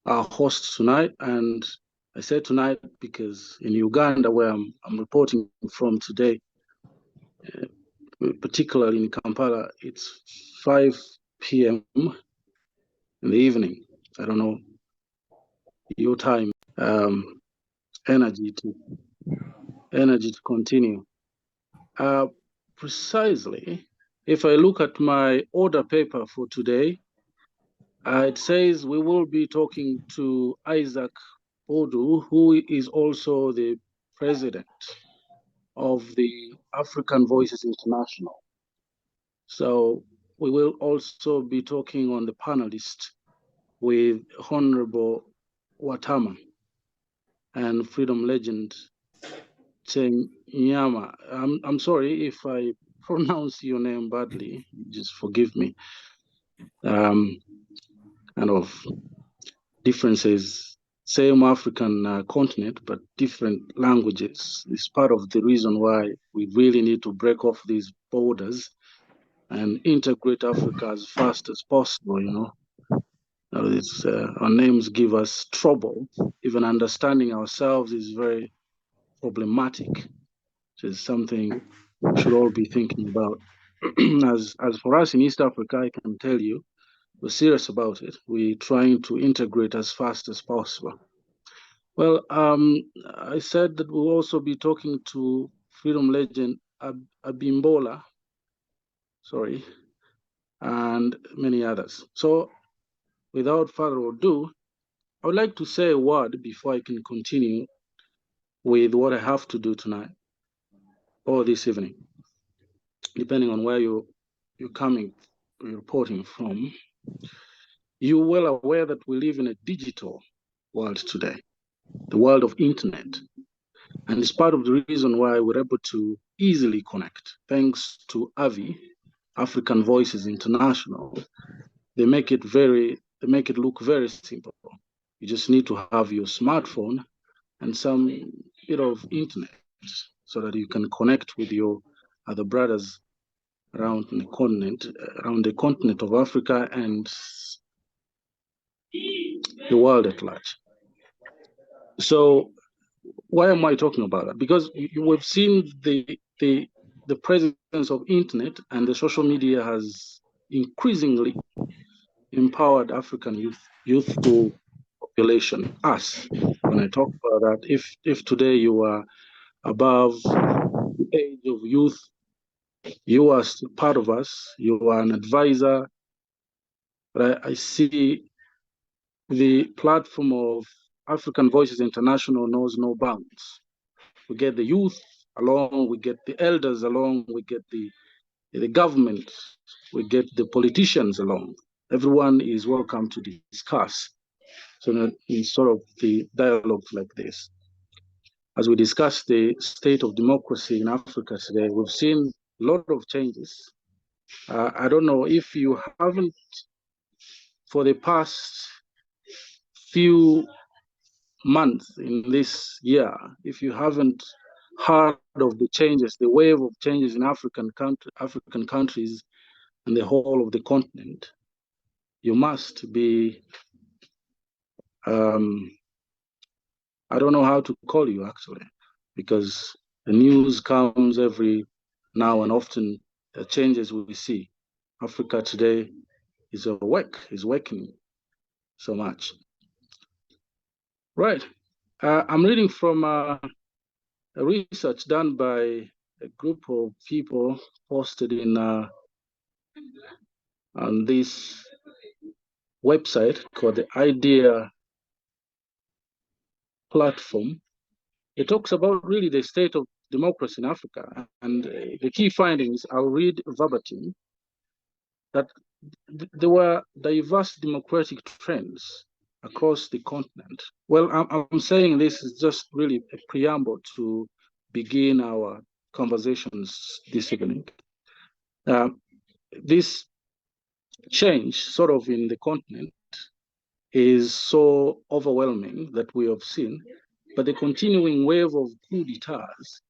our host tonight. And I said tonight because in Uganda, where I'm reporting from today, particularly in Kampala, it's 5 p.m. in the evening. I don't know your time. Energy to continue. Precisely, if I look at my order paper for today, it says we will be talking to Isaac Odu, who is also the president of the African Voices International. So we will also be talking on the panelist with Honorable Watama and freedom legend Nyama. I'm sorry if I pronounce your name badly, just forgive me. Kind of differences, same African continent, but different languages is part of the reason why we really need to break off these borders and integrate Africa as fast as possible, you know. Our names give us trouble. Even understanding ourselves is very problematic, which is something we should all be thinking about. As for us in East Africa, I can tell you, we're serious about it. We're trying to integrate as fast as possible. Well, I said that we'll also be talking to freedom legend Abimbola, and many others. So without further ado, I would like to say a word before I can continue with what I have to do tonight or this evening, depending on where you're reporting from. You're well aware that we live in a digital world today, the world of internet. And it's part of the reason why we're able to easily connect. Thanks to AVI, African Voices International, they make it look very simple. You just need to have your smartphone and some bit of internet so that you can connect with your other brothers around the continent of Africa and the world at large. So why am I talking about that? Because we've seen the presence of internet and the social media has increasingly empowered African youthful population. Us, when I talk about that, if today you are above the age of youth, you are still part of us. You are an advisor. But I see the platform of African Voices International knows no bounds. We get the youth along, we get the elders along, we get the government, we get the politicians along. Everyone is welcome to discuss. So in sort of the dialogues like this. As we discuss the state of democracy in Africa today, we've seen a lot of changes. I don't know if you haven't, for the past few months in this year, if you haven't heard of the changes, the wave of changes in African countries and the whole of the continent, you must be, I don't know how to call you actually, because the news comes every now and often, the changes we see. Africa today is awakening so much. Right. I'm reading from a research done by a group of people posted on this website called the Idea Platform. It talks about really the state of democracy in Africa. And the key findings, I'll read verbatim, that there were diverse democratic trends across the continent. Well, I'm saying this is just really a preamble to begin our conversations this evening. This change sort of in the continent is so overwhelming that we have seen, but the continuing wave of coup d'etats,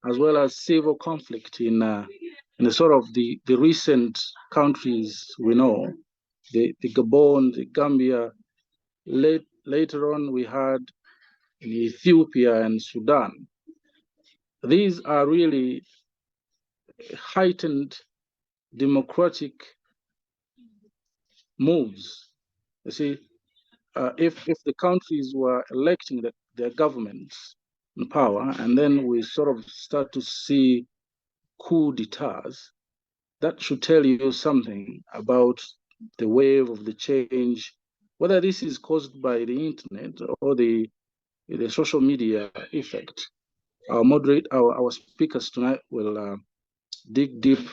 as well as civil conflict in the sort of the recent countries we know, the Gabon, the Gambia. Later on, we had in Ethiopia and Sudan. These are really heightened democratic moves. You see, if the countries were electing their governments in power, and then we sort of start to see coup d'etats, that should tell you something about the wave of the change, whether this is caused by the internet or the social media effect. Our speakers tonight will dig deep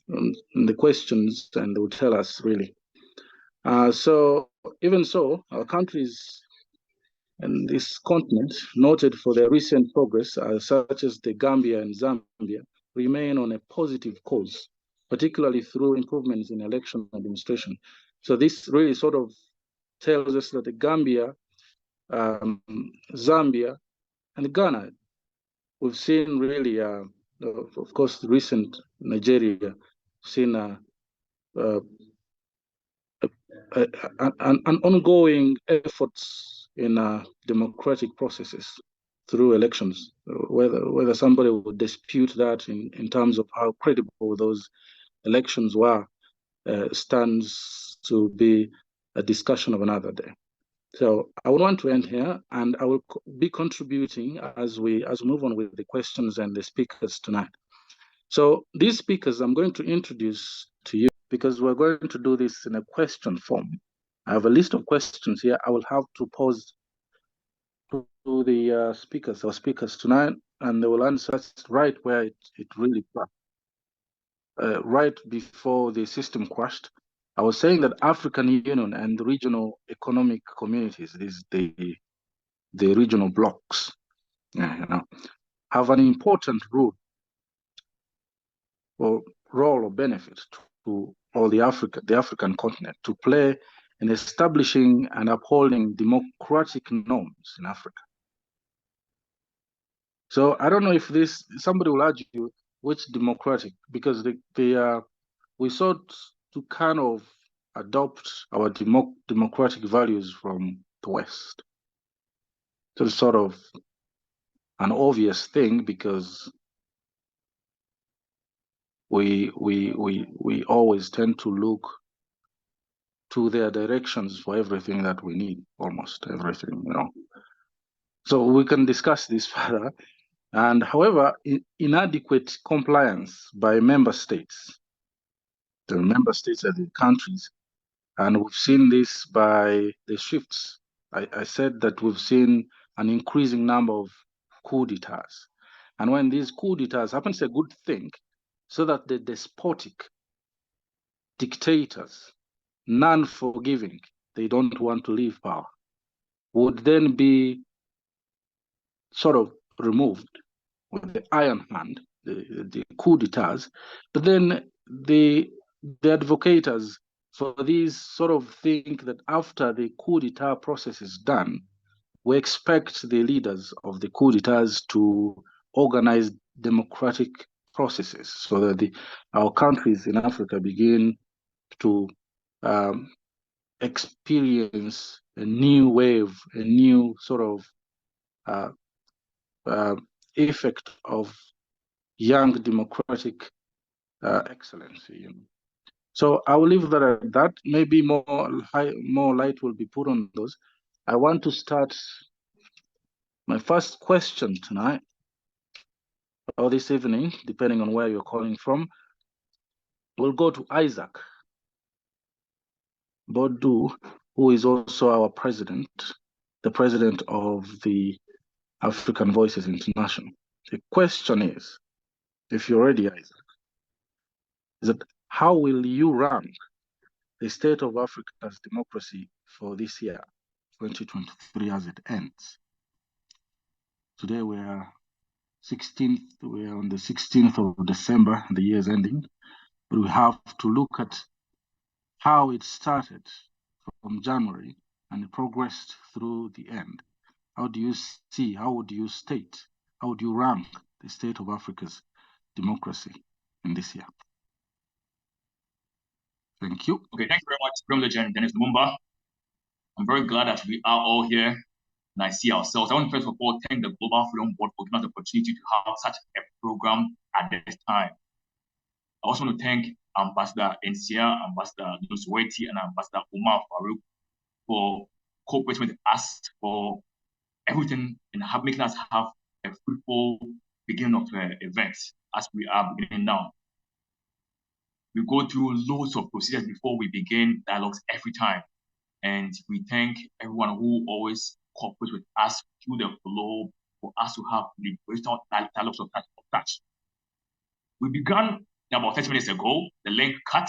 in the questions, and they will tell us really. So even so, our countries and this continent, noted for their recent progress, such as the Gambia and Zambia, remain on a positive course, particularly through improvements in election administration. So this really sort of tells us that the Gambia, Zambia, and Ghana, we've seen really, of course, the recent Nigeria, seen an ongoing efforts in democratic processes through elections. Whether somebody would dispute that in terms of how credible those elections were stands to be a discussion of another day. So I would want to end here, and I will be contributing as we move on with the questions and the speakers tonight. So these speakers I'm going to introduce to you, because we're going to do this in a question form. I have a list of questions here. I will have to pose to the our speakers tonight, and they will answer right where it really crashed, right before the system crashed. I was saying that African Union and the regional economic communities, the regional blocks, have an important role or benefit to all the African continent to play in establishing and upholding democratic norms in Africa. So I don't know if somebody will argue which democratic, because we sought to kind of adopt our democratic values from the West. So it's sort of an obvious thing, because we always tend to look to their directions for everything that we need, almost everything, So we can discuss this further. And however, inadequate compliance by member states, the member states are the countries, and we've seen this by the shifts. I said that we've seen an increasing number of coup d'etats. And when these coup d'etats happen, it's a good thing, so that the despotic dictators, non-forgiving, they don't want to leave power, would then be sort of removed with the iron hand, the coup d'etats. But then the advocates for these sort of think that after the coup d'etat process is done, we expect the leaders of the coup d'etats to organize democratic processes, so that our countries in Africa begin to experience a new wave, a new sort of effect of young democratic excellency. So I will leave that at that. Maybe more light will be put on those. I want to start my first question tonight, or this evening, depending on where you're calling from. We'll go to Isaac Bodu, who is also our president, the president of the African Voices International. The question is, if you're ready, Isaac, is that how will you rank the state of Africa's democracy for this year, 2023, as it ends? Today we are on the 16th of December, the year is ending, but we have to look at how it started from January and it progressed through the end. How would you rank the state of Africa's democracy in this year? Thank you. Okay, thank you very much, Legend Denis Lumumba. I'm very glad that we are all here and I see ourselves. I want to first of all thank the Global Freedom Board for giving us the opportunity to have such a program at this time. I also want to thank Ambassador Nsia, Ambassador Nusweti, and Ambassador Umar Farouk for cooperating with us for everything and making us have a fruitful beginning of events as we are beginning now. We go through loads of procedures before we begin dialogues every time. And we thank everyone who always cooperates with us through the flow for us to have liberational dialogues of touch. We began about 30 minutes ago. The link cut,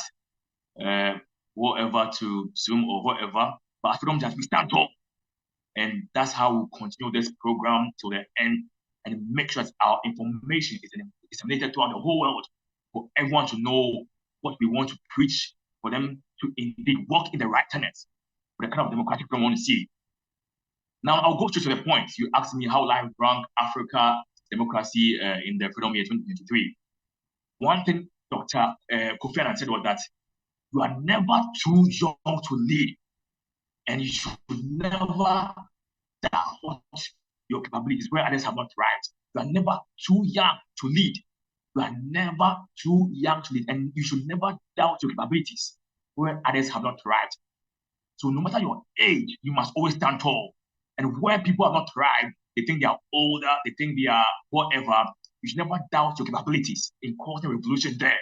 whatever to Zoom or whatever. But Freedom Jazz, we stand tall. And that's how we continue this program till the end and make sure that our information is disseminated throughout the whole world for everyone to know what we want to preach, for them to indeed walk in the right tenets, for the kind of democratic freedom we want to see. Now, I'll go straight to the point. You asked me how I rank Africa democracy in the Freedom Year 2023. One thing Dr. Kofi Annan said was that you are never too young to lead, and you should never doubt your capabilities where others have not arrived. You are never too young to lead. You are never too young to lead, and you should never doubt your capabilities where others have not arrived. So no matter your age, you must always stand tall. And where people have not arrived, they think they are older, they think they are whatever, you should never doubt your capabilities in causing a revolution there.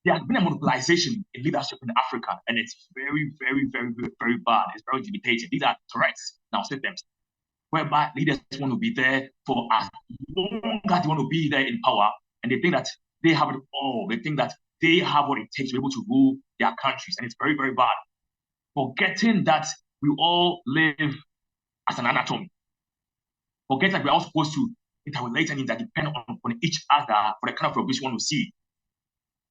There has been a monopolization in leadership in Africa, and it's very, very, very, very, very bad. It's very debilitating. These are threats now systems, whereby leaders want to be there for as long as they want to be there in power, and they think that they have it all. They think that they have what it takes to be able to rule their countries, and it's very, very bad. Forgetting that we all live as an anatomy. Forget that we're all supposed to interrelate and interdepend on each other for the kind of revolution we want to see.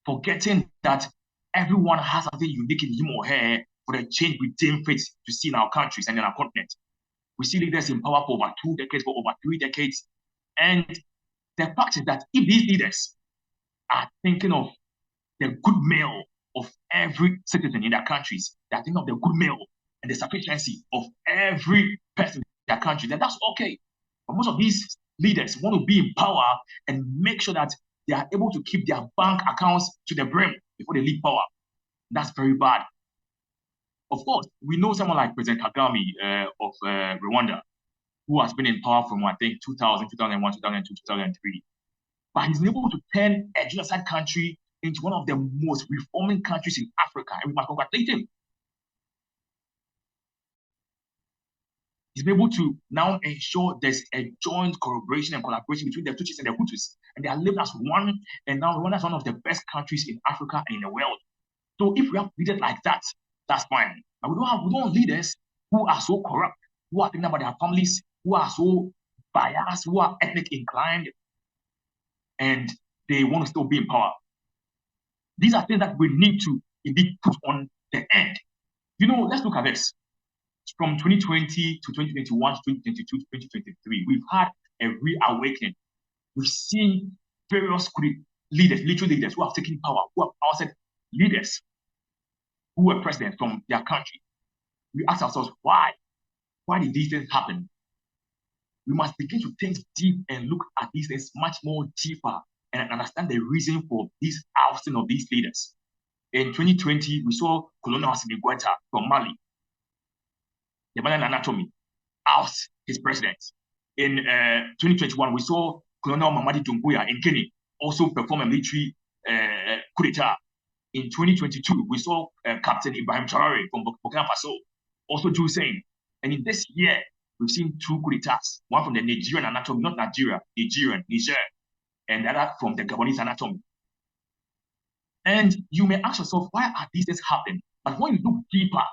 Forgetting that everyone has something unique in him or her for the change we deem fit to see in our countries and in our continent. We see leaders in power for over 2 decades, for over 3 decades. And the fact is that if these leaders are thinking of the good meal of every citizen in their countries, they are thinking of the good meal and the sufficiency of every person in their country, then that's okay. But most of these leaders want to be in power and make sure that they are able to keep their bank accounts to the brim before they leave power. That's very bad. Of course, we know someone like President Kagame of Rwanda, who has been in power from, I think, 2000, 2001, 2002, 2003. But he's able to turn a genocide country into one of the most reforming countries in Africa, and we must congratulate him. He's been able to now ensure there's a joint collaboration and collaboration between the Tutsis and the Hutus, and they are living as one, and now Rwanda is one of the best countries in Africa and in the world. So if we have leaders like that, that's fine. But we don't have leaders who are so corrupt, who are thinking about their families, who are so biased, who are ethnic inclined, and they want to still be in power. These are things that we need to indeed put on the end. You know, let's look at this. From 2020 to 2021 to 2022 to 2023, we've had a reawakening. We've seen various leaders, literary leaders who have taken power, who have ousted leaders who were president from their country. We ask ourselves, why? Why did these things happen? We must begin to think deep and look at these things much more deeper and understand the reason for this ousting of these leaders. In 2020, we saw Colonel Assimi Goïta from Mali, the Malian anatomy, oust his president. In 2021, we saw Colonel Mamadi Doumbouya in Guinea also perform a military coup d'etat. In 2022, we saw Captain Ibrahim Traoré from Burkina Faso also do the same. And in this year, we've seen 2 coup d'etats, one from the Nigerian anatomy, not Nigeria, Niger, and the other from the Gabonese anatomy. And you may ask yourself, why are these things happening? But when you look deeper,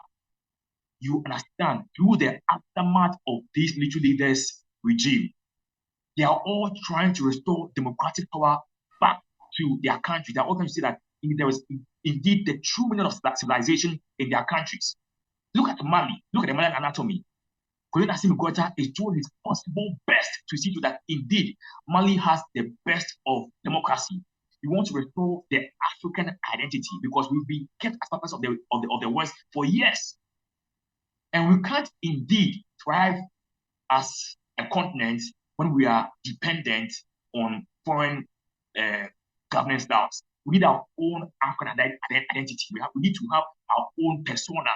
you understand through the aftermath of these military leaders' regime, they are all trying to restore democratic power back to their country. They are all trying to say that there was indeed the true meaning of civilization in their countries. Look at Mali, look at the Malian anatomy. Colonel Assimi Goïta is doing his possible best to see to that indeed Mali has the best of democracy. We want to restore the African identity because we've been kept as puppets of the West for years. And we can't indeed thrive as a continent when we are dependent on foreign governance styles. We need our own African identity. We need to have our own persona.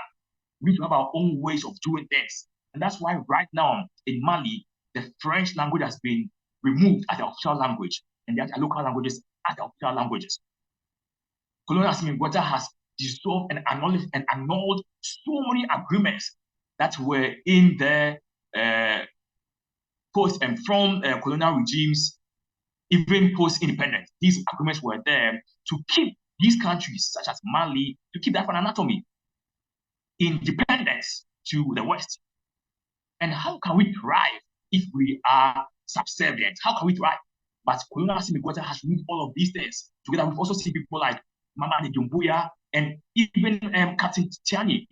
We need to have our own ways of doing things. And that's why right now in Mali, the French language has been removed as the official language, and the local languages as the official languages. Colonel Assimi Goïta has dissolved and annulled so many agreements that were in the post and from colonial regimes, even post-independence. These agreements were there to keep these countries, such as Mali, to keep their anatomy in dependence to the West. And how can we thrive if we are subservient? How can we thrive? But Colonel Assimi Goïta has removed all of these things. Together, we've also seen people like Mamadi Doumbouya and even Captain Tiani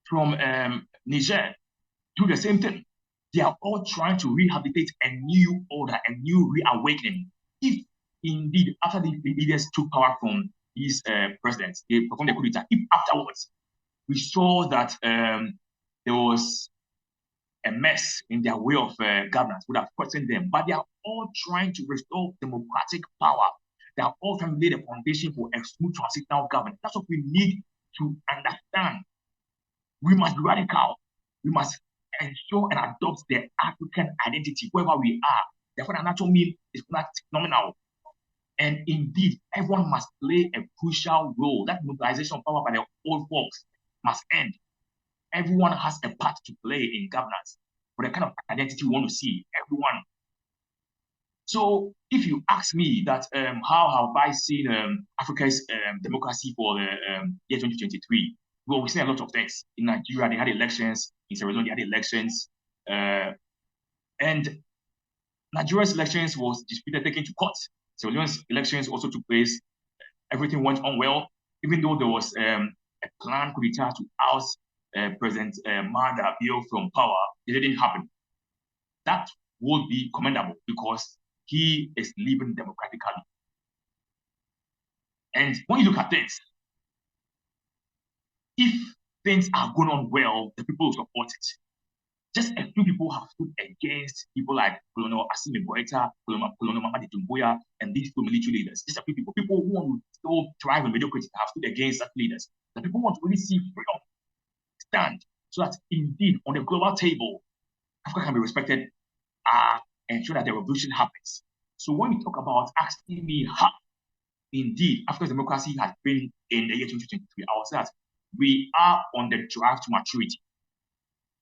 from Niger do the same thing. They are all trying to rehabilitate a new order, a new reawakening. If indeed, after the leaders took power from these presidents, they performed the coup d'etat, if afterwards we saw that there was a mess in their way of governance, would have questioned them. But they are all trying to restore democratic power. They are all trying to lay the foundation for a smooth transitional government. That's what we need to understand. We must be radical. We must ensure and adopt the African identity wherever we are. Therefore, the anatomy is not phenomenal. And indeed, everyone must play a crucial role. That mobilization of power by the old folks must end. Everyone has a part to play in governance for the kind of identity we want to see. Everyone. So, if you ask me that, how have I seen Africa's democracy for the year 2023? Well, we've seen a lot of things. In Nigeria, they had elections. In Sierra Leone, they had elections. And Nigeria's elections was disputed, taken to court. Sierra Leone's elections also took place. Everything went on well, even though there was a planned coup d'etat to oust President Mahathir Bill from power. It didn't happen. That would be commendable because he is living democratically. And when you look at this, if things are going on well, the people will support it. Just a few people have stood against people like Colonel Assimi Goïta, Colonel Mamadi Doumbouya, and these two military leaders. Just a few people who want to still thrive in mediocrity have stood against such leaders. The people want to really see freedom stand so that indeed on the global table, Africa can be respected and ensure that the revolution happens. So when you talk about asking me how indeed Africa's democracy has been in the year 2023, I would say that we are on the drive to maturity.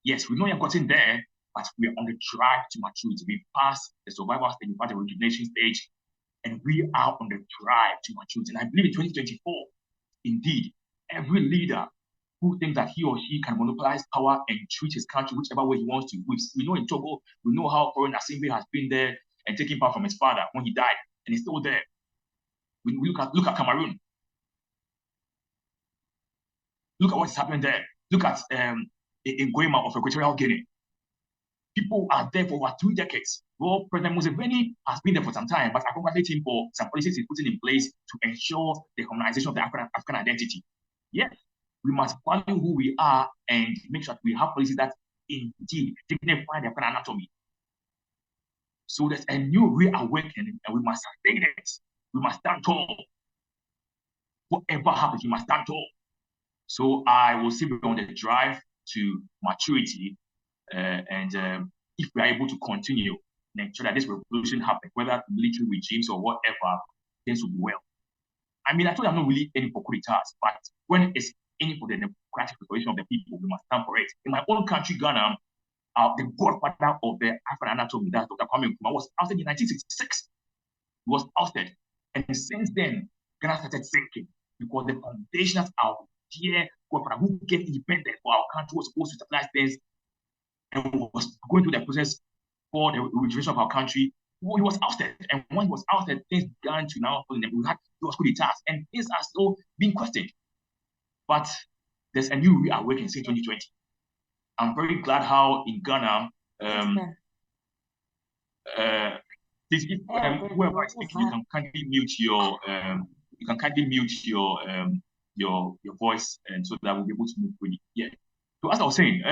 Yes, we know you've gotten there, but we are on the drive to maturity. We passed the survival stage, we passed the rejuvenation stage, and we are on the drive to maturity. And I believe in 2024, indeed, every leader who thinks that he or she can monopolize power and treat his country whichever way he wants to. We know in Togo, we know how Foreign Assembly has been there and taking power from his father when he died, and he's still there. We look at Cameroon. Look at what's happening there. Look at in Goema of Equatorial Guinea. People are there for over 3 decades. Well, President Museveni has been there for some time, but I congratulate him for some policies he's putting in place to ensure the harmonization of the African identity. Yes, we must value who we are and make sure that we have policies that indeed dignify the African anatomy. So there's a new reawakening, and we must sustain it. We must stand tall. Whatever happens, we must stand tall. So I will still be on the drive to maturity, and if we are able to continue and ensure that this revolution happens, whether military regimes or whatever, things will be well. I mean, I told you I'm not really aiming for coup d'etats, but when it's aiming for the democratic restoration of the people, we must stand for it. In my own country, Ghana, the godfather of the African anatomy, that's Dr. Kwame Nkrumah, was ousted in 1966. He was ousted. And since then, Ghana started sinking because the foundations are here, godfather who became independent for our country was supposed to stabilize things and was going through the process for the rejuvenation of our country. Well, he was ousted. And when he was ousted, things began to now fall in. We had those coup d'etats, and things are still being questioned. But there's a new reawakening since 2020. I'm very glad how in Ghana, Please, if whoever is speaking, you can kindly mute your voice, and so that we'll be able to move freely. Yeah. So as I was saying,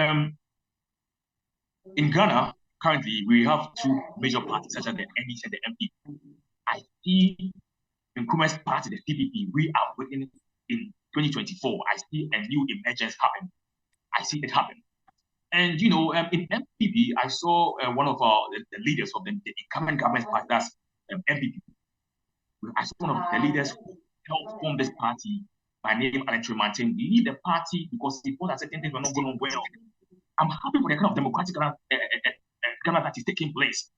in Ghana currently we have two major parties such as the NDC and the MP. I see in Nkrumah's party, the PPP, we are waiting in 2024. I see a new emergence happen. I see it happen. And in MPP, I saw one of the leaders of the incumbent government party, that's MPP. I saw one of the leaders who helped form this party by name Alan Tremantin lead the party because he thought that certain things were not going on well. I'm happy for the kind of democratic Ghana that is taking place.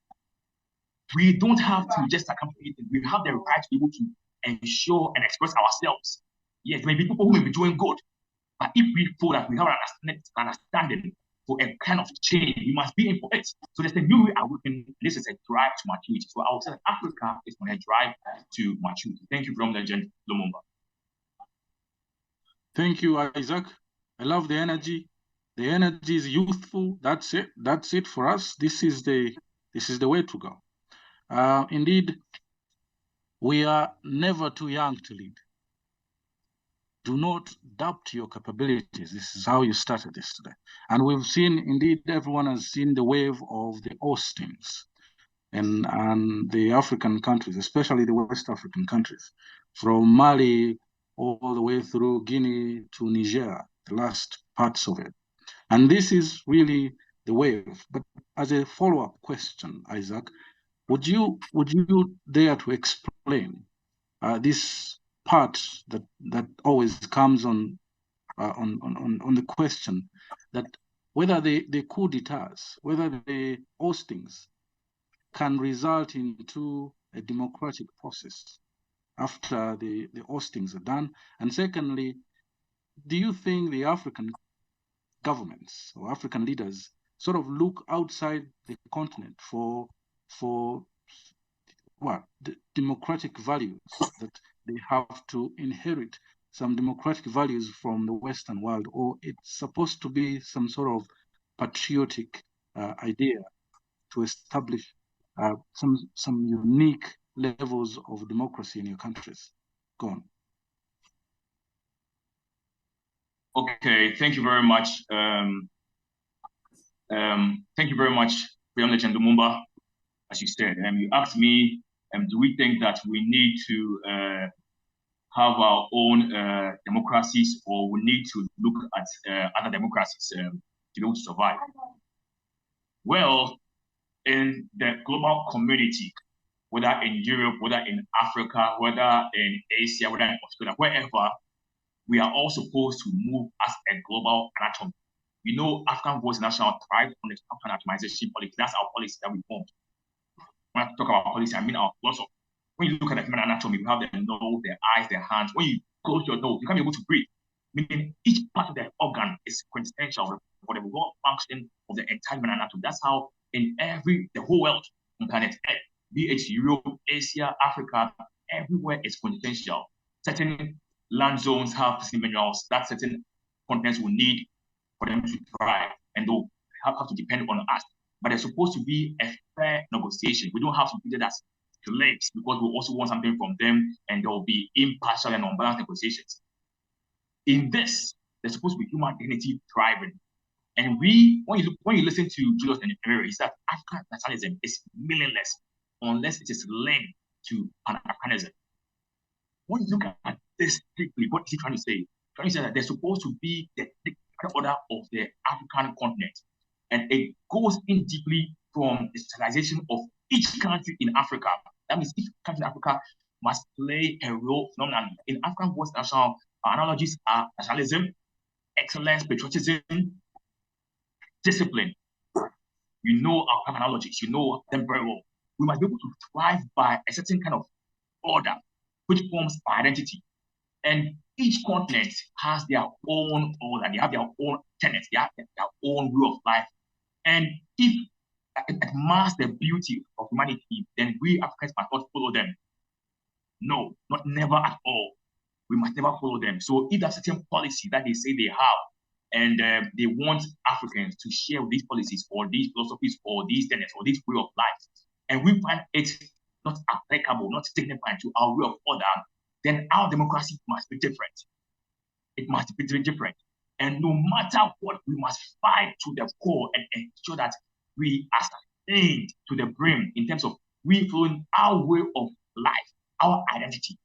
We don't have to just accomplish it. We have the right to be able to ensure and express ourselves. Yes, there may be people who may be doing good, but if we feel that we have an understanding for a kind of change, we must be in for it. So there's a new way of working. This is a drive to maturity. So I would say that Africa is on a drive to maturity. Thank you from Legend Lumumba. Thank you, Isaac. I love the energy. The energy is youthful. That's it. That's it for us. This is the way to go. Indeed, we are never too young to lead. Do not doubt your capabilities. This is how you started this today. And we've seen, indeed, everyone has seen the wave of the hostings and the African countries, especially the West African countries, from Mali all the way through Guinea to Niger, the last parts of it. And this is really the wave. But as a follow-up question, Isaac, would you dare to explain this part that always comes on the question that whether the coup d'etats, whether the hostings can result into a democratic process after the hostings are done? And secondly, do you think the African governments or African leaders sort of look outside the continent for what the democratic values, that they have to inherit some democratic values from the Western world, or it's supposed to be some sort of patriotic idea to establish some unique levels of democracy in your countries? Go on. Okay, thank you very much. Thank you very much, Legend Lumumba. As you said, you asked me, do we think that we need to have our own democracies, or we need to look at other democracies to be able to survive? Well, in the global community, whether in Europe, whether in Africa, whether in Asia, whether in Australia, wherever, we are all supposed to move as a global anatomy. We know African Voice National thrives on the African atomization policy. That's our policy that we formed. When I talk about policy, I mean our philosophy. When you look at the human anatomy, we have the nose, the eyes, the hands. When you close your nose, you can't be able to breathe. Meaning each part of the organ is quintessential for the world function of the entire human anatomy. That's how in the whole world on planet Earth, be it Europe, Asia, Africa, everywhere is quintessential. Certain land zones have certain minerals that certain continents will need for them to thrive, and they'll have to depend on us. But there's supposed to be a fair negotiation. We don't have to treat it as slaves, because we also want something from them, and there will be impartial and unbalanced negotiations. In this, there's supposed to be human dignity thriving. And when you listen to Julius Nyerere, he said African nationalism is meaningless unless it is linked to Pan-Africanism. When you look at this strictly, what is he trying to say? He's trying to say that there's supposed to be the order of the African continent, and it goes in deeply from the civilization of each country in Africa. That means each country in Africa must play a role phenomenally. In African Voice National, our analogies are nationalism, excellence, patriotism, discipline. You know our analogies, you know them very well. We must be able to thrive by a certain kind of order which forms our identity. And each continent has their own order, they have their own tenets, they have their own way of life. And if it masks the beauty of humanity, then we Africans must not follow them. No, never at all. We must never follow them. So if there's a certain policy that they say they have, and they want Africans to share these policies or these philosophies or these tenets or this way of life, and we find it not applicable, not signifying to our way of order, then our democracy must be different. It must be different. And no matter what, we must fight to the core and ensure that we are sustained to the brim in terms of we following our way of life, our identity.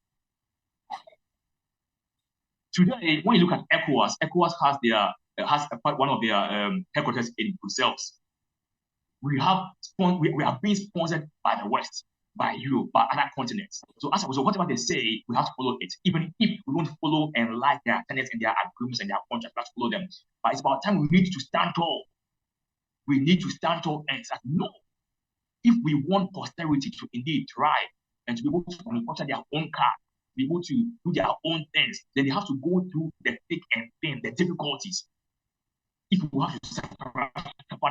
Today, when you look at ECOWAS, ECOWAS has one of their headquarters in Brussels. We are being sponsored by the West, by Europe, by other continents. So as a result, whatever they say, we have to follow it. Even if we don't follow and like their tenets and their agreements and their contracts, we have to follow them. But it's about time we need to stand tall. We need to stand tall and say, no, if we want posterity to indeed thrive and to be able to manufacture their own car, be able to do their own things, then they have to go through the thick and thin, the difficulties. If we have to suffer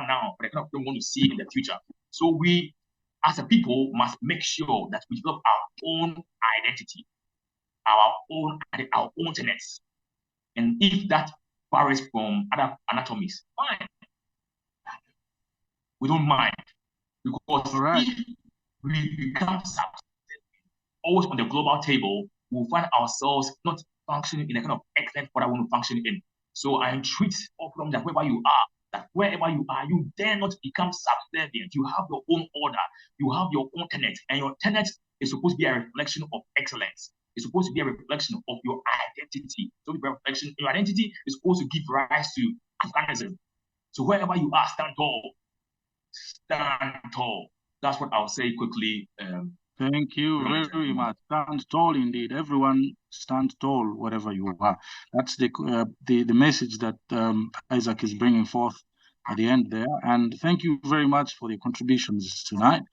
now, but I kind of don't want to see in the future. So we, as a people, must make sure that we develop our own identity, our own tenets. And if that varies from other anatomies, fine. We don't mind. Because if we become always on the global table, we'll find ourselves not functioning in a kind of excellent what I want to function in. So I entreat all from that wherever you are, you dare not become subservient. You have your own order, you have your own tenet, and your tenet is supposed to be a reflection of excellence. It's supposed to be a reflection of your identity. So your identity is supposed to give rise to Afghanism. So wherever you are, stand tall. Stand tall. That's what I'll say quickly. Thank you very much. Stand tall indeed. Everyone stand tall wherever you are. That's the message that Isaac is bringing forth at the end there. And thank you very much for the contributions tonight.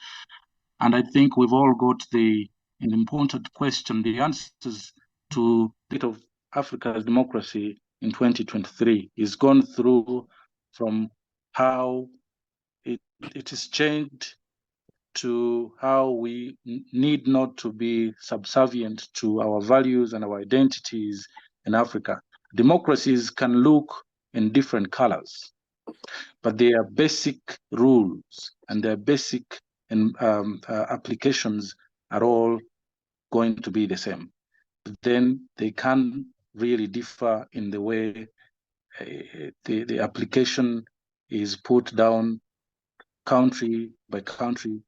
And I think we've all got an important question, the answers to the state of Africa's democracy in 2023 is gone through from how it is changed to how we need not to be subservient to our values and our identities in Africa. Democracies can look in different colors, but their basic rules and their basic applications are all going to be the same. But then they can really differ in the way the application is put down country by country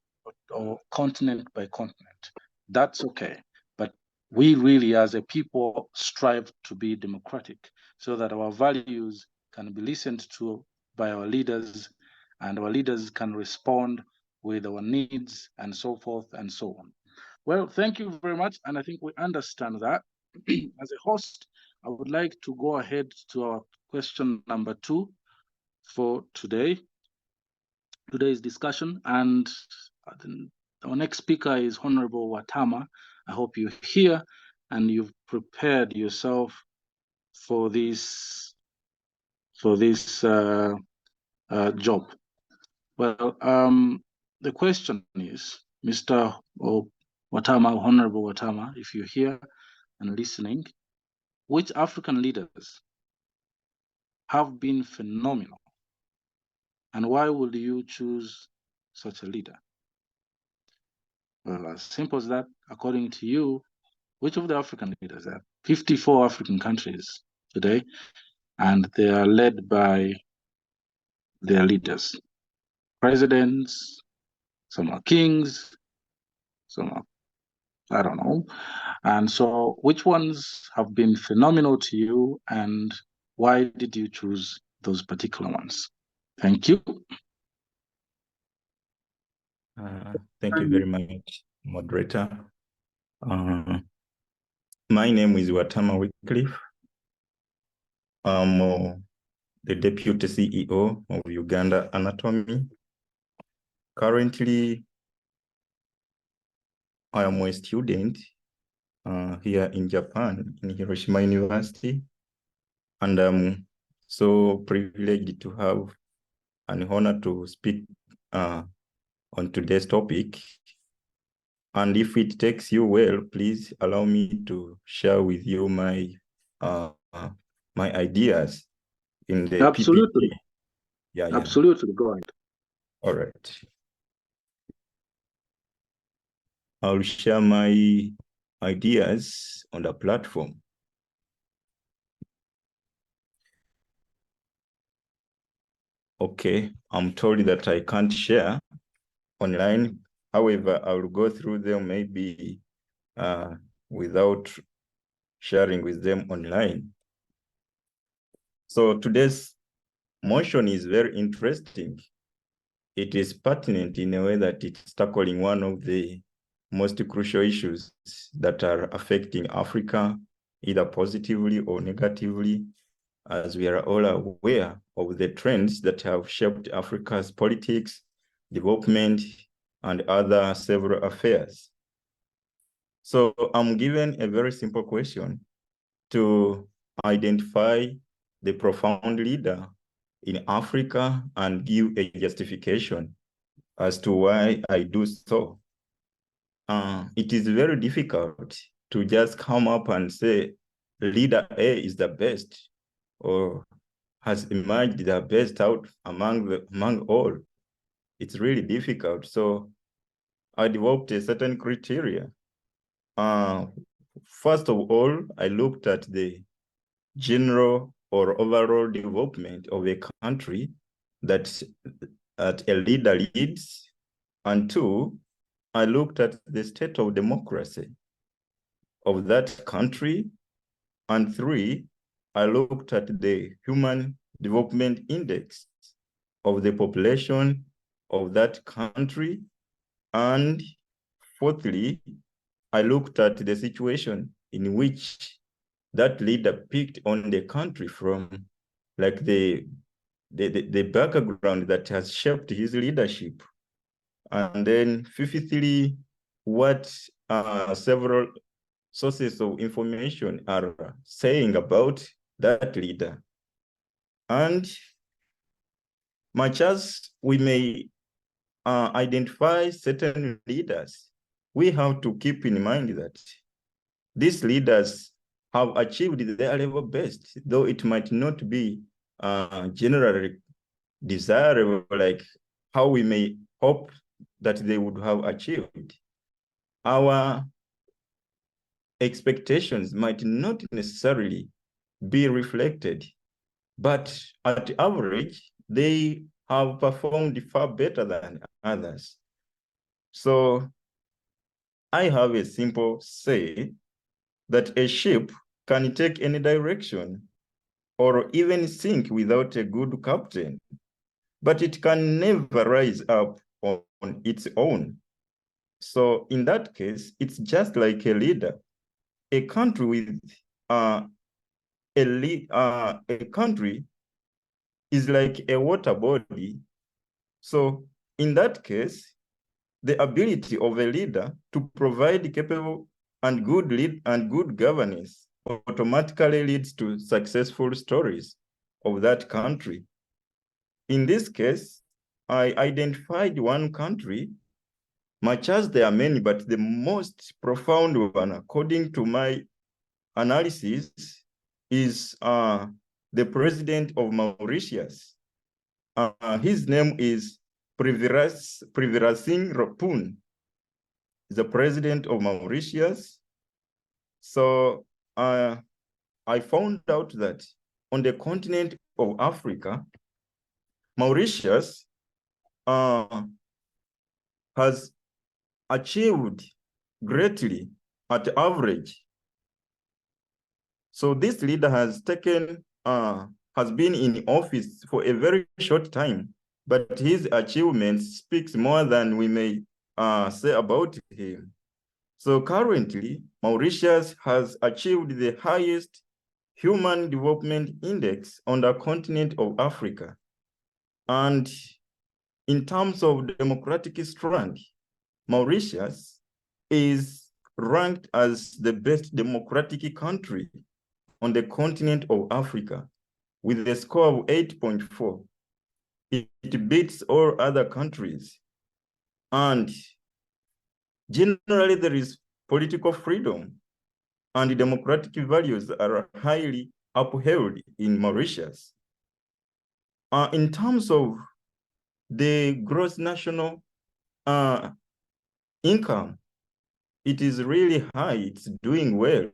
or continent by continent. That's okay. But we really as a people strive to be democratic so that our values can be listened to by our leaders and our leaders can respond with our needs and so forth and so on. Well, thank you very much. And I think we understand that. As a host, I would like to go ahead to our question number 2 for today's discussion. And our next speaker is Honorable Watama. I hope you're here and you've prepared yourself for this job. Well, the question is, Mr. Watama, Honorable Watama, if you're here and listening, which African leaders have been phenomenal, and why would you choose such a leader? Well, as simple as that, according to you, which of the African leaders? There are 54 African countries today, and they are led by their leaders, presidents, some are kings, some are, I don't know. And so which ones have been phenomenal to you, and why did you choose those particular ones? Thank you. Thank you very much, moderator. My name is Watama Wycliffe. I'm the Deputy CEO of Uganda Anatomy. Currently, I am a student here in Japan, in Hiroshima University. And I'm so privileged to have an honor to speak on today's topic. And if it takes you well, please allow me to share with you my my ideas in the Absolutely. PPT. Yeah. Absolutely, go ahead. All right. I'll share my ideas on the platform. Okay, I'm told that I can't share online. However, I will go through them maybe without sharing with them online. So today's motion is very interesting. It is pertinent in a way that it's tackling one of the most crucial issues that are affecting Africa, either positively or negatively, as we are all aware of the trends that have shaped Africa's politics, development, and other several affairs. So I'm given a very simple question to identify the profound leader in Africa and give a justification as to why I do so. It is very difficult to just come up and say leader A is the best or has emerged the best out among all. It's really difficult. So I developed a certain criteria. First of all, I looked at the general or overall development of a country that a leader leads. And two, I looked at the state of democracy of that country. And three, I looked at the Human Development Index of the population of that country. And fourthly, I looked at the situation in which that leader picked on the country from, like the background that has shaped his leadership. And then fifthly, what several sources of information are saying about that leader. And much as we may identify certain leaders, we have to keep in mind that these leaders have achieved their level best, though it might not be generally desirable, like how we may hope that they would have achieved. Our expectations might not necessarily be reflected, but at average, they have performed far better than others. So I have a simple say that a ship can take any direction or even sink without a good captain, but it can never rise up on its own. So in that case, it's just like a leader. A country with a country is like a water body. So in that case, the ability of a leader to provide capable and good governance automatically leads to successful stories of that country. In this case, I identified one country, much as there are many, but the most profound one, according to my analysis, is the president of Mauritius. His name is Privirasing Rapun, the president of Mauritius. So I found out that on the continent of Africa, Mauritius has achieved greatly at average. So this leader has been in office for a very short time, but his achievements speaks more than we may say about him. So currently, Mauritius has achieved the highest Human Development Index on the continent of Africa. And in terms of democratic strength, Mauritius is ranked as the best democratic country on the continent of Africa with a score of 8.4. It beats all other countries. And generally, there is political freedom and democratic values are highly upheld in Mauritius. In terms of the gross national income, it is really high, it's doing well.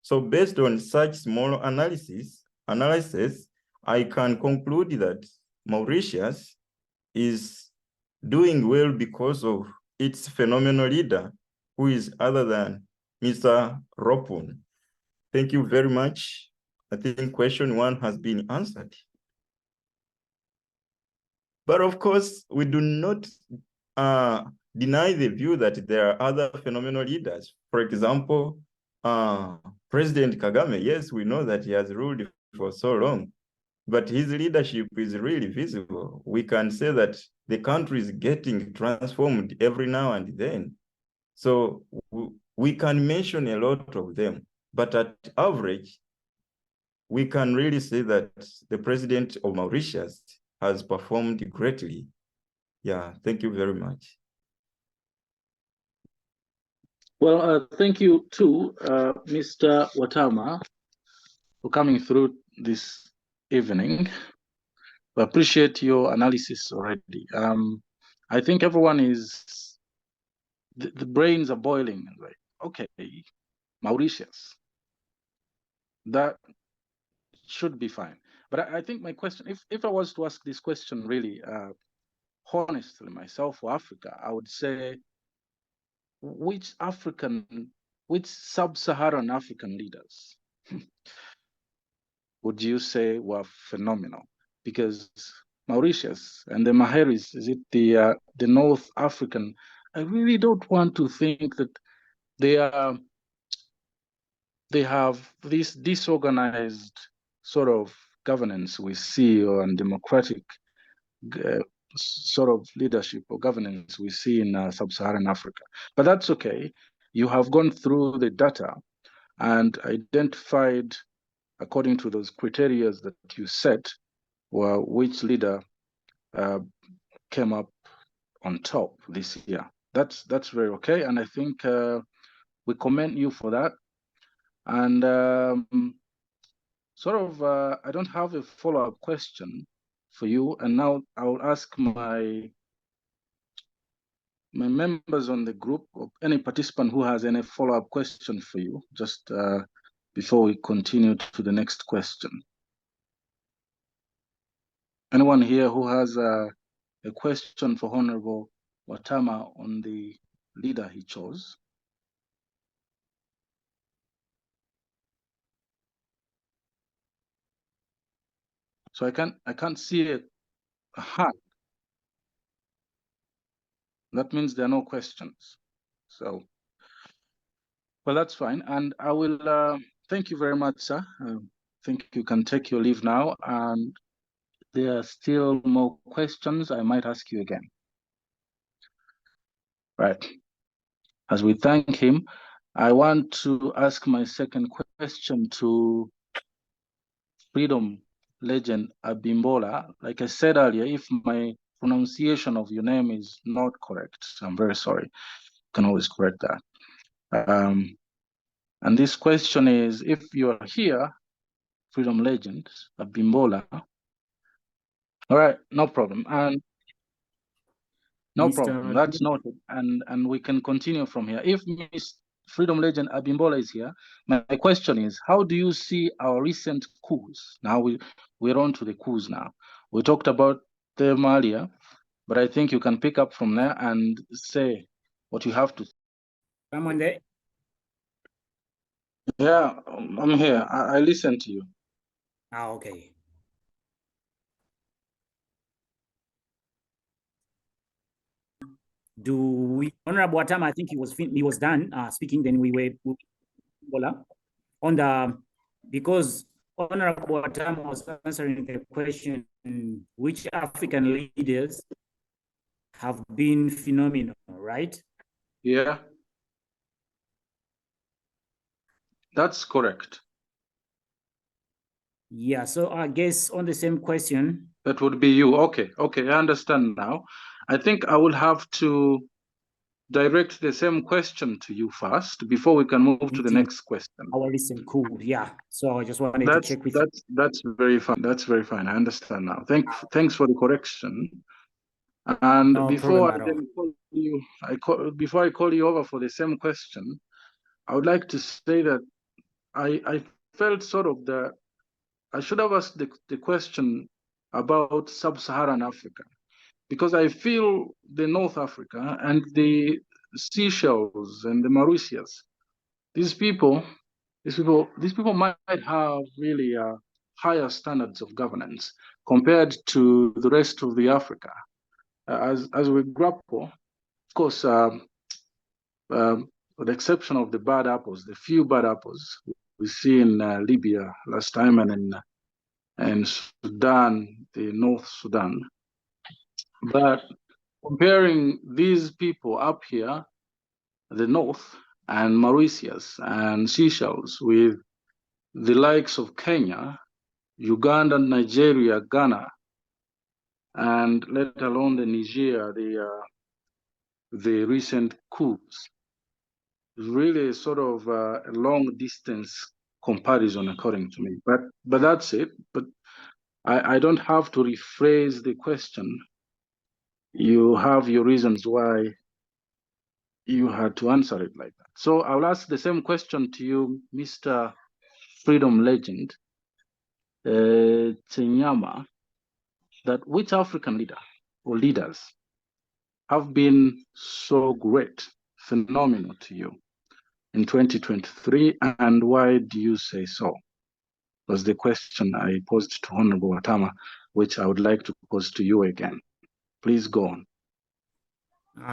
So based on such small analysis, I can conclude that Mauritius is doing well because of its phenomenal leader, who is other than Mr. Ropun. Thank you very much. I think question 1 has been answered. But of course, we do not deny the view that there are other phenomenal leaders. For example, President Kagame, yes, we know that he has ruled for so long, but his leadership is really visible. We can say that the country is getting transformed every now and then. So we can mention a lot of them, but at average, we can really say that the president of Mauritius has performed greatly. Yeah, thank you very much. Well, thank you too, Mr. Watama, for coming through this evening. We appreciate your analysis already. I think everyone is, the brains are boiling. Like, okay, Mauritius, that should be fine. But I think my question, if I was to ask this question really honestly myself for Africa, I would say, which sub-Saharan African leaders would you say were phenomenal? Because Mauritius and the Maheris, is it the North African? I really don't want to think that they have this disorganized sort of governance we see, or undemocratic sort of leadership or governance we see in sub-Saharan Africa. But that's okay. You have gone through the data and identified, according to those criteria that you set, which leader came up on top this year. That's very okay, and I think we commend you for that. And I don't have a follow-up question for you, and now I will ask my members on the group, or any participant who has any follow-up question for you, just before we continue to the next question. Anyone here who has a question for Honorable Watama on the leader he chose? So I can't see a hand. That means there are no questions. So, well, that's fine. And I will thank you very much, sir. I think you can take your leave now. And there are still more questions. I might ask you again. Right. As we thank him, I want to ask my second question to Freedom Legend Abimbola. Like I said earlier, if my pronunciation of your name is not correct, I'm very sorry. You can always correct that. And this question is, if you're here, Freedom Legend Abimbola. All right, no problem. And no problem. That's noted. And we can continue from here. If Miss Freedom Legend Abimbola is here, my question is, how do you see our recent coups? Now we're on to the coups now. We talked about them earlier, but I think you can pick up from there and say what you have to say. Someone there? Yeah, I'm here. I listen to you. Okay. Do we, Honorable Watama, I think he was done speaking, then we were on the, because Honorable Watama was answering the question, which African leaders have been phenomenal, right? Yeah. That's correct. Yeah, so I guess on the same question. That would be you. Okay, I understand now. I think I will have to direct the same question to you first before we can move to the next question. Our recent coup, yeah. So I just wanted to check with you. That's very fine. That's very fine. I understand now. Thanks for the correction. And No before I problem at all. then call you, before I call you over for the same question, I would like to say that I felt sort of that I should have asked the question about sub-Saharan Africa, because I feel the North Africa and the Seychelles and the Mauritius, these people might have really higher standards of governance compared to the rest of the Africa. As we grapple, of course, with the exception of the bad apples, the few bad apples we see in Libya last time and in Sudan, the North Sudan. But comparing these people up here, the North, and Mauritius and Seychelles with the likes of Kenya, Uganda, Nigeria, Ghana, and let alone the Niger, the recent coups, is really sort of a long distance comparison, according to me. But that's it. But I don't have to rephrase the question. You have your reasons why you had to answer it like that. So I'll ask the same question to you, Mr. Freedom Legend, Tsenyama, that which African leader or leaders have been so great, phenomenal to you in 2023, and why do you say so? Was the question I posed to Honorable Watama, which I would like to pose to you again. Please go on.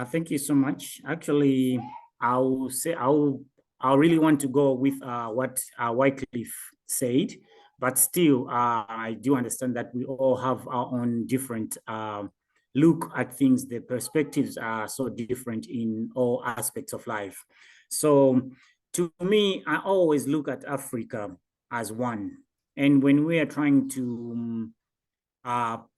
Thank you so much. Actually, I really want to go with what Wycliffe said, but still, I do understand that we all have our own different look at things. The perspectives are so different in all aspects of life. So to me, I always look at Africa as one. And when we are trying to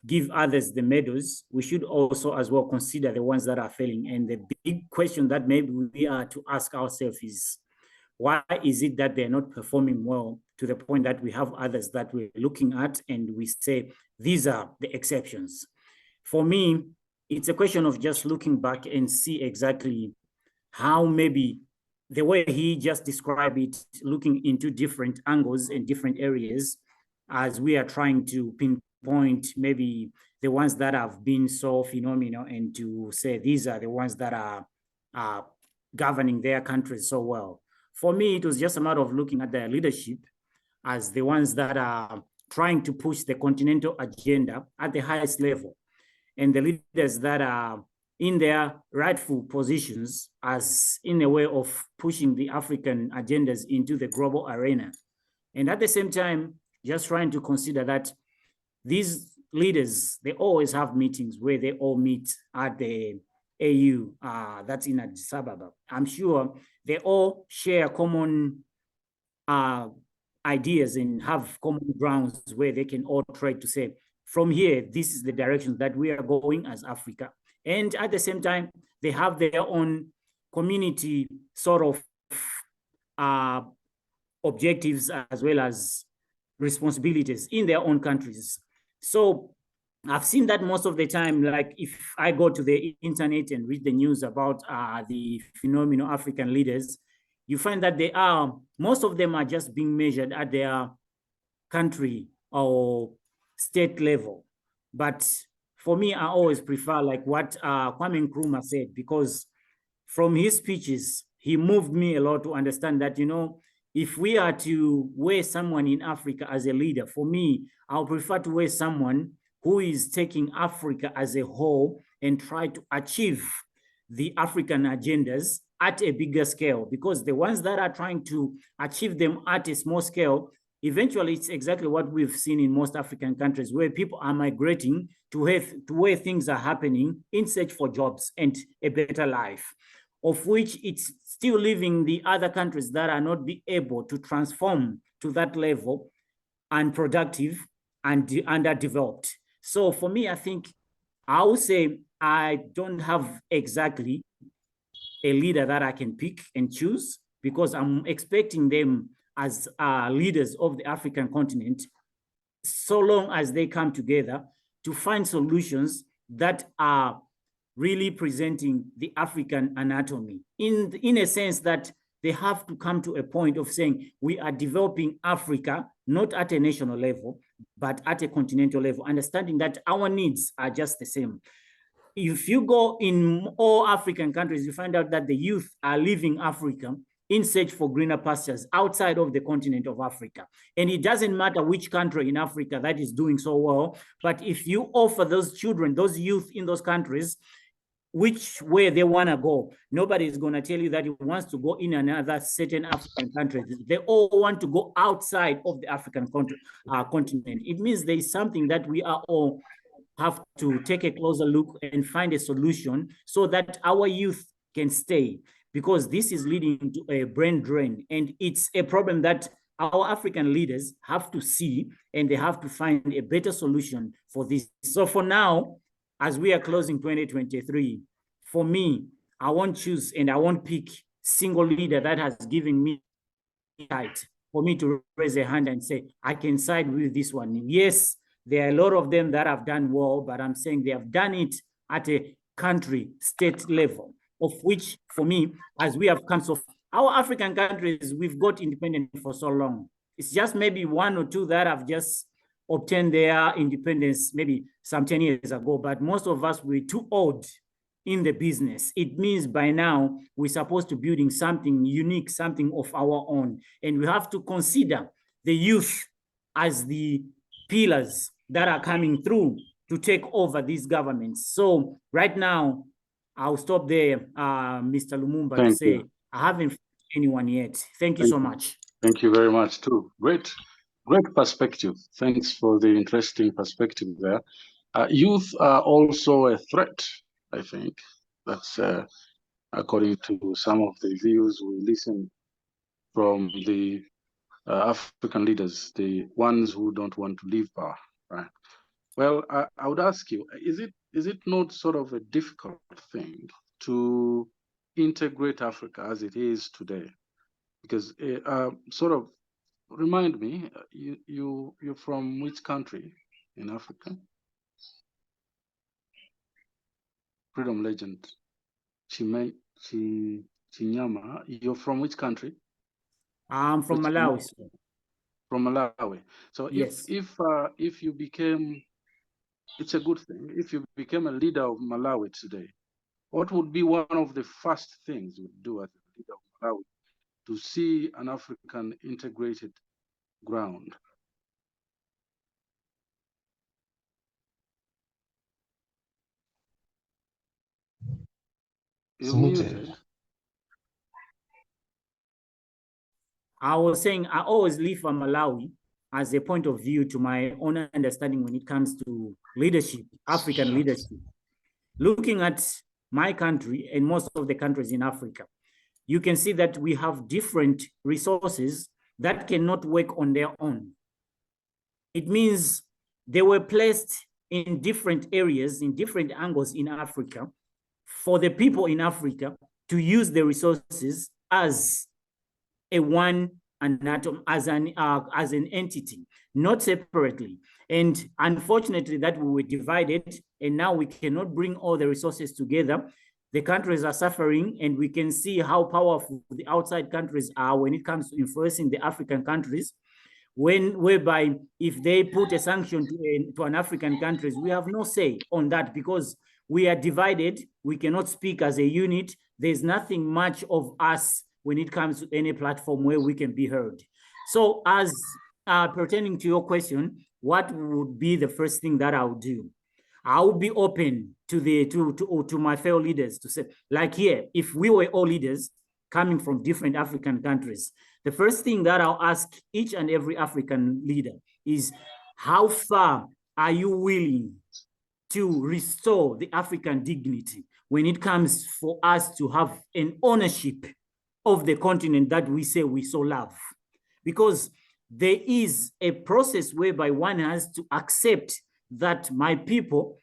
give others the medals, we should also as well consider the ones that are failing. And the big question that maybe we are to ask ourselves is, why is it that they're not performing well to the point that we have others that we're looking at and we say, these are the exceptions? For me, it's a question of just looking back and see exactly how maybe the way he just described it, looking into different angles and different areas as we are trying to pinpoint maybe the ones that have been so phenomenal and to say these are the ones that are governing their countries so well. For me, it was just a matter of looking at their leadership as the ones that are trying to push the continental agenda at the highest level, and the leaders that are in their rightful positions as in a way of pushing the African agendas into the global arena. And at the same time, just trying to consider that these leaders, they always have meetings where they all meet at the AU, that's in Addis Ababa. I'm sure they all share common ideas and have common grounds where they can all try to say, from here, this is the direction that we are going as Africa. And at the same time, they have their own community sort of objectives as well as responsibilities in their own countries. So I've seen that most of the time, like if I go to the internet and read the news about the phenomenal African leaders, you find that most of them are just being measured at their country or state level. But for me, I always prefer like what Kwame Nkrumah said, because from his speeches, he moved me a lot to understand that, if we are to weigh someone in Africa as a leader, for me, I'll prefer to weigh someone who is taking Africa as a whole and try to achieve the African agendas at a bigger scale, because the ones that are trying to achieve them at a small scale, eventually it's exactly what we've seen in most African countries, where people are migrating to where things are happening in search for jobs and a better life, of which it's still leaving the other countries that are not be able to transform to that level unproductive and underdeveloped. So for me, I think I would say I don't have exactly a leader that I can pick and choose, because I'm expecting them as leaders of the African continent, so long as they come together to find solutions that are really presenting the African anatomy in a sense that they have to come to a point of saying we are developing Africa, not at a national level, but at a continental level, understanding that our needs are just the same. If you go in all African countries, you find out that the youth are leaving Africa in search for greener pastures outside of the continent of Africa. And it doesn't matter which country in Africa that is doing so well, but if you offer those children, those youth in those countries, which way they want to go, nobody is going to tell you that it wants to go in another certain African country. They all want to go outside of the African continent. It means there is something that we are all have to take a closer look and find a solution so that our youth can stay, because this is leading to a brain drain, and it's a problem that our African leaders have to see, and they have to find a better solution for this. So for now, as we are closing 2023, for me, I won't choose and I won't pick single leader that has given me right for me to raise a hand and say, I can side with this one. Yes, there are a lot of them that have done well, but I'm saying they have done it at a country, state level, of which, for me, as we have come so far, our African countries, we've got independent for so long. It's just maybe one or two that have just obtained their independence maybe some 10 years ago, but most of us, we're too old in the business. It means by now we're supposed to building something unique, something of our own. And we have to consider the youth as the pillars that are coming through to take over these governments. So right now, I'll stop there, Mr. Lumumba, to say I haven't found anyone yet. Thank you so much. Thank you very much too. Great perspective. Thanks for the interesting perspective there. Youth are also a threat, I think. That's according to some of the views we listen from the African leaders, the ones who don't want to leave power, right? Well, I would ask you, is it not sort of a difficult thing to integrate Africa as it is today? Because sort of remind me, you're from which country in Africa? Freedom Legend, Chinyama. You're from which country? I'm from Malawi. From Malawi. So yes, if you became, it's a good thing. If you became a leader of Malawi today, what would be one of the first things you would do as a leader of Malawi to see an African integrated ground? You're muted. I was saying I always live for Malawi as a point of view to my own understanding when it comes to leadership, African leadership. Looking at my country and most of the countries in Africa, you can see that we have different resources that cannot work on their own. It means they were placed in different areas, in different angles in Africa, for the people in Africa to use the resources as a one atom, as an entity, not separately. And unfortunately, that we were divided, and now we cannot bring all the resources together. The countries are suffering, and we can see how powerful the outside countries are when it comes to influencing the African countries. Whereby if they put a sanction to an African countries, we have no say on that because we are divided. We cannot speak as a unit. There's nothing much of us when it comes to any platform where we can be heard. So as pertaining to your question, what would be the first thing that I would do? I would be open to my fellow leaders to say, like here, if we were all leaders coming from different African countries, the first thing that I'll ask each and every African leader is, how far are you willing to restore the African dignity when it comes for us to have an ownership of the continent that we say we so love? Because there is a process whereby one has to accept that my people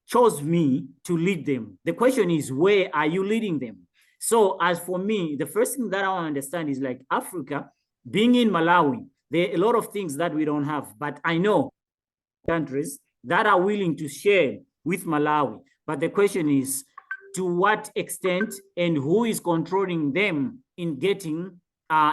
chose me to lead them. The question is, where are you leading them? So as for me, the first thing that I want to understand is, like, Africa, being in Malawi, there are a lot of things that we don't have, but I know countries that are willing to share with Malawi. But the question is, to what extent and who is controlling them in getting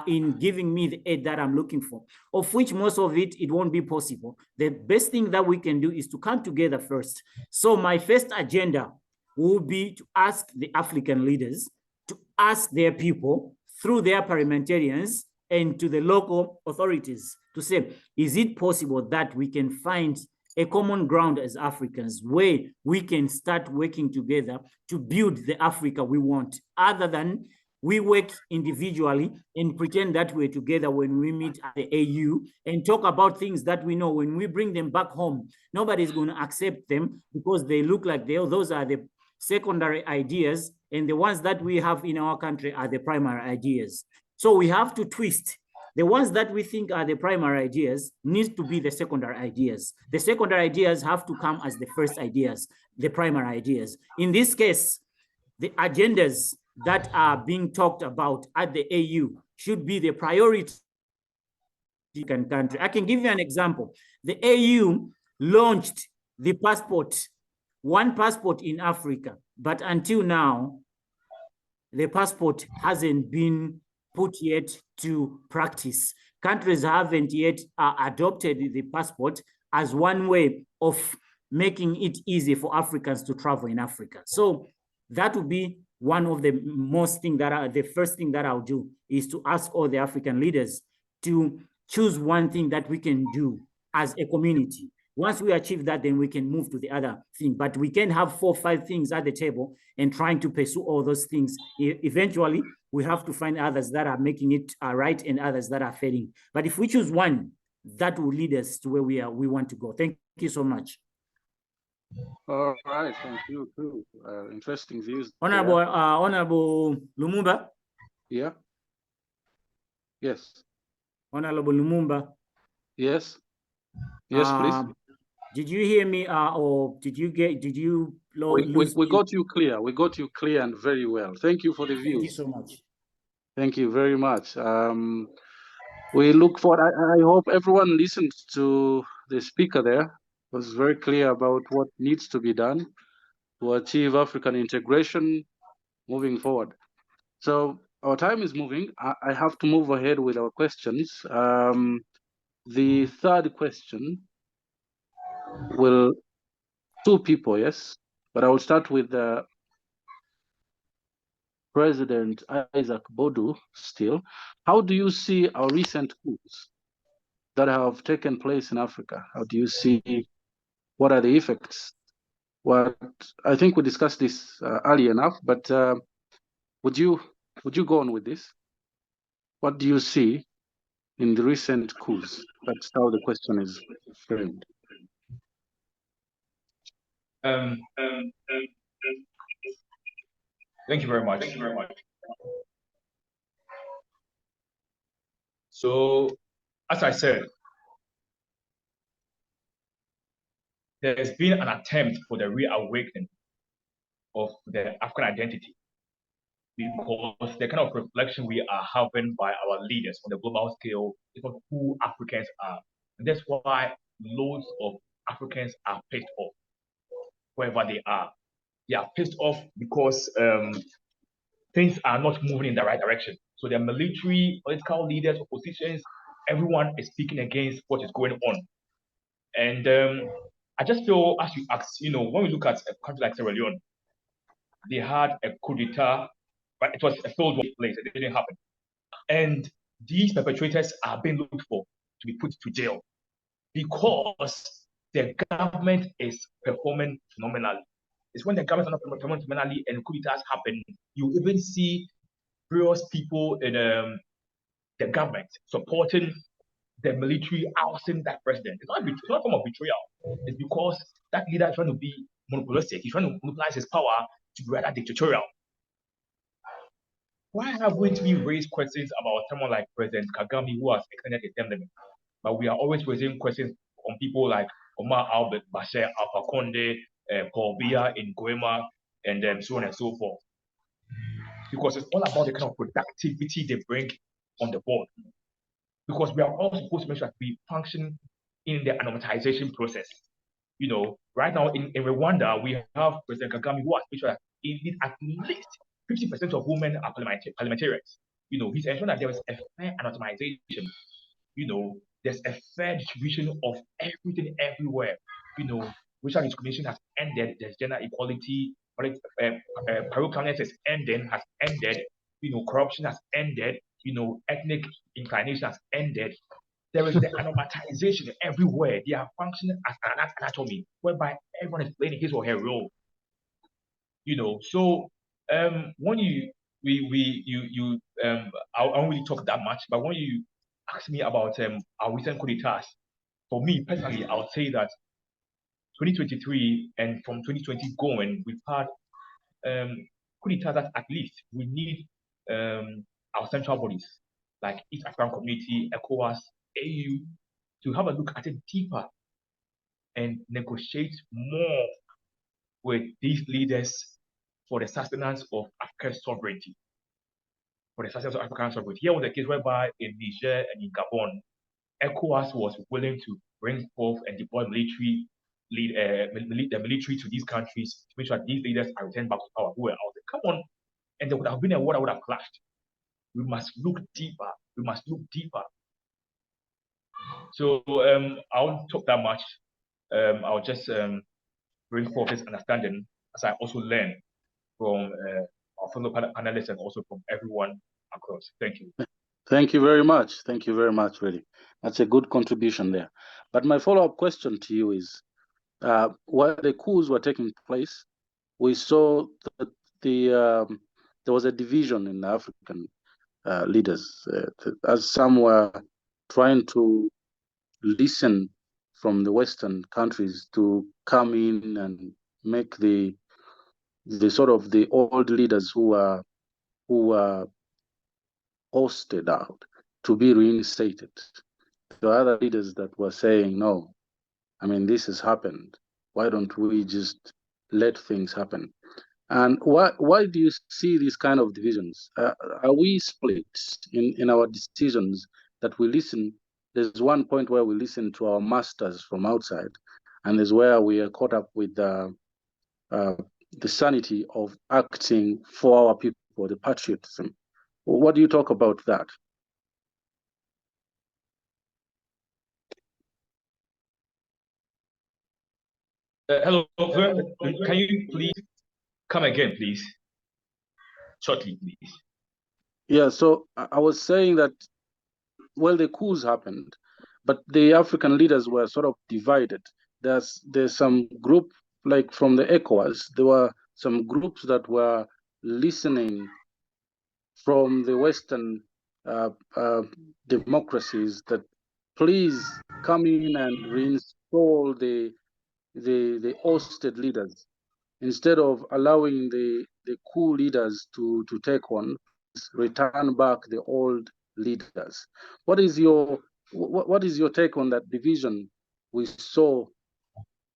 in giving me the aid that I'm looking for, of which most of it won't be possible. The best thing that we can do is to come together first. So my first agenda will be to ask the African leaders, to ask their people through their parliamentarians and to the local authorities to say, is it possible that we can find a common ground as Africans where we can start working together to build the Africa we want, other than we work individually and pretend that we're together when we meet at the AU and talk about things that we know. When we bring them back home, nobody's going to accept them because they look like those are the secondary ideas, and the ones that we have in our country are the primary ideas. So we have to twist. The ones that we think are the primary ideas need to be the secondary ideas. The secondary ideas have to come as the first ideas, the primary ideas. In this case, the agendas that are being talked about at the AU should be the priority country. I can give you an example. The AU launched the passport, one passport in Africa, but until now, the passport hasn't been put yet to practice. Countries haven't yet adopted the passport as one way of making it easy for Africans to travel in Africa. So that would be one of the the first thing that I'll do is to ask all the African leaders to choose one thing that we can do as a community. Once we achieve that, then we can move to the other thing. But we can have 4 or 5 things at the table and trying to pursue all those things. Eventually, we have to find others that are making it right and others that are failing. But if we choose one, that will lead us to where we want to go. Thank you so much. All right, thank you too. Interesting views. Honorable Lumumba. Yeah. Yes. Honorable Lumumba. Yes. Yes, please. Did you hear me, or did you lose? We got you clear. We got you clear and very well. Thank you for the views. Thank you so much. Thank you very much. We look forward. I hope everyone listened to the speaker there. It was very clear about what needs to be done to achieve African integration moving forward. So our time is moving. I have to move ahead with our questions. The third question will 2 people, yes, but I will start with President Isaac Bodu still. How do you see our recent coups that have taken place in Africa? How do you see, what are the effects? What I think we discussed this early enough, but would you go on with this? What do you see in the recent coups? That's how the question is framed. Thank you very much. So, as I said, there's been an attempt for the reawakening of the African identity, because the kind of reflection we are having by our leaders on the global scale is of who Africans are. And that's why loads of Africans are pissed off wherever they are. They are pissed off because things are not moving in the right direction. So the military, political leaders, oppositions, everyone is speaking against what is going on. And I just feel, as you asked, when we look at a country like Sierra Leone, they had a coup d'etat, but it was a failed place. It didn't happen. And these perpetrators are being looked for to be put to jail because the government is performing phenomenally. It's when the government is not performing phenomenally and coup d'etats happen, you even see various people in the government supporting the military ousting that president. It's not a form of betrayal. It's because that leader is trying to be monopolistic. He's trying to monopolize his power to be rather dictatorial. Why haven't we raised questions about someone like President Kagame, who has extended his term limit? But we are always raising questions on people like Omar Albert Bashir, Alpha Conde, Paul Biya in Goema, and so on and so forth. Because it's all about the kind of productivity they bring on the board. Because we are all supposed to make sure that we function in the anonymization process. Right now in Rwanda, we have President Kagame, who has made sure that at least 50% of women are parliamentarians. He's ensuring that there is a fair anonymization. There's a fair distribution of everything everywhere. Racial discrimination has ended. There's gender equality. Parochialness has ended. Corruption has ended. Ethnic inclination has ended. There is the anonymization everywhere. They are functioning as an anatomy, whereby everyone is playing his or her role. So when I don't really talk that much, but when you ask me about our recent coup d'etats, for me personally, I would say that 2023 and from 2020 going, we've had coup d'etats that at least we need our central bodies like East African Community, ECOWAS, AU to have a look at it deeper and negotiate more with these leaders for the sustenance of Africa's sovereignty. Here was the case whereby in Niger and in Gabon, ECOWAS was willing to bring forth and deploy the military to these countries to make sure that these leaders are returned back to power who were out there. Come on, and there would have been a war that would have clashed. We must look deeper. We must look deeper. So I won't talk that much. I'll just bring forth this understanding as I also learn from our fellow panelists and also from everyone across. Thank you. Thank you very much. Thank you very much, really. That's a good contribution there. But my follow-up question to you is, while the coups were taking place, we saw that there was a division in the African leaders, as some were trying to listen from the Western countries to come in and make the sort of the old leaders who were ousted out to be reinstated. There are other leaders that were saying, no, I mean, this has happened. Why don't we just let things happen? And why do you see these kind of divisions? Are we split in our decisions that we listen? There's one point where we listen to our masters from outside, and there's where we are caught up with the sanity of acting for our people, the patriotism. What do you talk about that? Hello, can you please come again, please? Shortly, please. Yeah, so I was saying that, well, the coups happened, but the African leaders were sort of divided. There's some group, like from the ECOWAS, there were some groups that were listening from the Western democracies that please come in and reinstall the ousted leaders instead of allowing the coup leaders to take on, return back the old leaders. What is your take on that division we saw,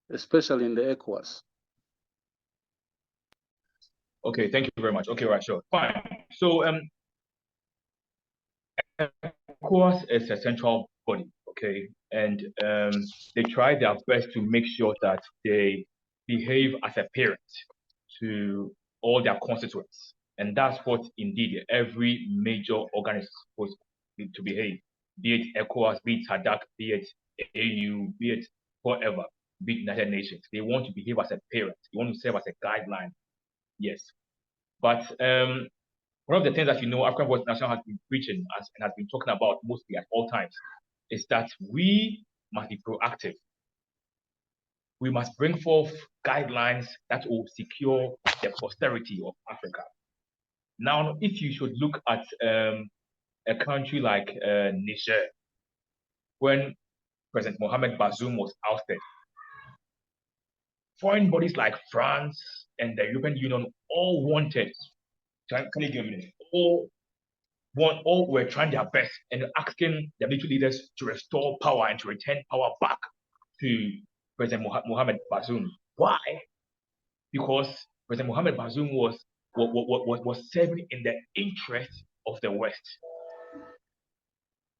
especially in the ECOWAS? Okay, thank you very much. Okay, right, sure, fine. So ECOWAS is a central body, okay, and they try their best to make sure that they behave as a parent to all their constituents, and that's what indeed every major organ is supposed to behave, be it ECOWAS, be it SADC, be it AU, be it whatever, be it United Nations. They want to behave as a parent. They want to serve as a guideline. Yes, but one of the things that African Voice National has been preaching and has been talking about mostly at all times is that we must be proactive. We must bring forth guidelines that will secure the posterity of Africa. Now, if you should look at a country like Niger, when President Mohamed Bazoum was ousted, foreign bodies like France and the European Union all wanted, all were trying their best and asking the military leaders to restore power and to return power back to President Mohamed Bazoum. Why? Because President Mohamed Bazoum was serving in the interest of the West.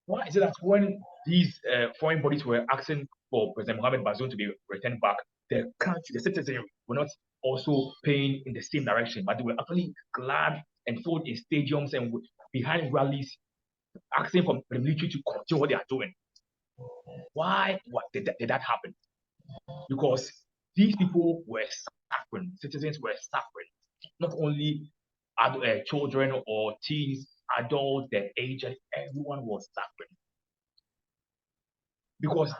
Why is it that when these foreign bodies were asking for President Mohamed Bazoum to be returned back, the country, the citizens were not also paying in the same direction, but they were actually glad and filled in stadiums and behind rallies, asking for the military to continue what they are doing. Why did that happen? Because these people were suffering, citizens were suffering, not only children or teens, adults, their aged, everyone was suffering. Because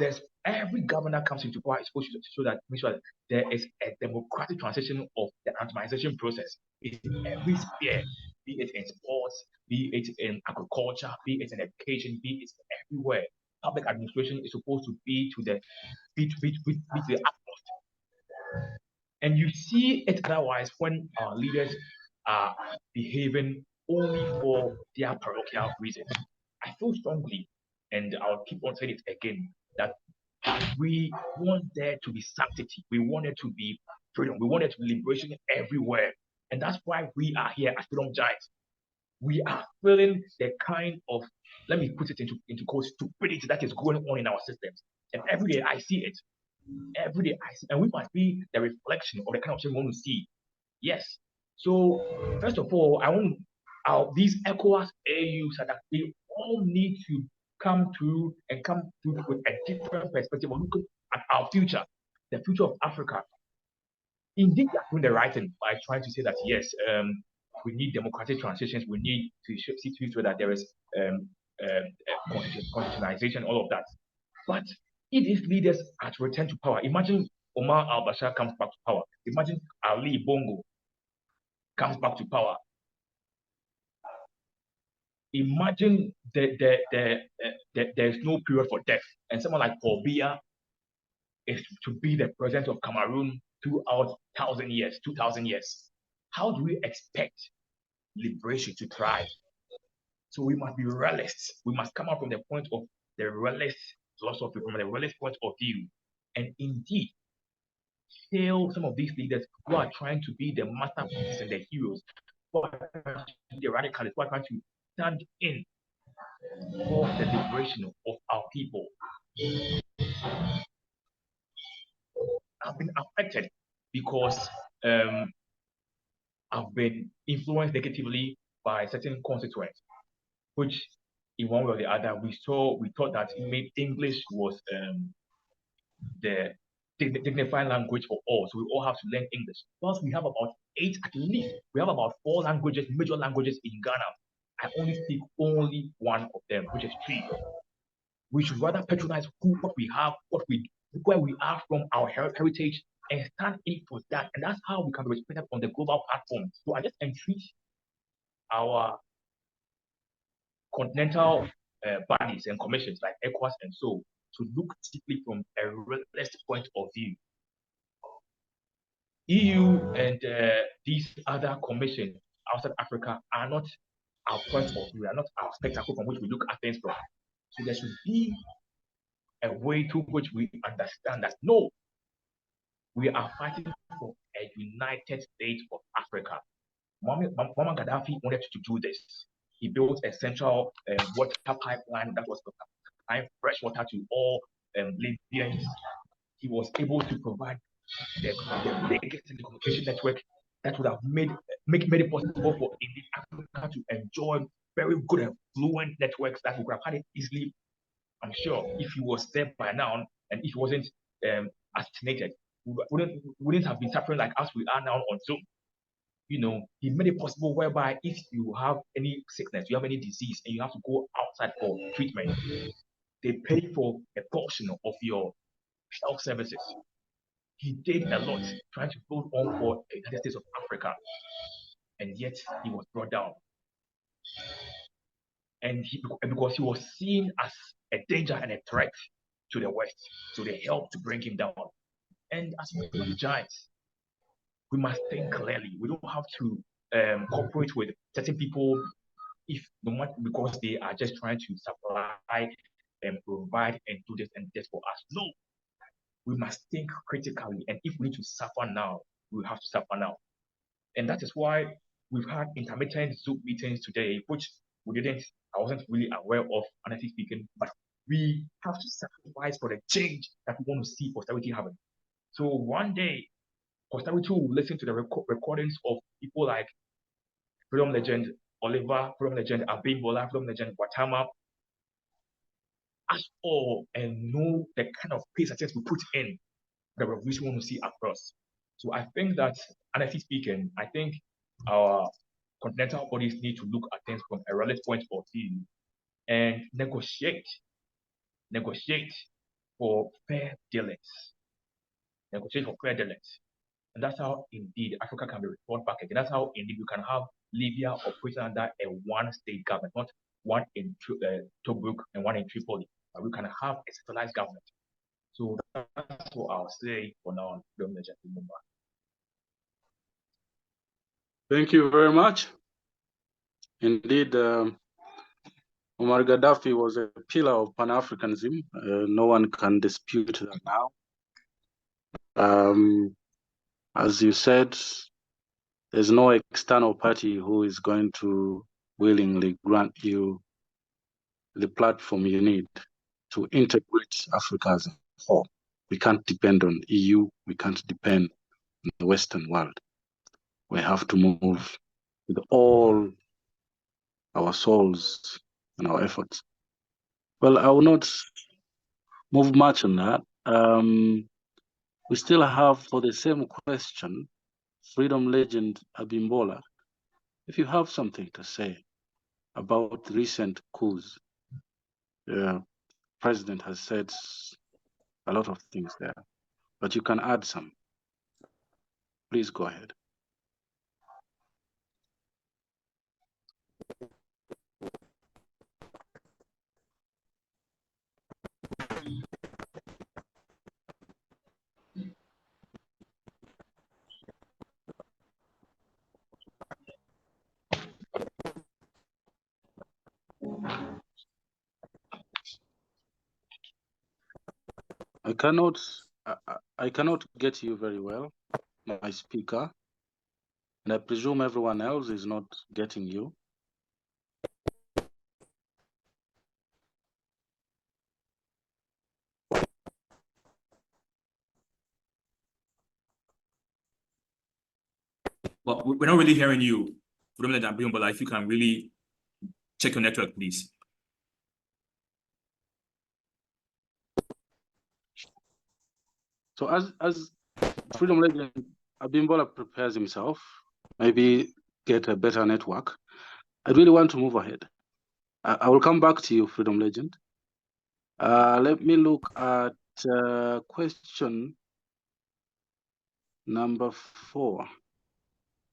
every governor comes into power is supposed to show that, make sure that there is a democratic transition of the anti process in every sphere, be it in sports, be it in agriculture, be it in education, be it everywhere. Public administration is supposed to be to the utmost. And you see it otherwise when our leaders are behaving only for their parochial reasons. I feel strongly, and I'll keep on saying it again, that we want there to be sanctity. We want there to be freedom. We want there to be liberation everywhere. And that's why we are here as Freedom Giants. We are feeling the kind of, let me put it into quote, stupidity that is going on in our systems. And every day I see it. Every day I see, and we must be the reflection of the kind of change we want to see. Yes. So first of all, I want these ECOWAS AUs that they all need to come through with a different perspective of looking at our future, the future of Africa. Indeed, they are doing the right thing by trying to say that yes, we need democratic transitions, we need to see to it that there is constitutionalization, all of that. But if these leaders are to return to power, imagine Omar al-Bashir comes back to power. Imagine Ali Bongo comes back to power. Imagine there's no period for death, and someone like Paul Biya is to be the president of Cameroon throughout 2,000 years. How do we expect liberation to thrive? So we must be realists. We must come out from the point of the realist philosophy, from the realist point of view, and indeed hail some of these leaders who are trying to be the masterpieces and the heroes, who are trying to be the radicals, who are trying to stand in for the liberation of our people. I've been affected because I've been influenced negatively by certain constituents, which in one way or the other we thought that English was the dignified language for all, so we all have to learn English. Plus, we have about 8 at least. We have about 4 languages, major languages in Ghana. I only speak only one of them, which is Twi. We should rather patronize what we have, where we are from, our heritage, and stand in for that. And that's how we can be respected on the global platform. So I just entreat our continental bodies and commissions like ECOWAS and so to look deeply from a realist point of view. EU and these other commissions outside Africa are not our point of view, are not our spectacle from which we look at things from. So there should be a way through which we understand that no, we are fighting for a united state of Africa. Muammar Gaddafi wanted to do this. He built a central water pipeline that was supplying fresh water to all Libyans. He was able to provide the biggest telecommunication network that would have made it possible for indeed Africa to enjoy very good and fluent networks that we could have had it easily. I'm sure if he was there by now and if he wasn't assassinated, we wouldn't have been suffering like us we are now on Zoom. You know, he made it possible whereby if you have any sickness, you have any disease, and you have to go outside for treatment, they pay for a portion of your health services. He did a lot trying to build on for the United States of Africa, and yet he was brought down. And because he was seen as a danger and a threat to the West, so they helped to bring him down. And as giants, we must think clearly. We don't have to cooperate with certain people because they are just trying to supply and provide and do this and this for us. No, we must think critically. And if we need to suffer now, we have to suffer now. And that is why we've had intermittent Zoom meetings today, which I wasn't really aware of, honestly speaking, but we have to sacrifice for the change that we want to see posterity happen. So one day, posterity will listen to the recordings of people like freedom legend Oliver, freedom legend Abimbola, freedom legend Watama, us all, and know the kind of pace that we put in the revolution we want to see across. So I think that, honestly speaking, I think our continental bodies need to look at things from a relative point of view and negotiate for fair dealings. Negotiate for fair dealings. And that's how indeed Africa can be restored back again. That's how indeed you can have Libya operating under a one-state government, not one in Tobruk and one in Tripoli. But we can have a centralized government. So that's what I'll say for now on Lumumba. Thank you very much. Indeed, Omar Gaddafi was a pillar of Pan-Africanism. No one can dispute that now. As you said, there's no external party who is going to willingly grant you the platform you need to integrate Africa as a whole. We can't depend on EU. We can't depend on the Western world. We have to move with all our souls and our efforts. Well, I will not move much on that. We still have, for the same question, freedom legend Abimbola. If you have something to say about recent coups, the president has said a lot of things there, but you can add some. Please go ahead. I cannot get you very well, my speaker, and I presume everyone else is not getting you. Well, we're not really hearing you, but if you can really check your network, please. So as freedom legend Abimbola prepares himself, maybe get a better network, I really want to move ahead. I will come back to you, freedom legend. Let me look at question number 4.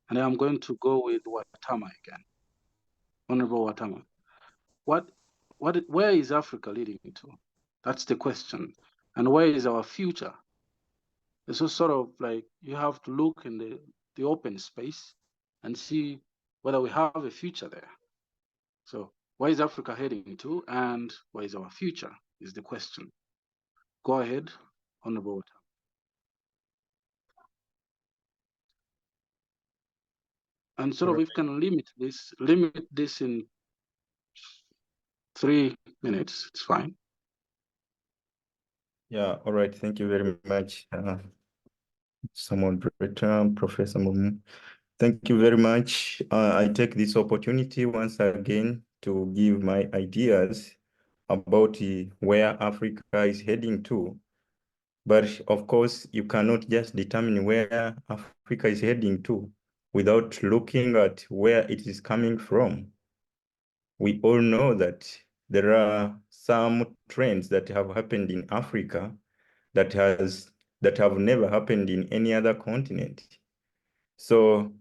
And I'm going to go with Watama again. Honorable Watama. Where is Africa leading to? That's the question. And where is our future? It's just sort of like you have to look in the open space and see whether we have a future there. So where is Africa heading to, and where is our future is the question. Go ahead, Honorable Watama. And sort of, if you can limit this in 3 minutes, it's fine. Yeah, all right. Thank you very much, Professor Mumu. Thank you very much. I take this opportunity once again to give my ideas about where Africa is heading to. But of course, you cannot just determine where Africa is heading to without looking at where it is coming from. We all know that there are some trends that have happened in Africa that have never happened in any other continent. So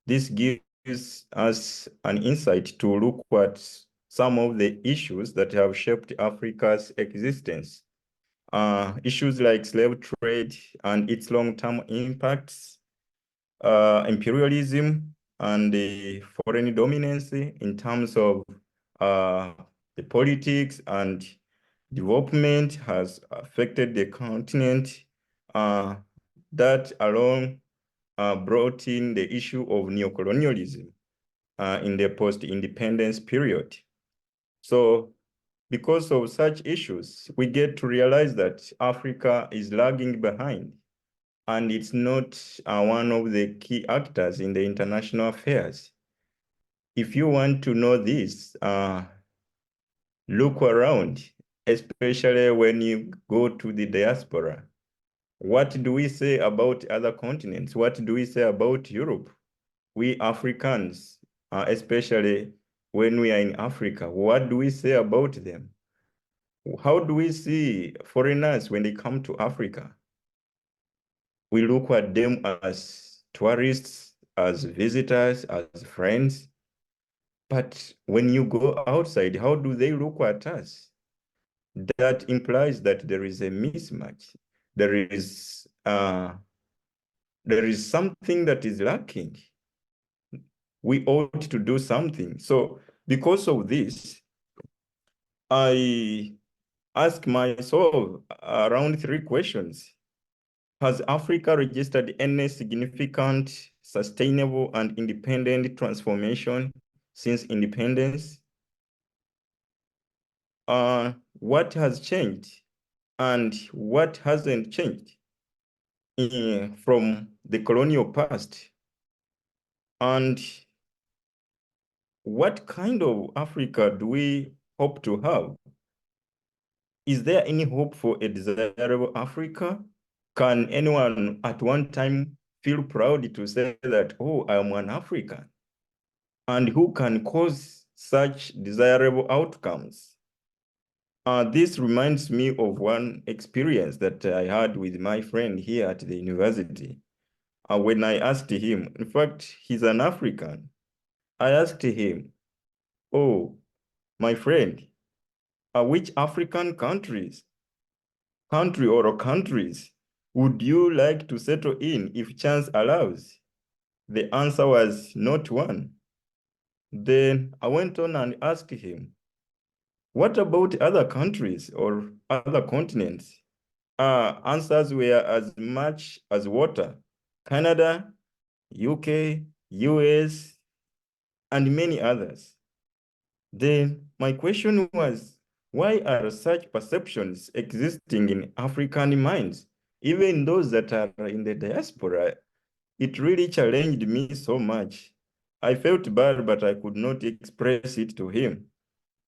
this gives us an insight to look at some of the issues that have shaped Africa's existence. Issues like slave trade and its long-term impacts, imperialism and the foreign dominance in terms of the politics and development has affected the continent. That alone brought in the issue of neocolonialism in the post-independence period. So because of such issues, we get to realize that Africa is lagging behind and it's not one of the key actors in the international affairs. If you want to know this, look around, especially when you go to the diaspora. What do we say about other continents? What do we say about Europe? We Africans, especially when we are in Africa, what do we say about them? How do we see foreigners when they come to Africa? We look at them as tourists, as visitors, as friends. But when you go outside, how do they look at us? That implies that there is a mismatch. There is something that is lacking. We ought to do something. So because of this, I ask myself around 3 questions. Has Africa registered any significant, sustainable, and independent transformation since independence? What has changed and what hasn't changed from the colonial past? And what kind of Africa do we hope to have? Is there any hope for a desirable Africa? Can anyone at one time feel proud to say that, oh, I'm an African? And who can cause such desirable outcomes? This reminds me of one experience that I had with my friend here at the university. When I asked him, in fact, he's an African. I asked him, oh, my friend, which African country or countries would you like to settle in if chance allows? The answer was not one. Then I went on and asked him, what about other countries or other continents? Answers were as much as water. Canada, UK, US, and many others. Then my question was, why are such perceptions existing in African minds, even those that are in the diaspora? It really challenged me so much. I felt bad, but I could not express it to him.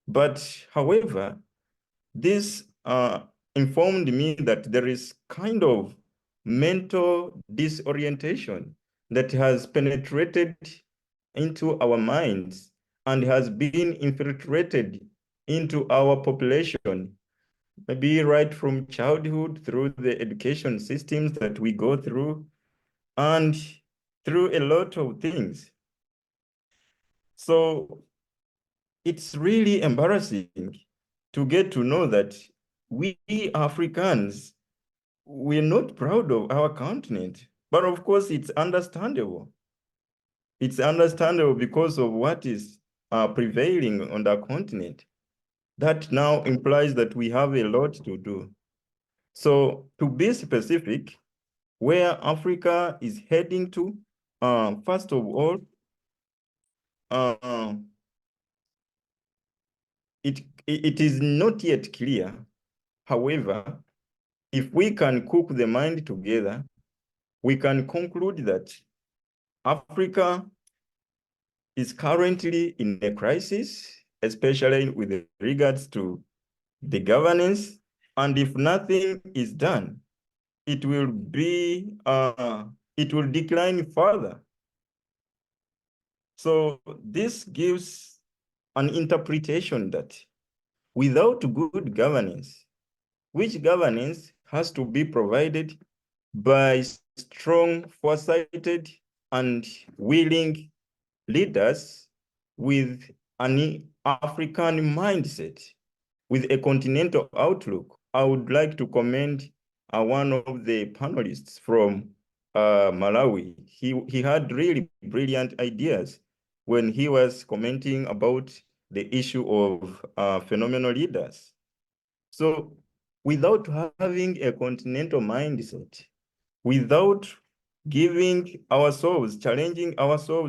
But however, this informed me that there is kind of mental disorientation that has penetrated into our minds and has been infiltrated into our population, maybe right from childhood through the education systems that we go through and through a lot of things. So it's really embarrassing to get to know that we Africans, we're not proud of our continent. But of course, it's understandable. It's understandable because of what is prevailing on the continent. That now implies that we have a lot to do. So to be specific, where Africa is heading to, first of all, it is not yet clear. However, if we can cook the mind together, we can conclude that Africa is currently in a crisis, especially with regards to the governance. And if nothing is done, it will decline further. So this gives an interpretation that without good governance, which governance has to be provided by strong, foresighted, and willing leaders with an African mindset, with a continental outlook. I would like to commend one of the panelists from Malawi. He had really brilliant ideas when he was commenting about the issue of phenomenal leaders. So without having a continental mindset, without challenging ourselves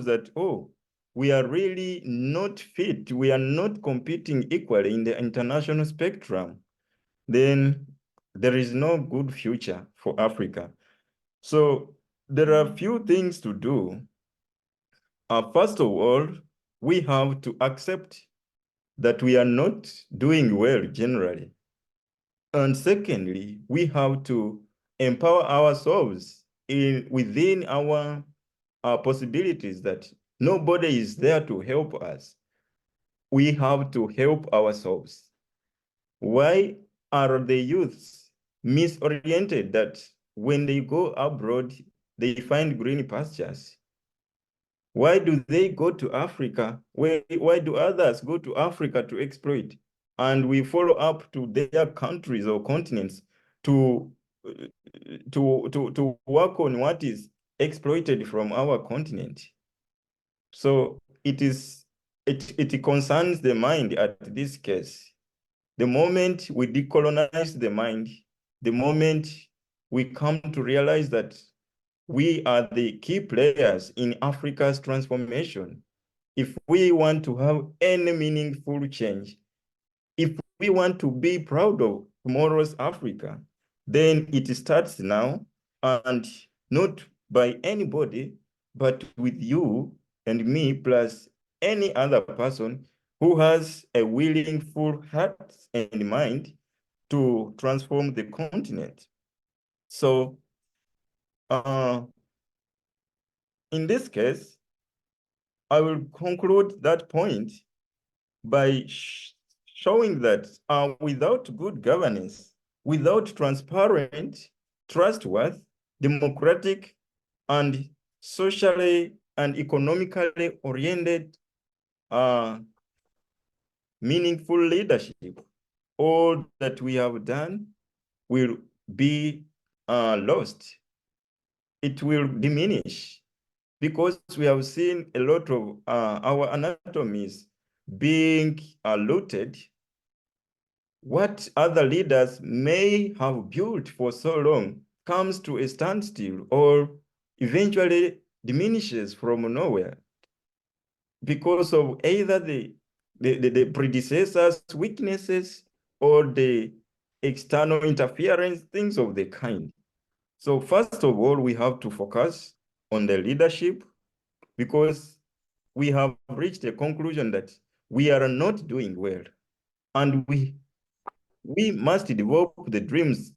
that, oh, we are really not fit, we are not competing equally in the international spectrum, then there is no good future for Africa. So there are a few things to do. First of all, we have to accept that we are not doing well generally. And secondly, we have to empower ourselves within our possibilities, that nobody is there to help us. We have to help ourselves. Why are the youths misoriented that when they go abroad, they find green pastures? Why do they go to Africa? Why do others go to Africa to exploit? And we follow up to their countries or continents to work on what is exploited from our continent. So it concerns the mind at this case. The moment we decolonize the mind, the moment we come to realize that we are the key players in Africa's transformation, if we want to have any meaningful change, if we want to be proud of tomorrow's Africa, then it starts now, and not by anybody, but with you and me, plus any other person who has a willing full heart and mind to transform the continent. So in this case, I will conclude that point by showing that without good governance, without transparent, trustworthy, democratic, and socially and economically oriented meaningful leadership, all that we have done will be lost. It will diminish, because we have seen a lot of our anatomies being looted. What other leaders may have built for so long comes to a standstill, or eventually diminishes from nowhere, because of either the predecessors' weaknesses or the external interference, things of the kind. So first of all, we have to focus on the leadership, because we have reached a conclusion that we are not doing well. And we must develop the dreams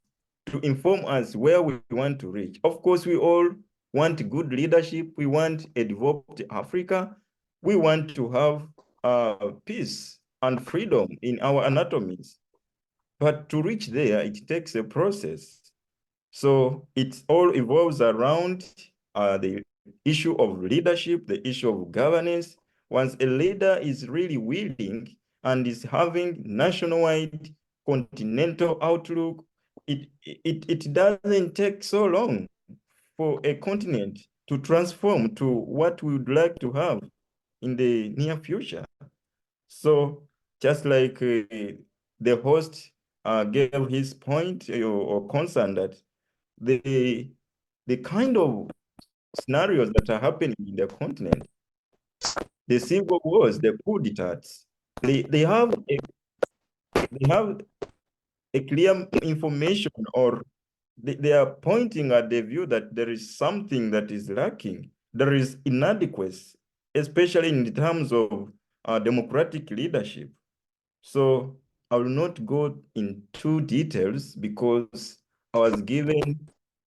to inform us where we want to reach. Of course, we all want good leadership. We want a developed Africa. We want to have peace and freedom in our anatomies. But to reach there, it takes a process. So it all evolves around the issue of leadership, the issue of governance. Once a leader is really willing and is having nationwide, continental outlook, it doesn't take so long for a continent to transform to what we would like to have in the near future. So just like the host gave his point or concern that the kind of scenarios that are happening in the continent, the civil wars, the coup d'etats, they have a clear information, or they are pointing at the view that there is something that is lacking. There is inadequacy, especially in terms of democratic leadership. So I will not go into details, because I was given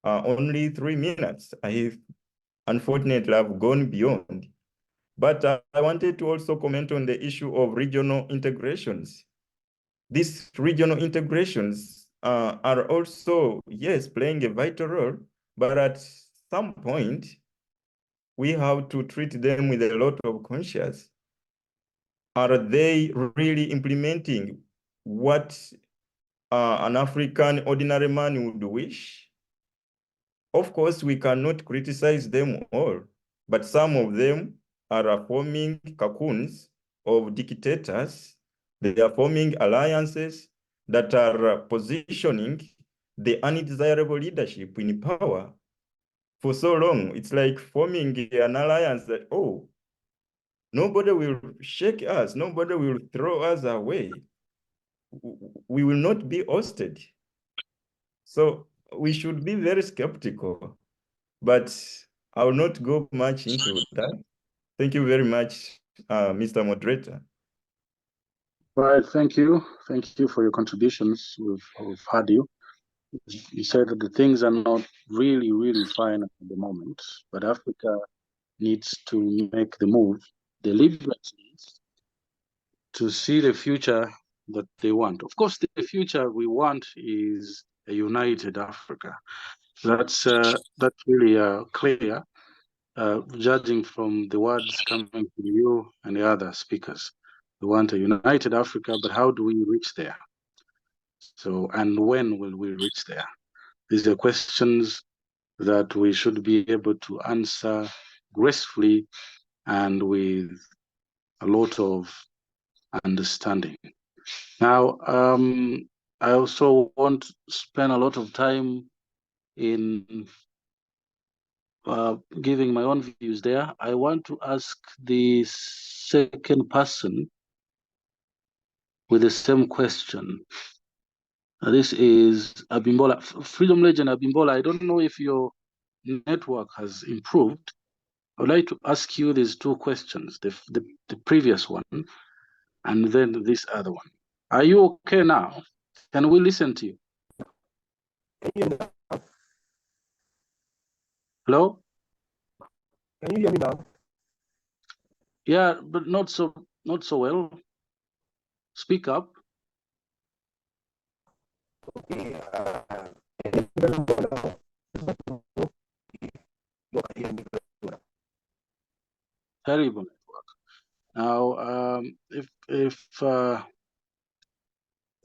only 3 minutes. Unfortunately, I've gone beyond. But I wanted to also comment on the issue of regional integrations. These regional integrations are also, yes, playing a vital role, but at some point, we have to treat them with a lot of conscience. Are they really implementing what an African ordinary man would wish? Of course, we cannot criticize them all, but some of them are forming cocoons of dictators. They are forming alliances that are positioning the undesirable leadership in power for so long. It's like forming an alliance that, oh, nobody will shake us, nobody will throw us away. We will not be ousted. So we should be very skeptical. but I will not go much into that. Thank you very much, Mr. Moderator. Right, thank you. Thank you for your contributions. We've had you. You said that the things are not really fine at the moment, but Africa needs to make the move deliberately to see the future that they want. Of course, the future we want is a united Africa. That's really clear, judging from the words coming from you and the other speakers. We want a united Africa, but how do we reach there? So, and when will we reach there? These are questions that we should be able to answer gracefully and with a lot of understanding. Now, I also want to spend a lot of time in giving my own views there. I want to ask the second person with the same question. This is Abimbola, Freedom Legend Abimbola. I don't know if your network has improved. I would like to ask you these two questions, the previous one, and then this other one. Are you okay now? Can we listen to you? Hello? Can you hear me now? Yeah, but not so well. Speak up. Okay. Terrible network. Now,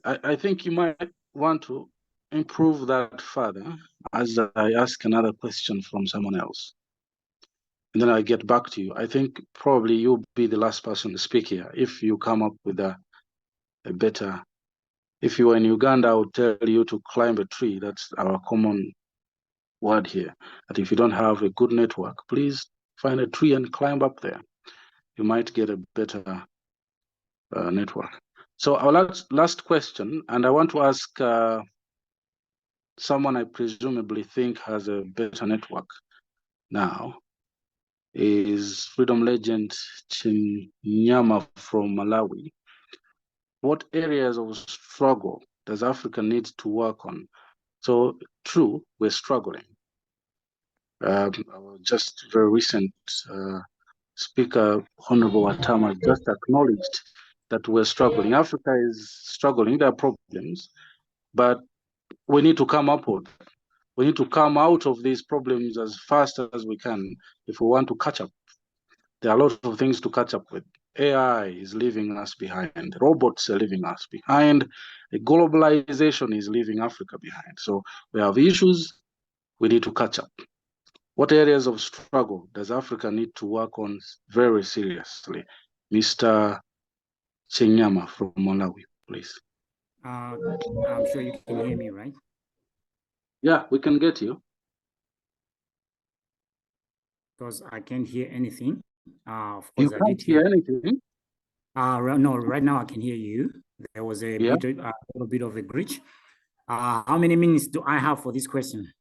I think you might want to improve that further as I ask another question from someone else. And then I get back to you. I think probably you'll be the last person to speak here if you come up with a better. If you were in Uganda, I would tell you to climb a tree. That's our common word here. That if you don't have a good network, please find a tree and climb up there. You might get a better network. So our last question, and I want to ask someone I presumably think has a better network now, is Freedom Legend Chinyama from Malawi. What areas of struggle does Africa need to work on? So true, we're struggling. Just very recent Speaker Honorable Watama just acknowledged that we're struggling. Africa is struggling. There are problems, but we need to come upward. We need to come out of these problems as fast as we can if we want to catch up. There are a lot of things to catch up with. AI is leaving us behind. Robots are leaving us behind. Globalization is leaving Africa behind. So we have issues. We need to catch up. What areas of struggle does Africa need to work on very seriously? Mr. Chinyama from Malawi, please. I'm sure you can hear me, right? Yeah, we can get you. Because I can't hear anything. Of You course, can't hear anything? No, right now I can hear you. There was a little bit of a glitch. How many minutes do I have for this question?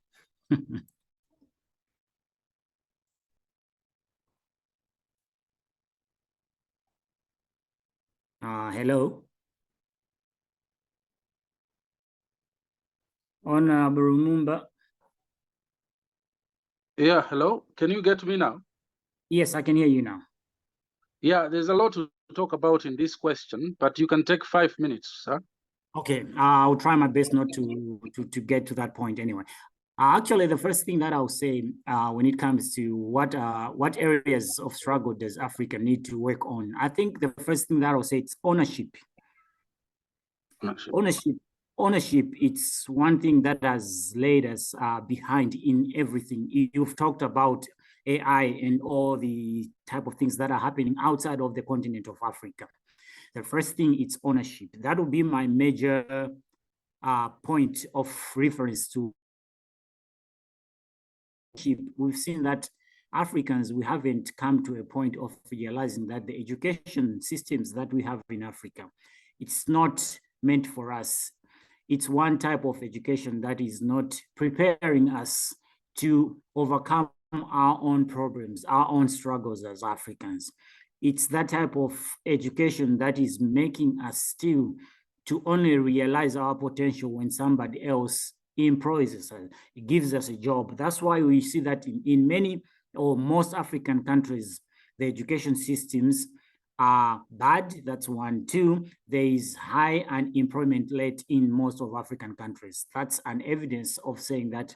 Hello. Honorable Lumumba. Yeah, hello. Can you get me now? Yes, I can hear you now. Yeah, there's a lot to talk about in this question, but you can take 5 minutes, sir. Okay, I'll try my best not to get to that point anyway. Actually, the first thing that I'll say when it comes to what areas of struggle does Africa need to work on, I think the first thing that I'll say is ownership. Ownership, it's one thing that has laid us behind in everything. You've talked about AI and all the type of things that are happening outside of the continent of Africa. The first thing is ownership. That will be my major point of reference to. We've seen that Africans, we haven't come to a point of realizing that the education systems that we have in Africa, it's not meant for us. It's one type of education that is not preparing us to overcome our own problems, our own struggles as Africans. It's that type of education that is making us still to only realize our potential when somebody else employs us, gives us a job. That's why we see that in many or most African countries, the education systems are bad. That's one. Two, there is high unemployment rate in most of African countries. That's an evidence of saying that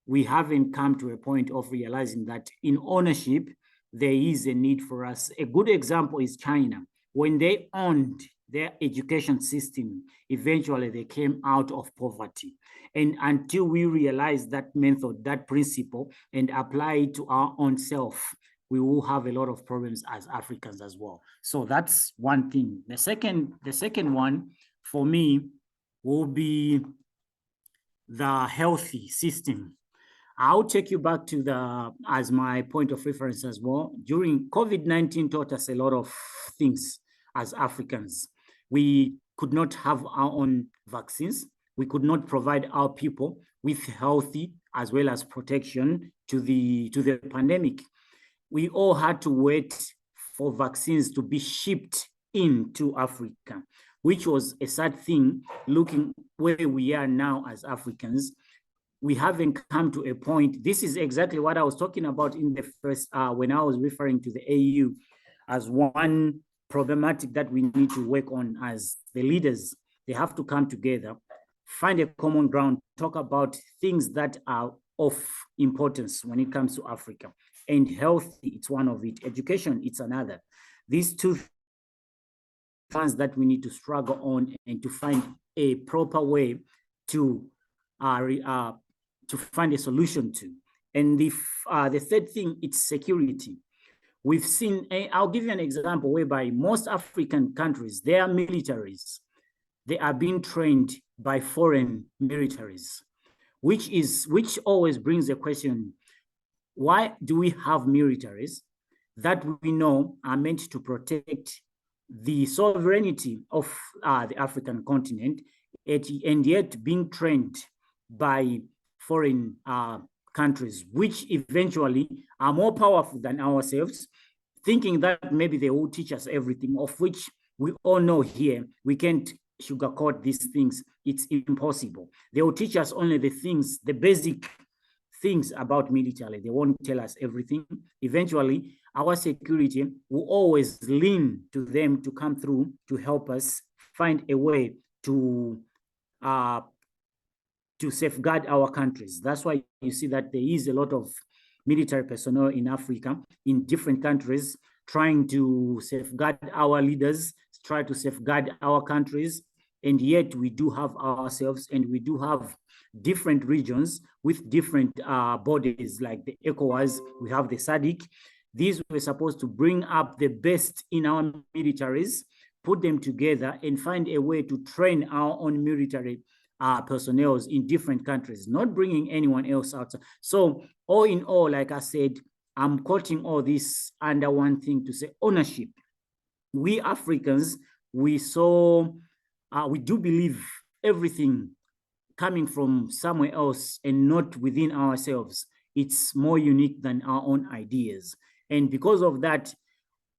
we haven't come to a point of realizing that in ownership, there is a need for us. A good example is China. When they owned their education system, eventually they came out of poverty. And until we realize that method, that principle, and apply it to our own self, we will have a lot of problems as Africans as well. So that's one thing. The second one for me will be the healthy system. I'll take you back to as my point of reference as well. During COVID-19 taught us a lot of things as Africans. We could not have our own vaccines. We could not provide our people with healthy as well as protection to the pandemic. We all had to wait for vaccines to be shipped into Africa, which was a sad thing looking where we are now as Africans. We haven't come to a point. This is exactly what I was talking about in the first, when I was referring to the AU as one problematic that we need to work on as the leaders. They have to come together, find a common ground, talk about things that are of importance when it comes to Africa. And health, it's one of it. Education, it's another. These two things that we need to struggle on and to find a proper way to find a solution to. And the third thing, it's security. We've seen, I'll give you an example whereby most African countries, their militaries, they are being trained by foreign militaries, which always brings the question, why do we have militaries that we know are meant to protect the sovereignty of the African continent, and yet being trained by foreign countries, which eventually are more powerful than ourselves, thinking that maybe they will teach us everything, of which we all know here, we can't sugarcoat these things. It's impossible. They will teach us only the things, the basic things about military. They won't tell us everything. Eventually, our security will always lean to them to come through to help us find a way to safeguard our countries. That's why you see that there is a lot of military personnel in Africa, in different countries, trying to safeguard our leaders, try to safeguard our countries. And yet we do have ourselves, and we do have different regions with different bodies, like the ECOWAS, we have the SADC. These were supposed to bring up the best in our militaries, put them together and find a way to train our own military personnel in different countries, not bringing anyone else out. So all in all, like I said, I'm quoting all this under one thing to say ownership. We Africans, we do believe everything coming from somewhere else and not within ourselves. It's more unique than our own ideas. And because of that,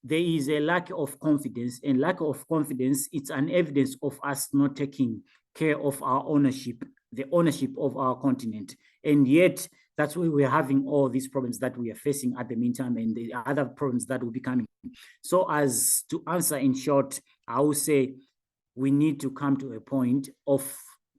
there is a lack of confidence, and lack of confidence, it's an evidence of us not taking care of our ownership, the ownership of our continent. And yet, that's why we're having all these problems that we are facing at the meantime, and the other problems that will be coming. So as to answer in short, I would say we need to come to a point of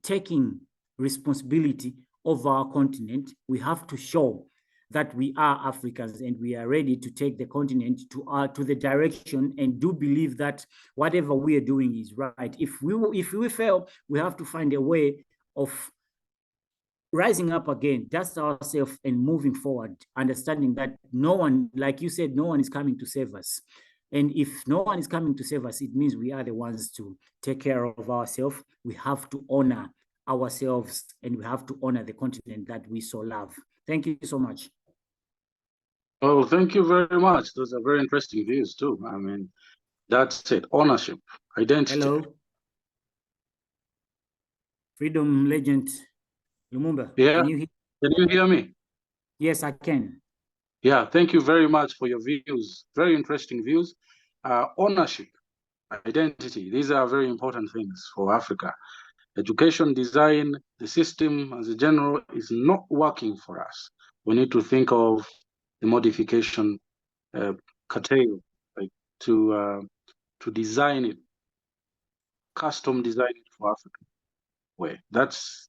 taking responsibility of our continent. We have to show that we are Africans and we are ready to take the continent to the direction, and do believe that whatever we are doing is right. If we fail, we have to find a way of rising up again, dust ourselves and moving forward, understanding that no one, like you said, no one is coming to save us. And if no one is coming to save us, it means we are the ones to take care of ourselves. We have to honor ourselves, and we have to honor the continent that we so love. Thank you so much. Oh, thank you very much. Those are very interesting views too. I mean, that's it. Ownership, identity. Hello. Freedom legend Lumumba. Yeah. Can you hear? Can you hear me? Yes, I can. Yeah, thank you very much for your views. Very interesting views. Ownership, identity, these are very important things for Africa. Education design, the system as a general is not working for us. We need to think of the modification curtail, like to design it, custom design it for Africa way. That's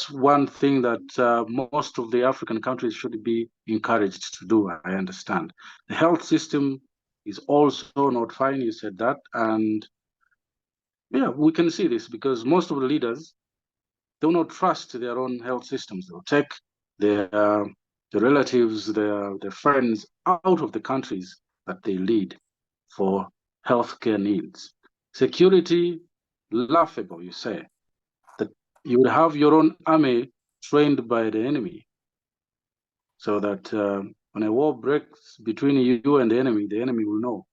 one thing that most of the African countries should be encouraged to do. I understand. The health system is also not fine. You said that, and yeah, we can see this because most of the leaders do not trust their own health systems. They'll take their relatives, their friends out of the countries that they lead for healthcare needs. Security, laughable, you say, that you would have your own army trained by the enemy so that when a war breaks between you and the enemy will know,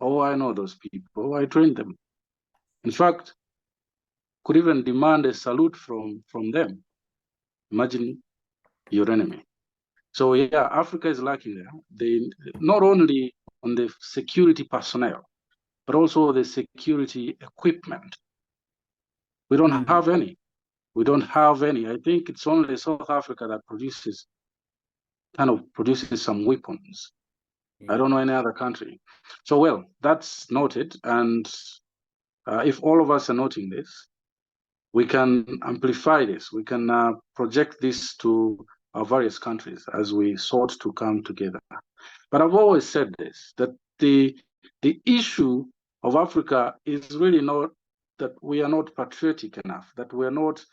oh, I know those people, I trained them. In fact, could even demand a salute from them. Imagine your enemy. So yeah, Africa is lacking there. They not only on the security personnel, but also the security equipment. We don't have any. We don't have any. I think it's only South Africa that produces some weapons. I don't know any other country. So well, that's noted. And if all of us are noting this, we can amplify this. We can project this to our various countries as we sought to come together. But I've always said this, that the issue of Africa is really not that we are not patriotic enough, that we are not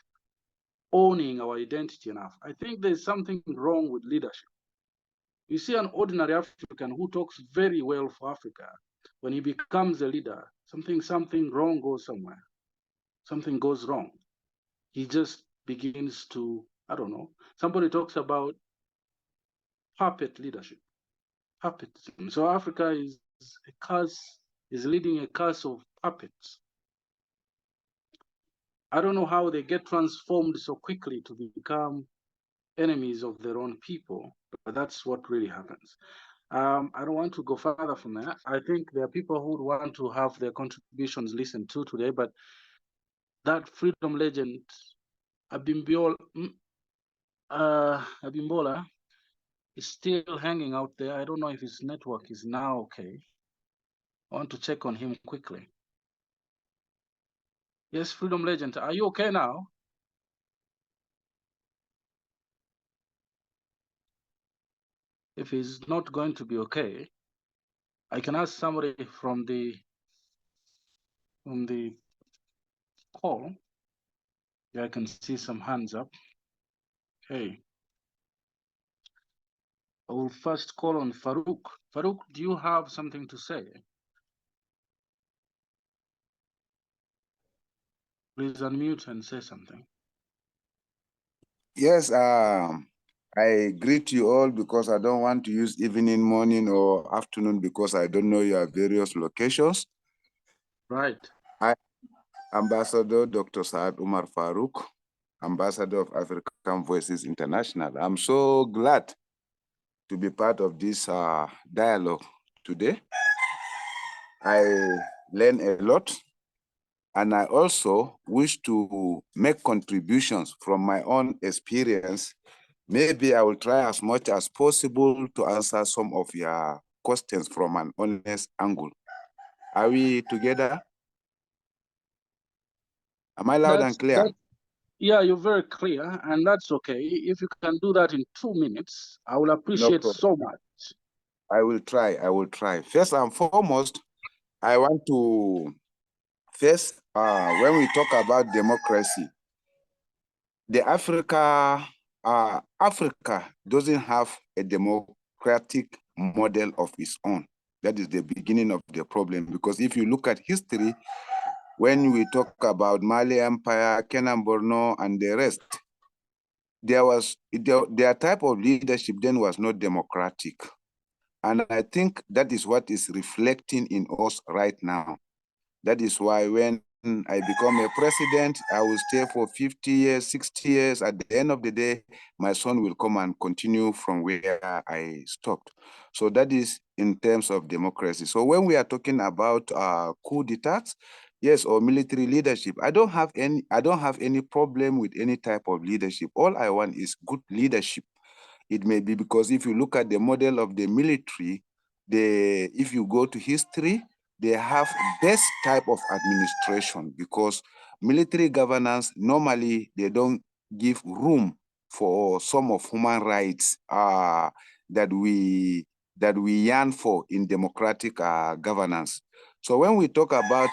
owning our identity enough. I think there's something wrong with leadership. You see an ordinary African who talks very well for Africa. When he becomes a leader, something wrong goes somewhere. Something goes wrong. He just begins to, I don't know. Somebody talks about puppet leadership. Puppetism. So Africa is leading a curse of puppets. I don't know how they get transformed so quickly to become enemies of their own people, but that's what really happens. I don't want to go further from there. I think there are people who would want to have their contributions listened to today, but that freedom legend, Abimbola, is still hanging out there. I don't know if his network is now okay. I want to check on him quickly. Yes, Freedom Legend, are you okay now? If he's not going to be okay, I can ask somebody from the call. Yeah, I can see some hands up. Okay. I will first call on Farouk. Farouk, do you have something to say? Please unmute and say something. Yes, I greet you all because I don't want to use evening, morning, or afternoon because I don't know your various locations. Right. I, Ambassador Dr. Saad Umar Farouk, Ambassador of African Voices International. I'm so glad to be part of this dialogue today. I learned a lot, and I also wish to make contributions from my own experience. Maybe I will try as much as possible to answer some of your questions from an honest angle. Are we together? Am I loud and clear? Yeah, you're very clear, and that's okay. If you can do that in 2 minutes, I will appreciate so much. I will try. First and foremost, I want to when we talk about democracy, Africa doesn't have a democratic model of its own. That is the beginning of the problem, because if you look at history, when we talk about Mali Empire, Kenan Borno, and the rest, their type of leadership then was not democratic. And I think that is what is reflecting in us right now. That is why when I become a president, I will stay for 50 years, 60 years. At the end of the day, my son will come and continue from where I stopped. So that is in terms of democracy. So when we are talking about coup d'etats, yes, or military leadership, I don't have any problem with any type of leadership. All I want is good leadership. It may be because if you look at the model of the military, if you go to history, they have best type of administration, because military governance, normally they don't give room for some of human rights that we yearn for in democratic governance. So when we talk about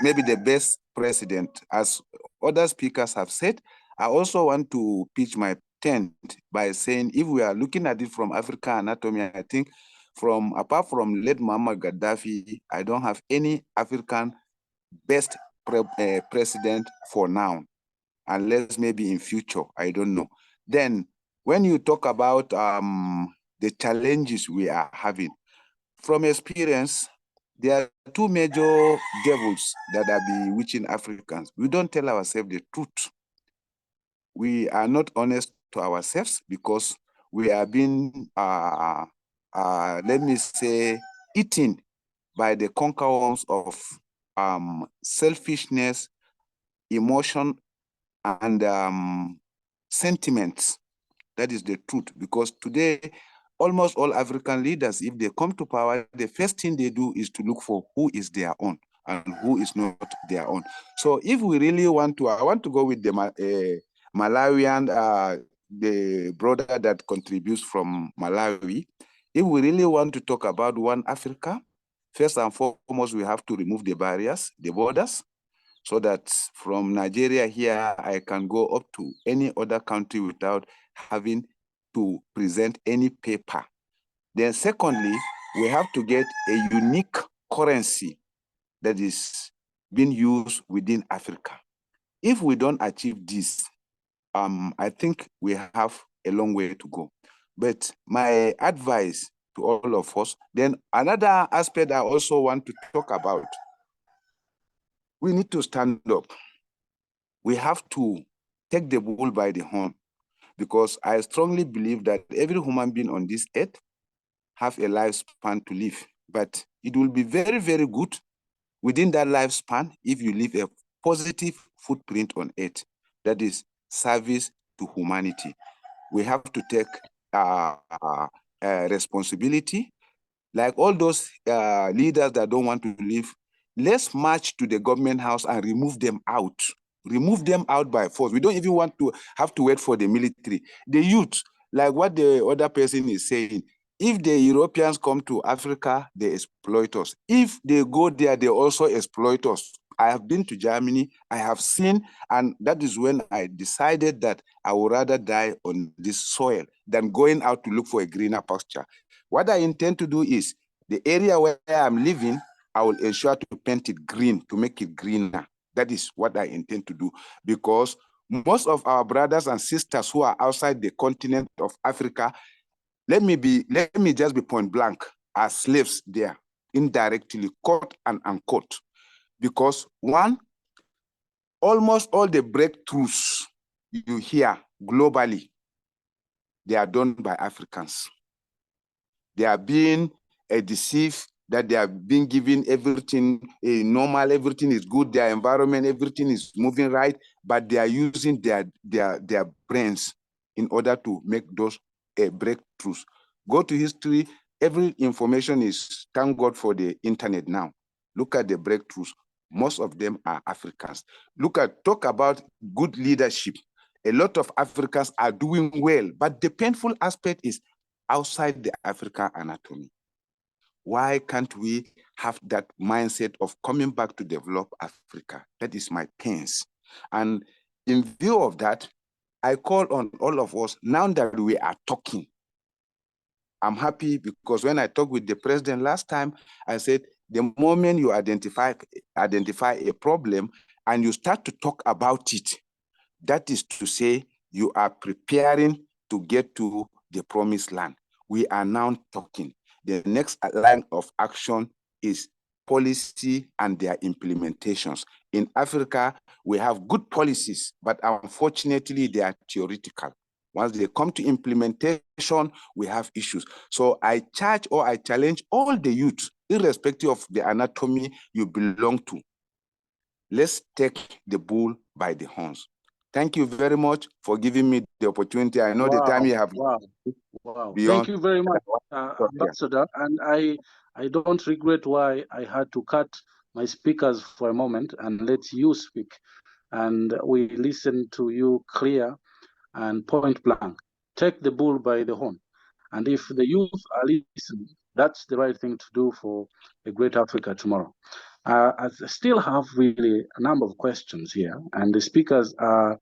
maybe the best president, as other speakers have said, I also want to pitch my tent by saying, if we are looking at it from African anatomy, I think apart from late Muammar Gaddafi, I don't have any African best president for now, unless maybe in future, I don't know. Then when you talk about the challenges we are having, from experience, there are two major devils that are bewitching Africans. We don't tell ourselves the truth. We are not honest to ourselves because we are being, let me say, eaten by the conquerors of selfishness, emotion, and sentiments. That is the truth, because today, almost all African leaders, if they come to power, the first thing they do is to look for who is their own and who is not their own. So if we really want to, I want to go with the Malawian, the brother that contributes from Malawi. If we really want to talk about one Africa, first and foremost, we have to remove the barriers, the borders, so that from Nigeria here, I can go up to any other country without having to present any paper. Then secondly, we have to get a unique currency that is being used within Africa. If we don't achieve this, I think we have a long way to go. But my advice to all of us, then another aspect I also want to talk about, we need to stand up. We have to take the bull by the horn, because I strongly believe that every human being on this earth have a lifespan to live. But it will be very, very good within that lifespan if you leave a positive footprint on earth. That is service to humanity. We have to take responsibility. Like all those leaders that don't want to live, let's march to the government house and remove them out. Remove them out by force. We don't even want to have to wait for the military. The youth, like what the other person is saying, if the Europeans come to Africa, they exploit us. If they go there, they also exploit us. I have been to Germany, I have seen, and that is when I decided that I would rather die on this soil than going out to look for a greener pasture. What I intend to do is, the area where I'm living, I will ensure to paint it green, to make it greener. That is what I intend to do, because most of our brothers and sisters who are outside the continent of Africa, let me just be point blank, are slaves there, indirectly, quote and unquote. Because one, almost all the breakthroughs you hear globally, they are done by Africans. They are being deceived that they are being given everything normal, everything is good, their environment, everything is moving right, but they are using their brains in order to make those breakthroughs. Go to history, every information is, thank God for the internet now. Look at the breakthroughs. Most of them are Africans. Talk about good leadership. A lot of Africans are doing well, but the painful aspect is outside the African anatomy. Why can't we have that mindset of coming back to develop Africa? That is my pains. And in view of that, I call on all of us, now that we are talking, I'm happy because when I talked with the president last time, I said, the moment you identify a problem and you start to talk about it, that is to say you are preparing to get to the promised land. We are now talking. The next line of action is policy and their implementations. In Africa, we have good policies, but unfortunately, they are theoretical. Once they come to implementation, we have issues. So I charge or I challenge all the youth, irrespective of the anatomy you belong to. Let's take the bull by the horns. Thank you very much for giving me the opportunity. I know the time you have. Wow. Thank you very much, Ambassador. And I don't regret why I had to cut my speakers for a moment and let you speak. And we listen to you clear and point blank. Take the bull by the horn. And if the youth are listening, that's the right thing to do for a great Africa tomorrow. I still have really a number of questions here, and the speakers are,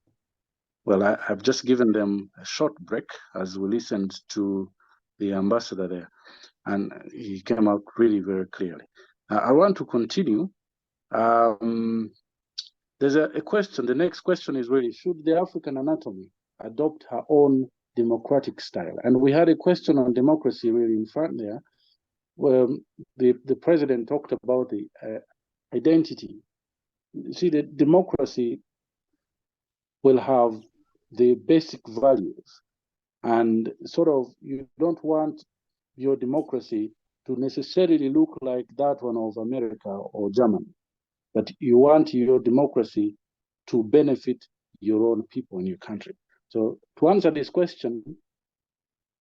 well, I've just given them a short break as we listened to the ambassador there, and he came out really very clearly. I want to continue. There's a question. The next question is really, should the African anatomy adopt her own democratic style? And we had a question on democracy really in front there, where the president talked about the identity. See, the democracy will have the basic values, and sort of you don't want your democracy to necessarily look like that one of America or Germany, but you want your democracy to benefit your own people in your country. So to answer this question,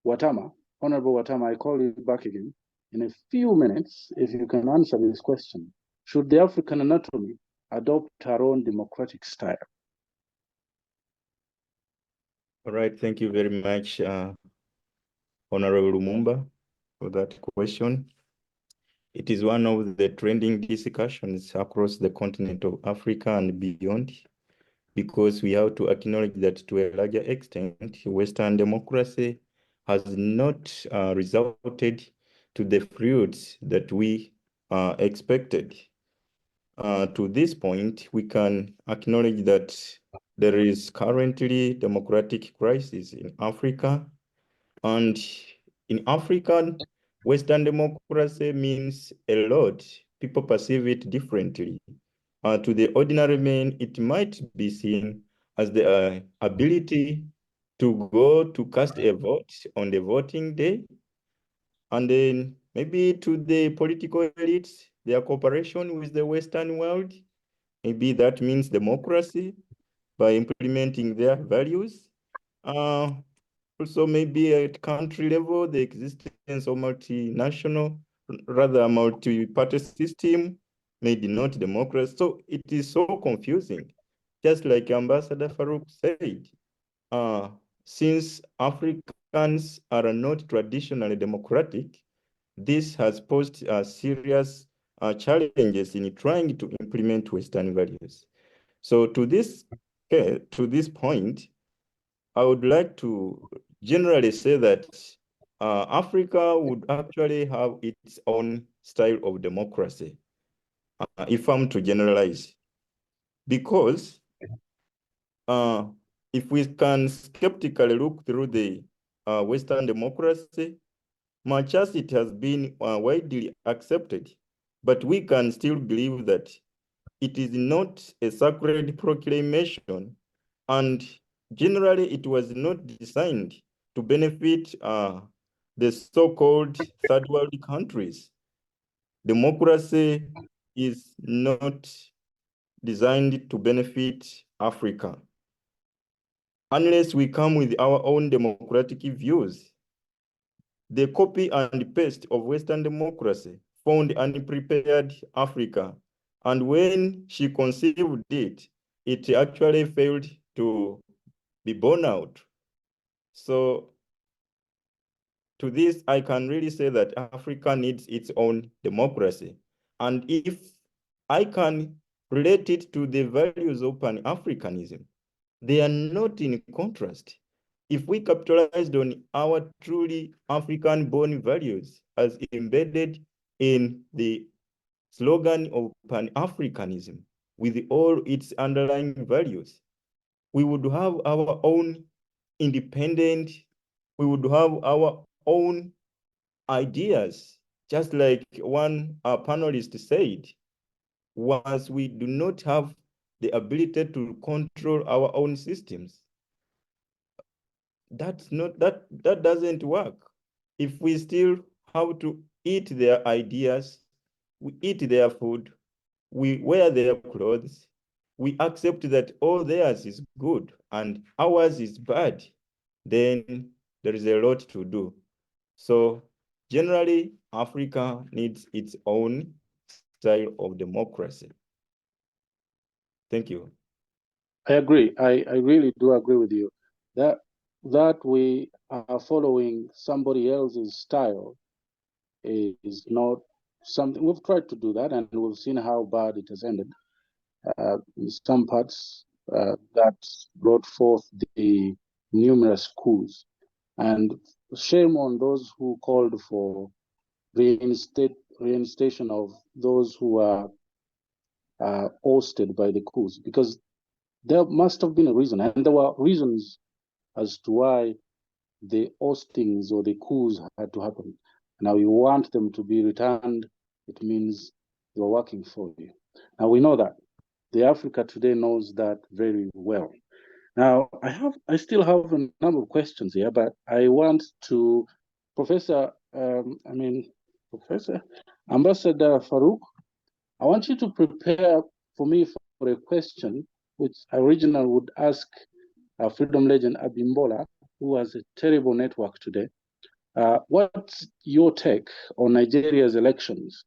Watama, Honorable Watama, I call you back again. In a few minutes, if you can answer this question, should the African anatomy adopt her own democratic style? All right, thank you very much, Honorable Lumumba, for that question. It is one of the trending discussions across the continent of Africa and beyond, because we have to acknowledge that to a larger extent, Western democracy has not resulted to the fruits that we expected. To this point, we can acknowledge that there is currently democratic crisis in Africa, and in Africa, Western democracy means a lot. People perceive it differently. To the ordinary man, it might be seen as the ability to go to cast a vote on the voting day. And then maybe to the political elites, their cooperation with the Western world, maybe that means democracy by implementing their values. Also, maybe at country level, the existence of multinational, rather multi-party system may denote democracy. So it is so confusing. Just like Ambassador Farouk said, since Africans are not traditionally democratic, this has posed serious challenges in trying to implement Western values. So to this point, I would like to generally say that Africa would actually have its own style of democracy, if I'm to generalize. Because if we can skeptically look through the Western democracy, much as it has been widely accepted, but we can still believe that it is not a sacred proclamation, and generally it was not designed to benefit the so-called third world countries. Democracy is not designed to benefit Africa. Unless we come with our own democratic views, the copy and paste of Western democracy found unprepared Africa. And when she conceived it, it actually failed to be borne out. So to this, I can really say that Africa needs its own democracy. And if I can relate it to the values of Pan-Africanism, they are not in contrast. If we capitalized on our truly African-born values as embedded in the slogan of Pan-Africanism with all its underlying values, we would have our own independent, we would have our own ideas just like one panelist said, once we do not have the ability to control our own systems, that doesn't work. If we still have to eat their ideas, we eat their food, we wear their clothes, we accept that all theirs is good and ours is bad, then there is a lot to do. So generally, Africa needs its own style of democracy. Thank you. I agree. I really do agree with you that we are following somebody else's style is not something. We've tried to do that, and we've seen how bad it has ended. In some parts, that brought forth the numerous coups, and shame on those who called for reinstation of those who are ousted by the coups, because there must have been a reason, and there were reasons as to why the oustings or the coups had to happen. Now you want them to be returned, it means you're working for you. Now we know that. The Africa today knows that very well. Now I still have a number of questions here, but I want to, Professor Ambassador Farouk, I want you to prepare for me for a question which I originally would ask Freedom Legend Abimbola, who has a terrible network today. What's your take on Nigeria's elections?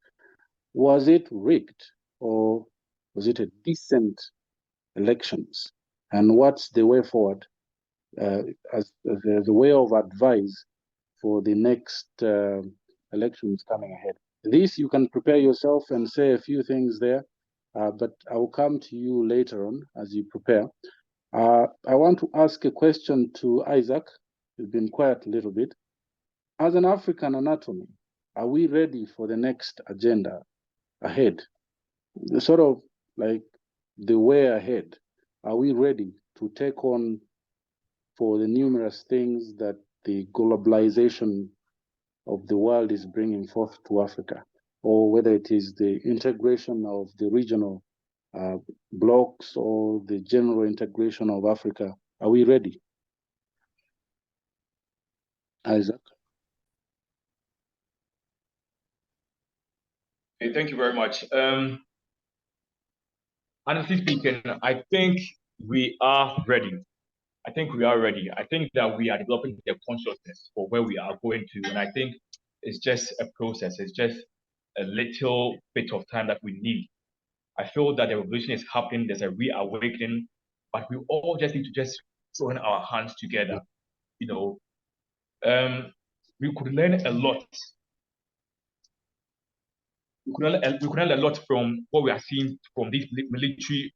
Was it rigged, or was it a decent elections? And what's the way forward as the way of advice for the next elections coming ahead? This, you can prepare yourself and say a few things there, but I will come to you later on as you prepare. I want to ask a question to Isaac. He's been quiet a little bit. As an African anatomy, are we ready for the next agenda ahead? Sort of like the way ahead. Are we ready to take on for the numerous things that the globalization of the world is bringing forth to Africa, or whether it is the integration of the regional blocks or the general integration of Africa? Are we ready? Isaac? Okay, thank you very much. Honestly speaking, I think we are ready. I think we are ready. I think that we are developing the consciousness for where we are going to. And I think it's just a process. It's just a little bit of time that we need. I feel that the revolution is happening. There's a reawakening, but we all just need to just join our hands together. You know, we could learn a lot. We could learn a lot from what we are seeing from these military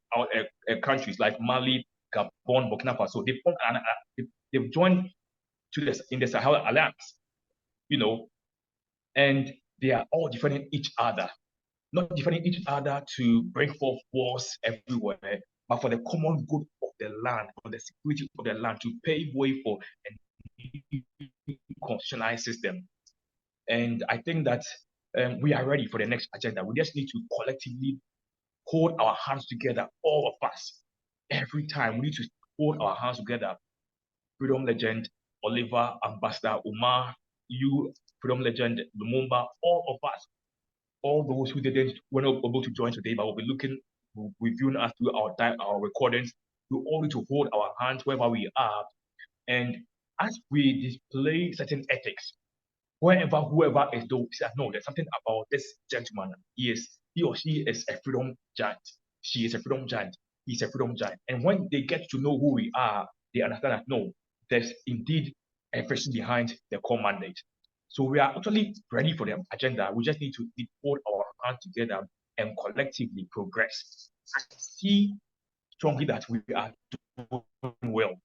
countries like Mali, Gabon, Burkina Faso. They've joined to this in the Sahel Alliance, you know, and they are all defending each other, not defending each other to bring forth wars everywhere, but for the common good of the land, for the security of the land, to pave way for a constitutionalized system. And I think that we are ready for the next agenda. We just need to collectively hold our hands together, all of us. Every time we need to hold our hands together. Freedom Legend, Oliver, Ambassador Umar, you, Freedom Legend, Lumumba, all of us, all those who were not able to join today, but will be reviewing us through our recordings. We all need to hold our hands wherever we are. And as we display certain ethics, whoever is though says, no, there's something about this gentleman. He or she is a freedom giant. She is a freedom giant. He's a freedom giant. And when they get to know who we are, they understand that no, there's indeed a person behind the core mandate. So we are actually ready for the agenda. We just need to hold our hands together and collectively progress. I see strongly that we are doing well.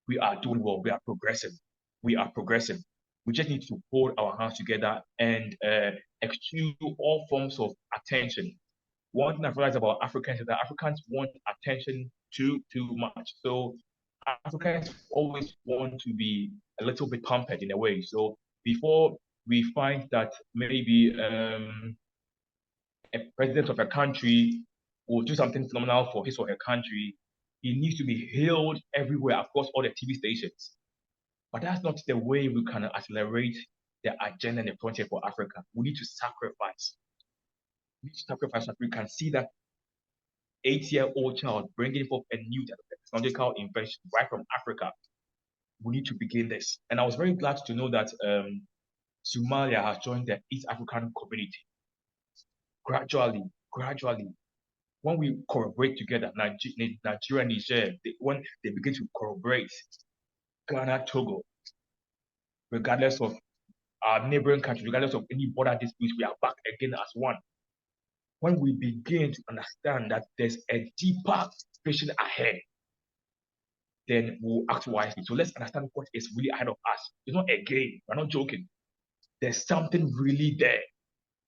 We are doing well. We are progressive. We are progressive. We just need to hold our hands together and eschew all forms of attention. One thing I've realized about Africans is that Africans want attention too much. So Africans always want to be a little bit pampered in a way. So before we find that maybe a president of a country will do something phenomenal for his or her country, he needs to be hailed everywhere across all the TV stations. But that's not the way we can accelerate the agenda and the frontier for Africa. We need to sacrifice. We need to sacrifice so that we can see that 8-year-old child bringing forth a new technological invention right from Africa. We need to begin this. And I was very glad to know that Somalia has joined the East African community. Gradually, when we collaborate together, Nigeria, Niger, when they begin to collaborate, Ghana, Togo, regardless of our neighboring countries, regardless of any border disputes, we are back again as one. When we begin to understand that there's a deeper vision ahead, then we'll act wisely. So let's understand what is really ahead of us. It's not a game. We're not joking. There's something really there.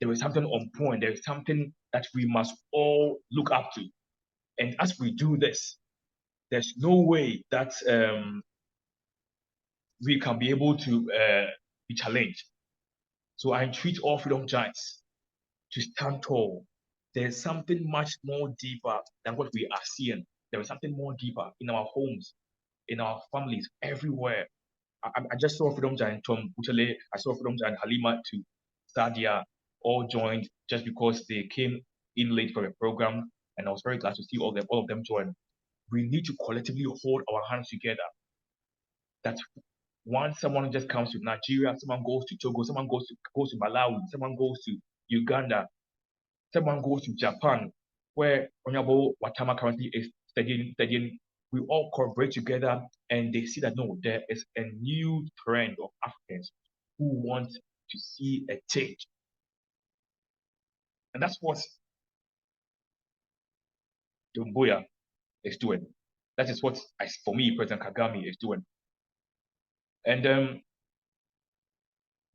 There is something on point. There is something that we must all look up to. And as we do this, there's no way that we can be able to be challenged. So I entreat all freedom giants to stand tall. There's something much more deeper than what we are seeing. There is something more deeper in our homes, in our families, everywhere. I just saw freedom giant Tom Butele, I saw freedom giant Halima to Sadia, all joined just because they came in late for a program, and I was very glad to see all of them join. We need to collectively hold our hands together. That once someone just comes to Nigeria, someone goes to Togo, someone goes to Malawi, someone goes to Uganda, someone goes to Japan, where Honorable Watama currently is studying, we all collaborate together, and they see that no, there is a new trend of Africans who want to see a change. And that's what Dumbuya is doing. That is what, for me, President Kagame is doing. And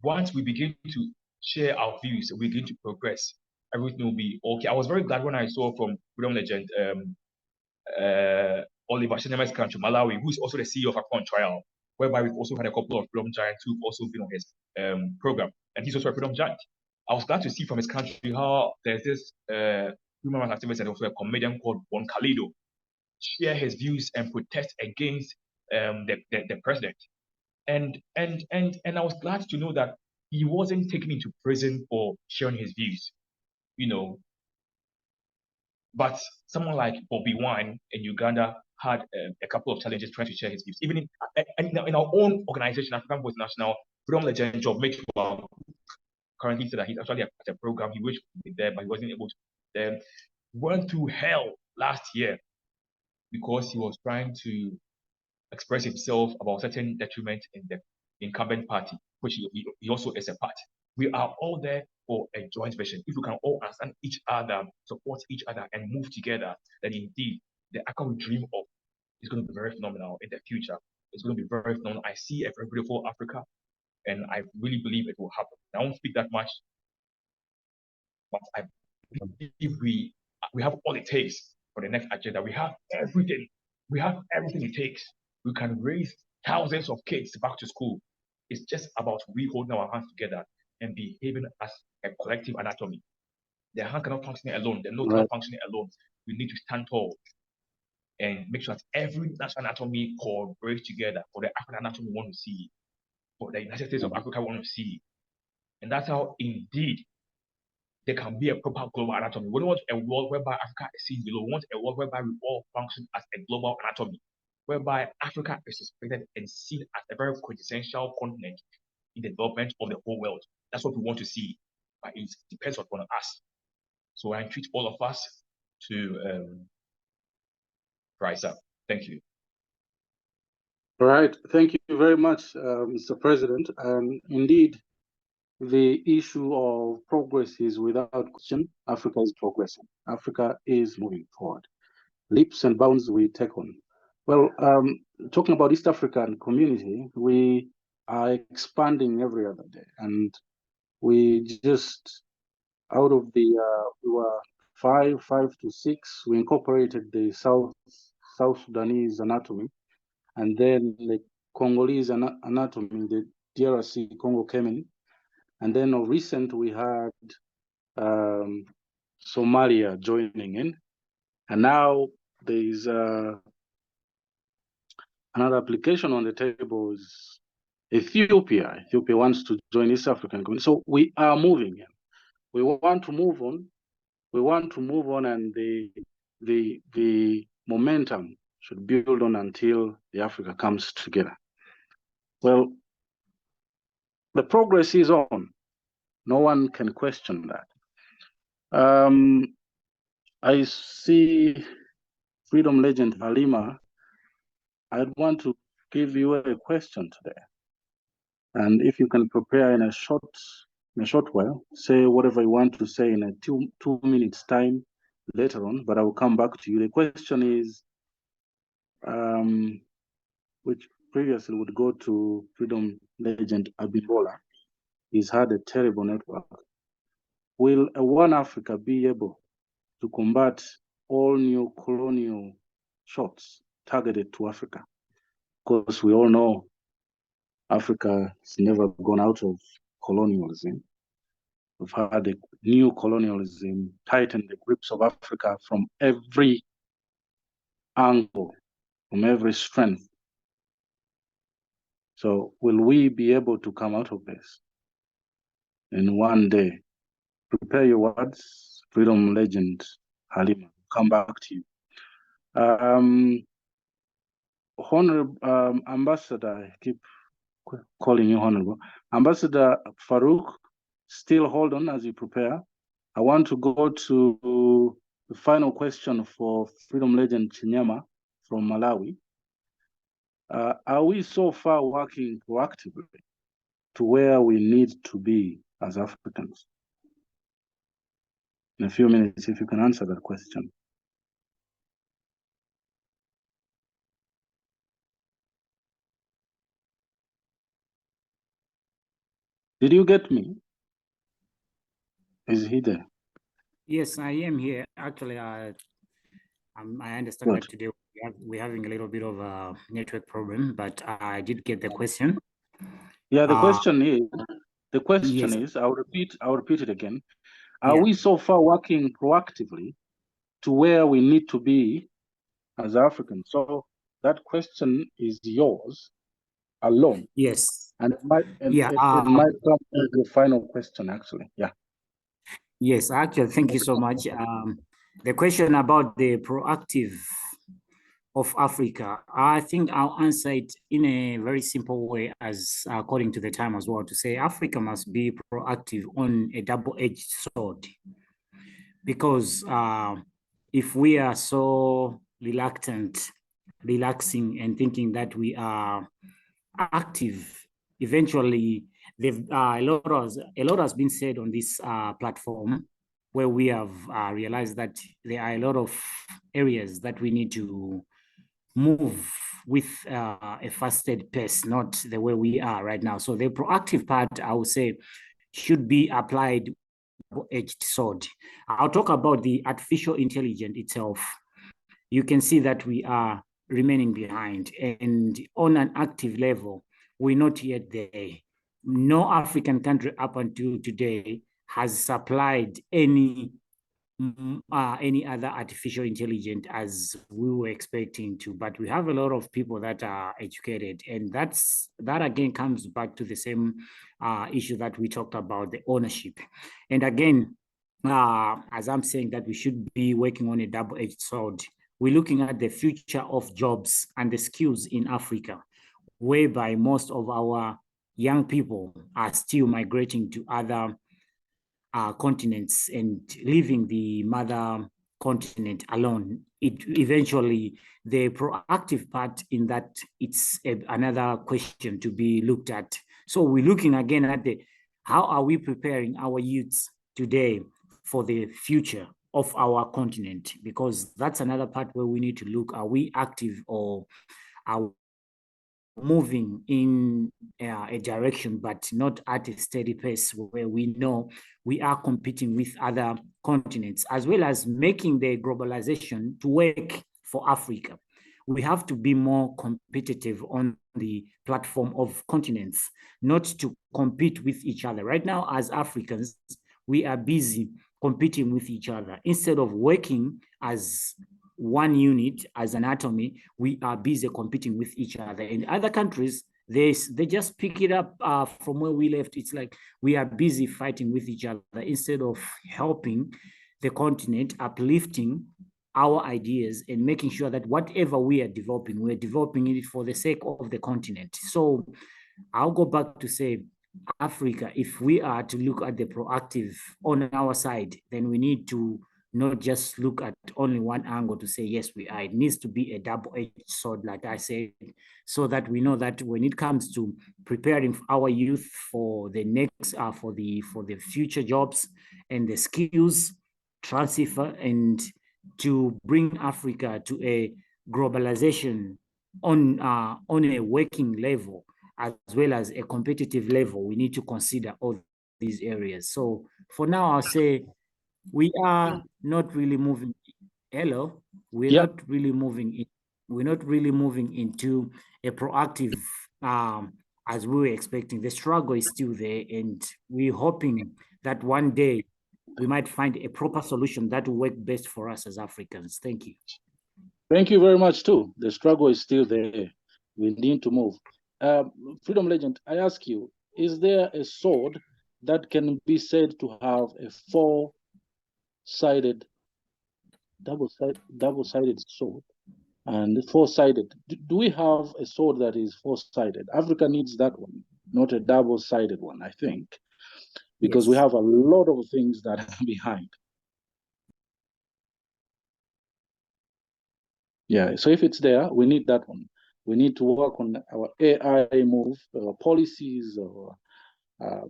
once we begin to share our views, we begin to progress, everything will be okay. I was very glad when I saw from freedom legend Oliver Sheneme's country, Malawi, who is also the CEO of African Trial, whereby we've also had a couple of freedom giants who've also been on his program, and he's also a freedom giant. I was glad to see from his country how there's this human rights activist and also a comedian called Bon Kalido share his views and protest against the president. And I was glad to know that he wasn't taken into prison for sharing his views, you know. But someone like Bobby Wine in Uganda had a couple of challenges trying to share his views. Even in our own organization, African Voice National, freedom legend Job Mitchell currently said that he's actually at a program. He wished to be there, but he wasn't able to. Then went through hell last year because he was trying to express himself about certain detriment in the incumbent party, which he also is a part. We are all there for a joint vision. If we can all understand each other, support each other, and move together, then indeed the Africa we dream of is going to be very phenomenal in the future. It's going to be very phenomenal. I see a very beautiful Africa, and I really believe it will happen. I won't speak that much, but I believe we have all it takes for the next agenda. We have everything. We have everything it takes. We can raise thousands of kids back to school. It's just about we holding our hands together and behaving as a collective anatomy. The hand cannot function alone. The nose cannot function alone. We need to stand tall and make sure that every national anatomy collaborates together for the African anatomy we want to see, for the United States of Africa we want to see. And that's how indeed there can be a proper global anatomy. We don't want a world whereby Africa is seen below. We want a world whereby we all function as a global anatomy, whereby Africa is respected and seen as a very quintessential continent in the development of the whole world. That's what we want to see, but it depends upon us. So I entreat all of us to rise up. Thank you. All right. Thank you very much, Mr. President. Indeed, the issue of progress is without question. Africa is progressing. Africa is moving forward. Leaps and bounds we take on. Well, talking about East African community, we are expanding every other day, and we just out of the we were five to six. We incorporated the South Sudanese anatomy, and then the Congolese anatomy, the DRC Congo came in, And then of recent, we had Somalia joining in. And now there is another application on the table is Ethiopia. Ethiopia wants to join East African Community. So we are moving. We want to move on. We want to move on, and the momentum should build on until the Africa comes together. Well, the progress is on. No one can question that. I see Freedom Legend Halima. I'd want to give you a question today. And if you can prepare in a short while, say whatever you want to say in a two minutes time later on, but I will come back to you. The question is, which previously would go to Freedom Legend Abimbola. He's had a terrible network. Will a One Africa be able to combat all new colonial shots targeted to Africa? Because we all know Africa has never gone out of colonialism. We've had a new colonialism tighten the grips of Africa from every angle, from every strength. So will we be able to come out of this in one day? Prepare your words, Freedom Legend Halima. Come back to you. Honorable Ambassador, I keep calling you Honorable. Ambassador Farouk, still hold on as you prepare. I want to go to the final question for Freedom Legend Chinyama from Malawi. Are we so far working proactively to where we need to be as Africans? In a few minutes, if you can answer that question. Did you get me? Is he there? Yes, I am here. Actually, I understand Good. that today we're having a little bit of a network problem, but I did get the question. Yeah, the question yes. is, I'll repeat it again. Are Yeah. we so far working proactively to where we need to be as Africans? So that question is yours alone. Yes. And it might Yeah. it might come as the final question, actually. Yeah. Yes, actually, thank you so much. The question about the proactive of Africa, I think I'll answer it in a very simple way, as according to the time as well, to say Africa must be proactive on a double-edged sword. Because if we are so relaxing and thinking that we are active, eventually a lot has been said on this platform, where we have realized that there are a lot of areas that we need to move with a fasted pace, not the way we are right now. So the proactive part, I would say, should be applied edged sword. I'll talk about the artificial intelligence itself. You can see that we are remaining behind, and on an active level, we're not yet there. No African country up until today has supplied any other artificial intelligence as we were expecting to, but we have a lot of people that are educated, and that again comes back to the same issue that we talked about, the ownership. And again, as I'm saying, that we should be working on a double-edged sword. We're looking at the future of jobs and the skills in Africa, whereby most of our young people are still migrating to other continents and leaving the mother continent alone. Eventually, the proactive part in that, it's another question to be looked at. So we're looking again at how are we preparing our youths today for the future of our continent? Because that's another part where we need to look, are we active or are moving in a direction, but not at a steady pace, where we know we are competing with other continents, as well as making the globalization to work for Africa. we have to be more competitive on the platform of continents, not to compete with each other. Right now, as Africans, we are busy competing with each other. Instead of working as one unit, as an atomy, we are busy competing with each other. In other countries, they just pick it up from where we left. It's like we are busy fighting with each other instead of helping the continent, uplifting our ideas and making sure that whatever we are developing, we're developing it for the sake of the continent. So I'll go back to say, Africa, if we are to look at the proactive on our side, then we need to not just look at only one angle to say, yes, we are. It needs to be a double-edged sword, like I said, so that we know that when it comes to preparing our youth for the next, for the future jobs and the skills transfer, and to bring Africa to a globalization on a working level, as well as a competitive level, we need to consider all these areas. So for now, I'll say we are not really moving. Hello, we're Yeah. not really moving. We're not really moving into a proactive as we were expecting. The struggle is still there, and we're hoping that one day we might find a proper solution that will work best for us as Africans. Thank you. Thank you very much too. The struggle is still there. We need to move. Freedom Legend, I ask you, is there a sword that can be said to have a four-sided, double-sided sword and four-sided? Do we have a sword that is four-sided? Africa needs that one, not a double-sided one, I think, because we have a lot of things that are behind. Yeah, so if it's there, we need that one. We need to work on our AI move, our policies, our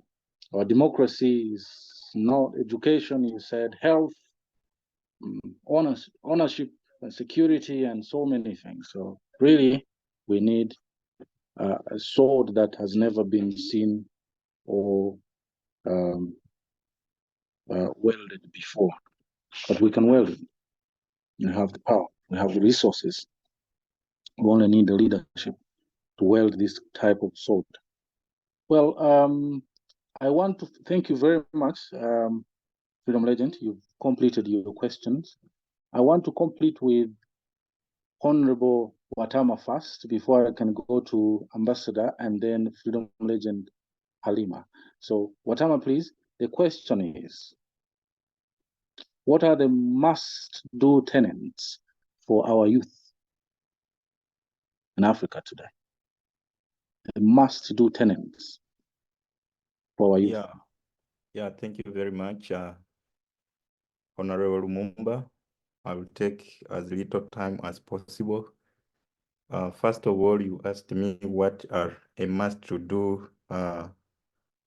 democracies, not education, you said, health, ownership, and security, and so many things. So really, we need a sword that has never been seen or welded before. But we can weld it. We have the power. We have the resources. We only need the leadership to weld this type of sword. Well, I want to thank you very much, Freedom Legend. You've completed your questions. I want to complete with Honorable Watama first before I can go to Ambassador and then Freedom Legend Halima. So Watama, please. The question is, what are the must-do tenets for our youth in Africa today? The must-do tenets for our youth. Yeah, thank you very much, Honorable Lumumba. I will take as little time as possible. First of all, you asked me what are a must-to-do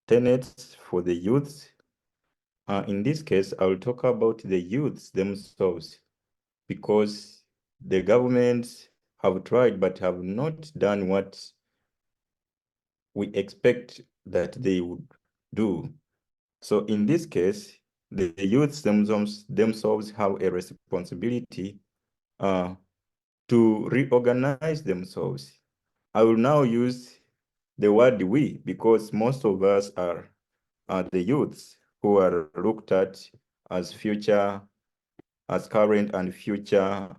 tenets for the youths. In this case, I will talk about the youths themselves, because the governments have tried but have not done what we expect that they would do. So in this case, the youths themselves have a responsibility to reorganize themselves. I will now use the word we, because most of us are the youths who are looked at as current and future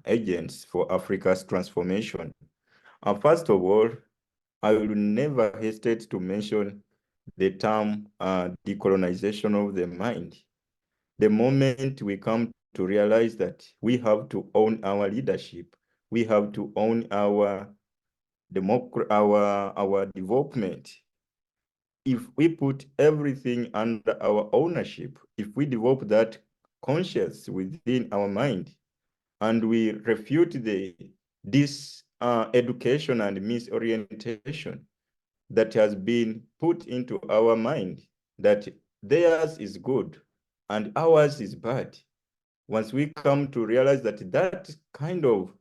agents for Africa's transformation. First of all, I will never hesitate to mention the term decolonization of the mind. The moment we come to realize that we have to own our leadership, we have to own our development. If we put everything under our ownership, if we develop that conscience within our mind, and we refute this education and misorientation that has been put into our mind, that theirs is good and ours is bad. Once we come to realize that that kind of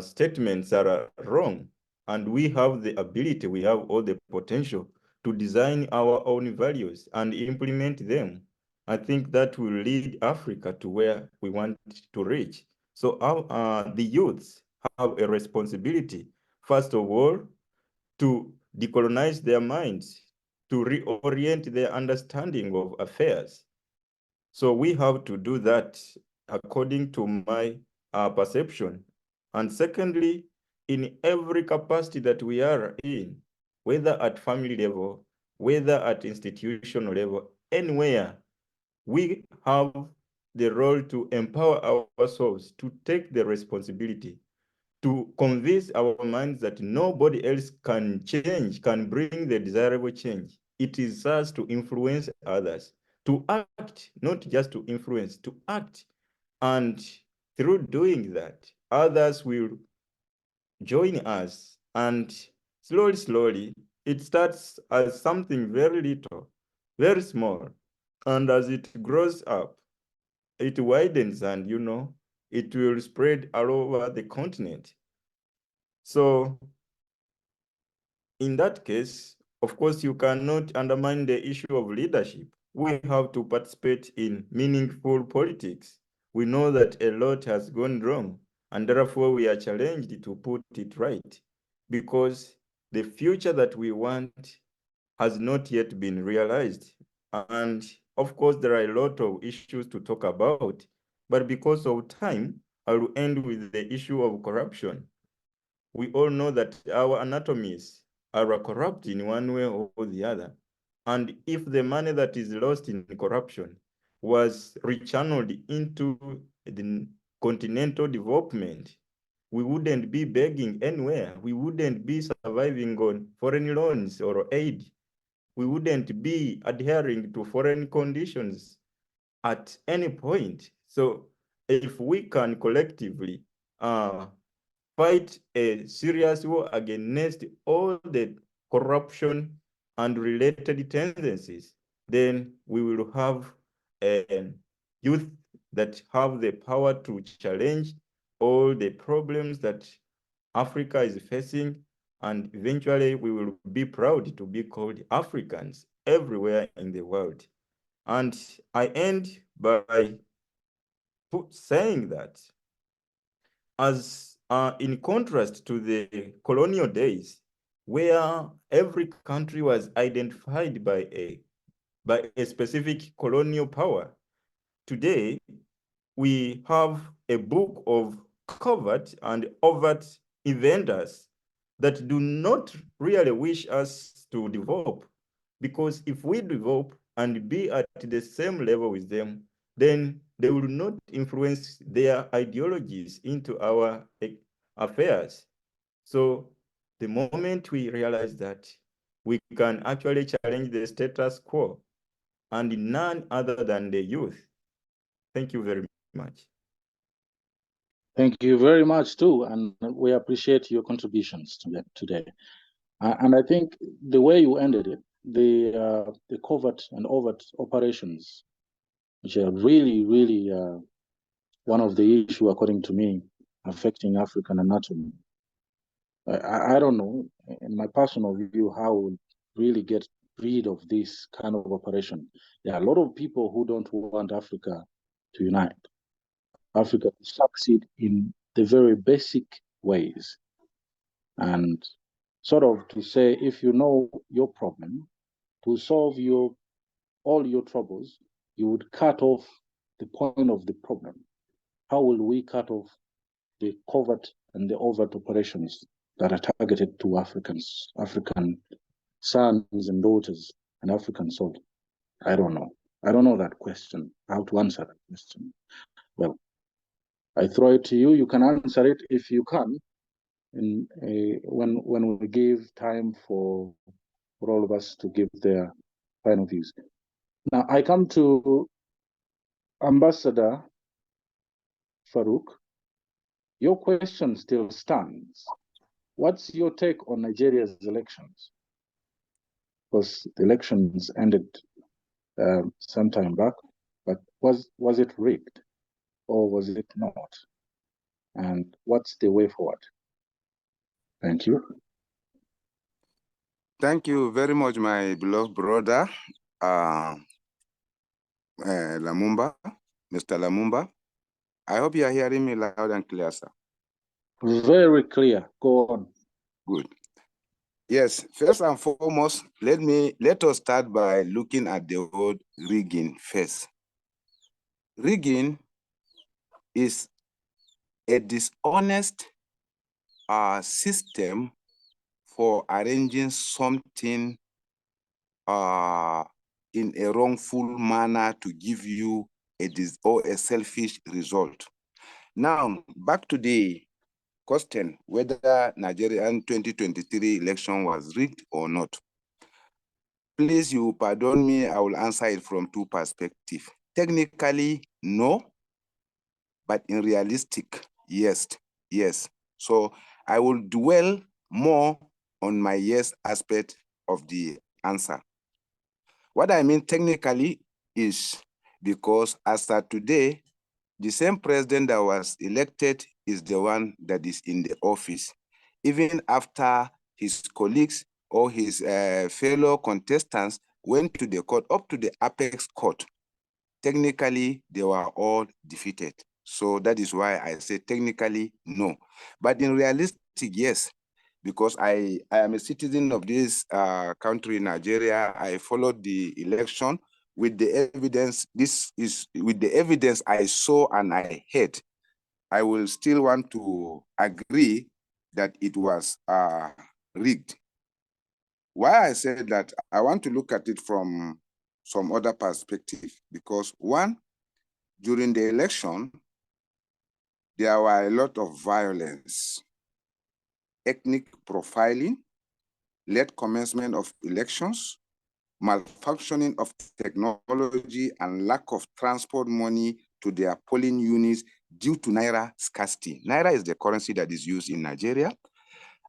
statements are wrong, and we have the ability, we have all the potential to design our own values and implement them, I think that will lead Africa to where we want to reach. So the youths have a responsibility, first of all, to decolonize their minds, to reorient their understanding of affairs. So we have to do that according to my perception. And secondly, in every capacity that we are in, whether at family level, whether at institutional level, anywhere, we have the role to empower ourselves to take the responsibility, to convince our minds that nobody else can change, can bring the desirable change. It is us to influence others, to act, not just to influence, to act. And through doing that, others will join us. And slowly, slowly, it starts as something very little, very small. And as it grows up, it widens and, it will spread all over the continent. So in that case, of course, you cannot undermine the issue of leadership. We have to participate in meaningful politics. We know that a lot has gone wrong, and therefore we are challenged to put it right, because the future that we want has not yet been realized. And of course, there are a lot of issues to talk about, but because of time, I will end with the issue of corruption. We all know that our anatomies are corrupt in one way or the other. And if the money that is lost in corruption was rechanneled into the continental development, we wouldn't be begging anywhere. We wouldn't be surviving on foreign loans or aid. We wouldn't be adhering to foreign conditions at any point. So if we can collectively fight a serious war against all the corruption and related tendencies, then we will have a youth that have the power to challenge all the problems that Africa is facing, and eventually we will be proud to be called Africans everywhere in the world. And I end by saying that as in contrast to the colonial days, where every country was identified by a specific colonial power, today we have a book of covert and overt invaders that do not really wish us to develop. Because if we develop and be at the same level with them, then they will not influence their ideologies into our affairs. So the moment we realize that, we can actually challenge the status quo, and none other than the youth. Thank you very much. Thank you very much too, and we appreciate your contributions today. And I think the way you ended it, the covert and overt operations, which are really, really one of the issues, according to me, affecting African anatomy. I don't know, in my personal view, how we really get rid of this kind of operation. There are a lot of people who don't want Africa to unite. Africa to succeed in the very basic ways. And sort of to say, if you know your problem, to solve all your troubles, you would cut off the point of the problem. How will we cut off the covert and the overt operations that are targeted to Africans, African sons and daughters, and African soul? I don't know. I don't know that question, how to answer that question. Well, I throw it to you. You can answer it if you can, when we give time for all of us to give their final views. Now, I come to Ambassador Farouk. Your question still stands. What's your take on Nigeria's elections? Because the elections ended some time back, but was it rigged or was it not? And what's the way forward? Thank you. Thank you very much, my beloved brother, Lumumba, Mr. Lumumba. I hope you are hearing me loud and clear, sir. Very clear. Go on. Good. Yes, first and foremost, let us start by looking at the word rigging first. Rigging is a dishonest system for arranging something in a wrongful manner to give you a selfish result. Now, back to the question whether Nigerian 2023 election was rigged or not. Please, you pardon me, I will answer it from two perspectives. Technically, no, but in realistic, yes. So I will dwell more on my yes aspect of the answer. What I mean technically is because as of today, the same president that was elected is the one that is in the office, even after his colleagues or his fellow contestants went to the court, up to the apex court. Technically, they were all defeated. So that is why I say technically, no. But in realistic, yes, because I am a citizen of this country, Nigeria. I followed the election with the evidence. This is with the evidence I saw and I heard. I will still want to agree that it was rigged. Why I said that, I want to look at it from some other perspective, because one, during the election, there were a lot of violence, ethnic profiling, late commencement of elections, malfunctioning of technology, and lack of transport money to their polling units due to Naira scarcity. Naira is the currency that is used in Nigeria.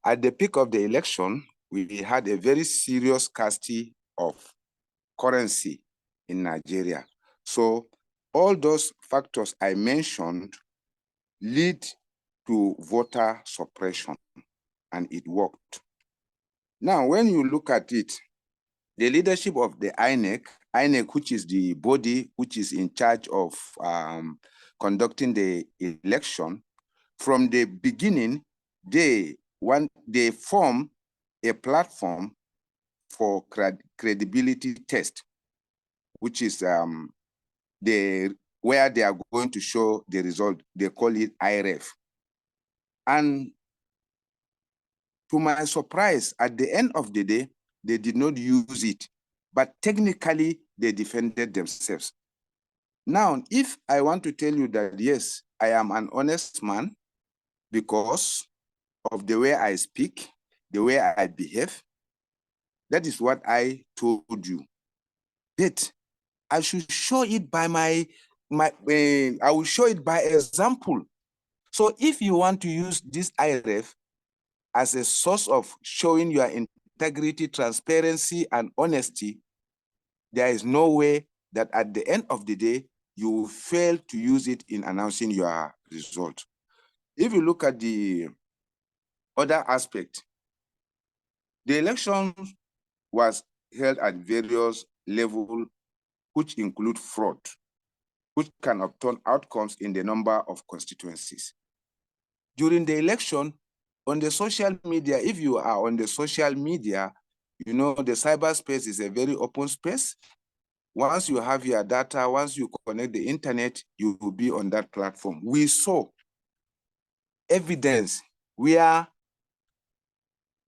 At the peak of the election, we had a very serious scarcity of currency in Nigeria. So all those factors I mentioned lead to voter suppression, and it worked. Now, when you look at it, the leadership of the INEC, which is the body which is in charge of conducting the election, from the beginning, they form a platform for credibility test, which is where they are going to show the result. They call it IREF. And to my surprise, at the end of the day, they did not use it, but technically they defended themselves. Now, if I want to tell you that, yes, I am an honest man because of the way I speak, the way I behave, that is what I told you. But I should show it by I will show it by example. So if you want to use this IREF as a source of showing your integrity, transparency, and honesty, there is no way that at the end of the day, you will fail to use it in announcing your result. If you look at the other aspect, the election was held at various levels, which include fraud, which can obtain outcomes in the number of constituencies. During the election, on the social media, if you are on the social media, you know the cyberspace is a very open space. Once you have your data, once you connect the internet, you will be on that platform. We saw evidence where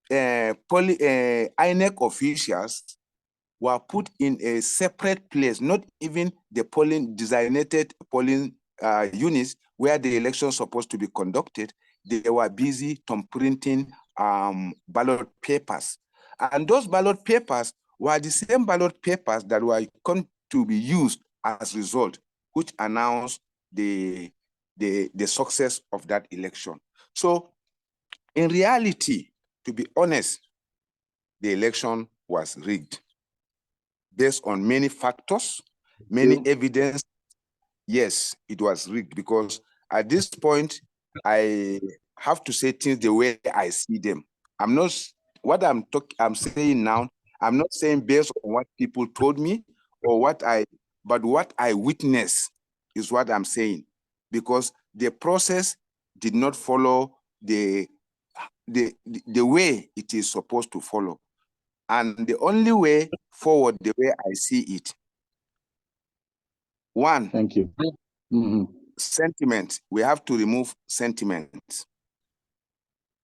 INEC officials were put in a separate place, not even the designated polling units where the election is supposed to be conducted. They were busy printing ballot papers. And those ballot papers were the same ballot papers that were going to be used as result, which announced the success of that election. So in reality, to be honest, the election was rigged based on many factors, many evidence. Yes, it was rigged, because at this point, I have to say things the way I see them. I'm not, what I'm saying now, I'm not saying based on what people told me or but what I witnessed is what I'm saying. because the process did not follow the way it is supposed to follow. And the only way forward, the way I see it, one, thank you. Sentiment. We have to remove sentiments.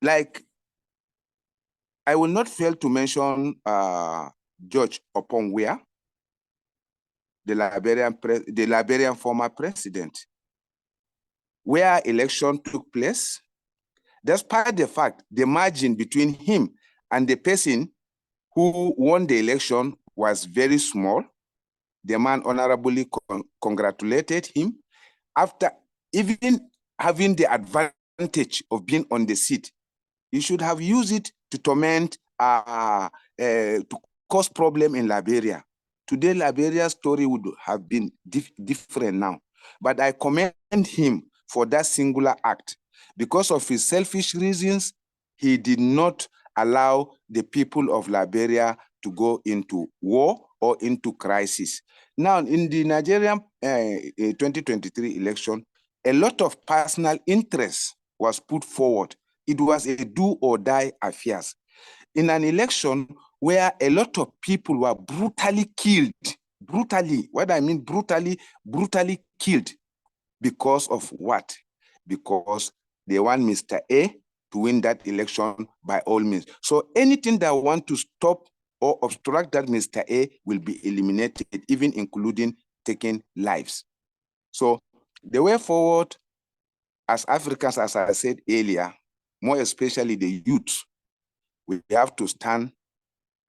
Like, I will not fail to mention George Oppongwea, the Liberian former president, where election took place. Despite the fact the margin between him and the person who won the election was very small, the man honorably congratulated him. After even having the advantage of being on the seat, he should have used it to torment, to cause problem in Liberia. Today, Liberia's story would have been different now. But I commend him for that singular act. Because of his selfish reasons, he did not allow the people of Liberia to go into war or into crisis. Now, in the Nigerian 2023 election, a lot of personal interest was put forward. It was a do or die affair. In an election where a lot of people were brutally killed, what I mean brutally killed, because of what? Because they want Mr. A to win that election by all means. So anything that want to stop or obstruct that Mr. A will be eliminated, even including taking lives. So the way forward, as Africans, as I said earlier, more especially the youth, we have to stand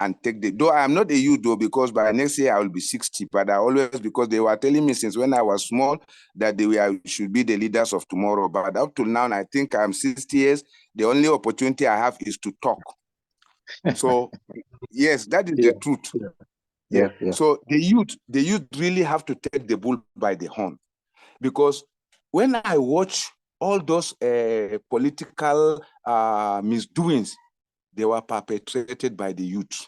and take the, though I am not a youth though, because by next year I will be 60, but I always, because they were telling me since when I was small that they should be the leaders of tomorrow. But up to now, I think I'm 60 years. The only opportunity I have is to talk. So yes, that is the truth. Yeah. So the youth really have to take the bull by the horn, because when I watch all those political misdoings, they were perpetrated by the youth.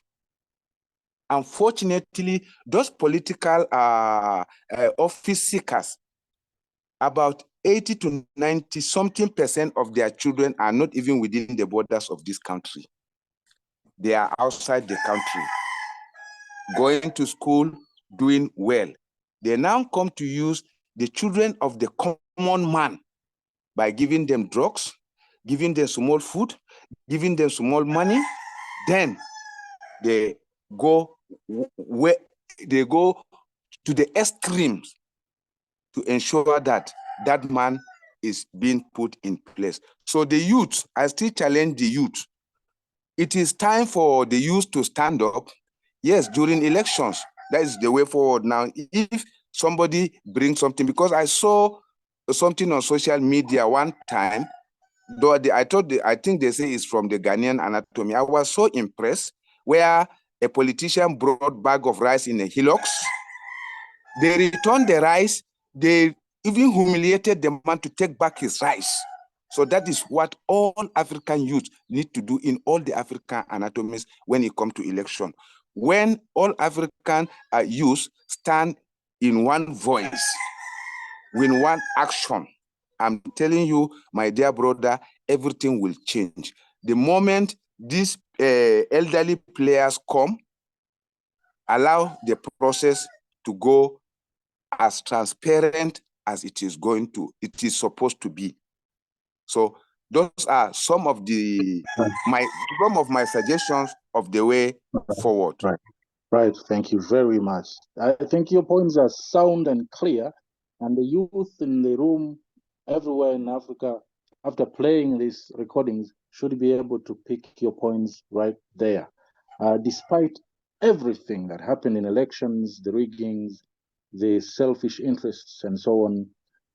Unfortunately, those political office seekers, about 80 to 90-something% of their children are not even within the borders of this country. They are outside the country, going to school, doing well. They now come to use the children of the common man by giving them drugs, giving them small food, giving them small money. Then they go where they go to the extremes to ensure that that man is being put in place. So the youth, I still challenge the youth. It is time for the youth to stand up. Yes, during elections, that is the way forward now. If somebody brings something, because I saw something on social media one time, though I think they say it's from the Ghanaian Anatomy. I was so impressed, where a politician brought bag of rice in a hillocks. They returned the rice. They even humiliated the man to take back his rice. So that is what all African youth need to do in all the African anatomies when it comes to election. When all African youth stand in one voice, with one action, I'm telling you, my dear brother, everything will change. The moment these elderly players come, allow the process to go as transparent as it is supposed to be. So those are some of my suggestions of the way forward. Right. Thank you very much. I think your points are sound and clear, and the youth in the room everywhere in Africa, after playing these recordings, should be able to pick your points right there. Despite everything that happened in elections, the riggings, the selfish interests, and so on,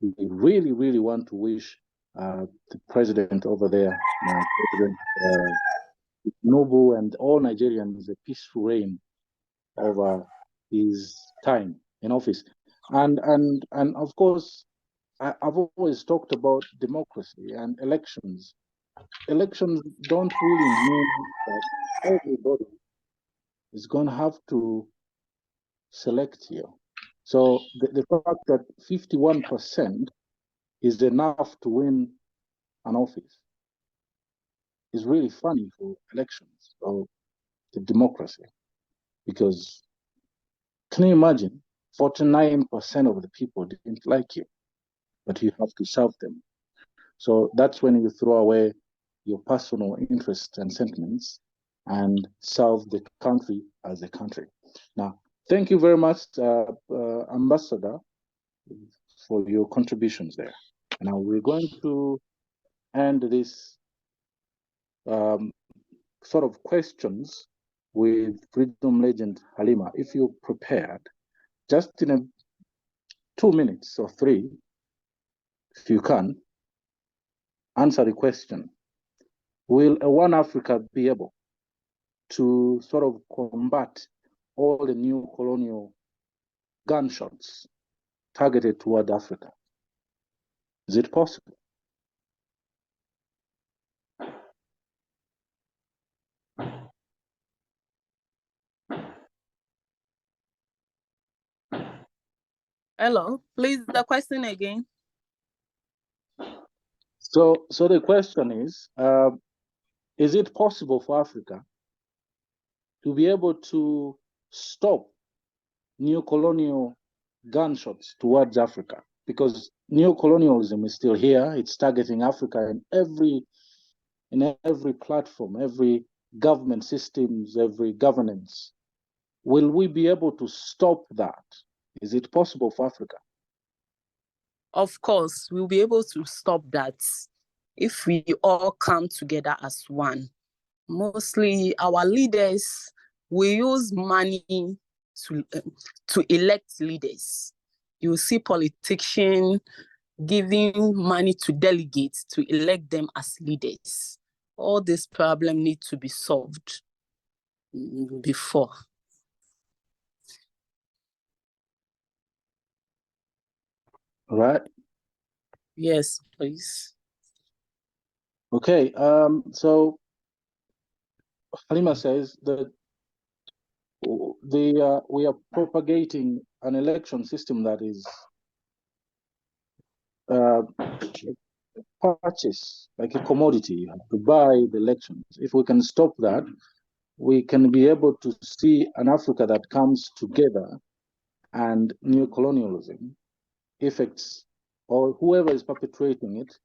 we really, really want to wish the president over there, President Nobu, and all Nigerians a peaceful reign over his time in office. And of course, I've always talked about democracy and elections. Elections don't really mean that everybody is going to have to select you. So the fact that 51% is enough to win an office is really funny for elections or the democracy. Because can you imagine 49% of the people didn't like you, but you have to serve them. So that's when you throw away your personal interests and sentiments and serve the country as a country. Now, thank you very much, Ambassador, for your contributions there. Now we're going to end this sort of questions with Freedom Legend Halima. If you're prepared, just in 2 minutes or 3, if you can, answer the question. Will a One Africa be able to sort of combat all the new colonial gunshots targeted toward Africa? Is it possible? Hello, please, the question again. So the question is it possible for Africa to be able to stop new colonial gunshots towards Africa? Because neo-colonialism is still here. It's targeting Africa in every platform, every government systems, every governance. Will we be able to stop that? Is it possible for Africa? Of course, we'll be able to stop that if we all come together as one. Mostly our leaders will use money to elect leaders. You see politicians giving money to delegates to elect them as leaders. All this problem need to be solved before. All right. Yes, please. Okay. So Halima says that we are propagating an election system that is purchase, like a commodity. You have to buy the elections. If we can stop that, we can be able to see an Africa that comes together, and neo-colonialism effects, or whoever is perpetrating it,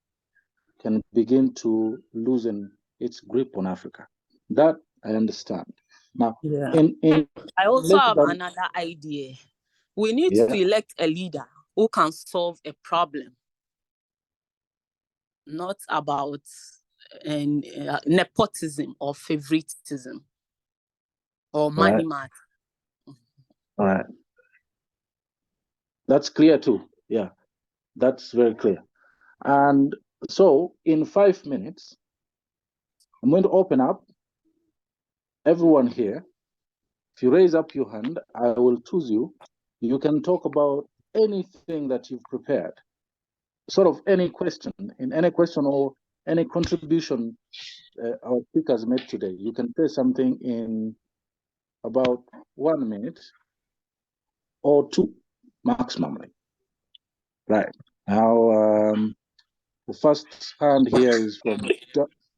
can begin to loosen its grip on Africa. That I understand. Now, Yeah. in I also have another idea. We need to elect a leader who can solve a problem, not about nepotism or favoritism or money matter. All right. That's clear too. Yeah, that's very clear. And so in 5 minutes, I'm going to open up everyone here. If you raise up your hand, I will choose you. You can talk about anything that you've prepared, sort of any question, in any question or any contribution our speakers made today. You can say something in about 1 minute or 2 maximally. Right. Now, the first hand here is from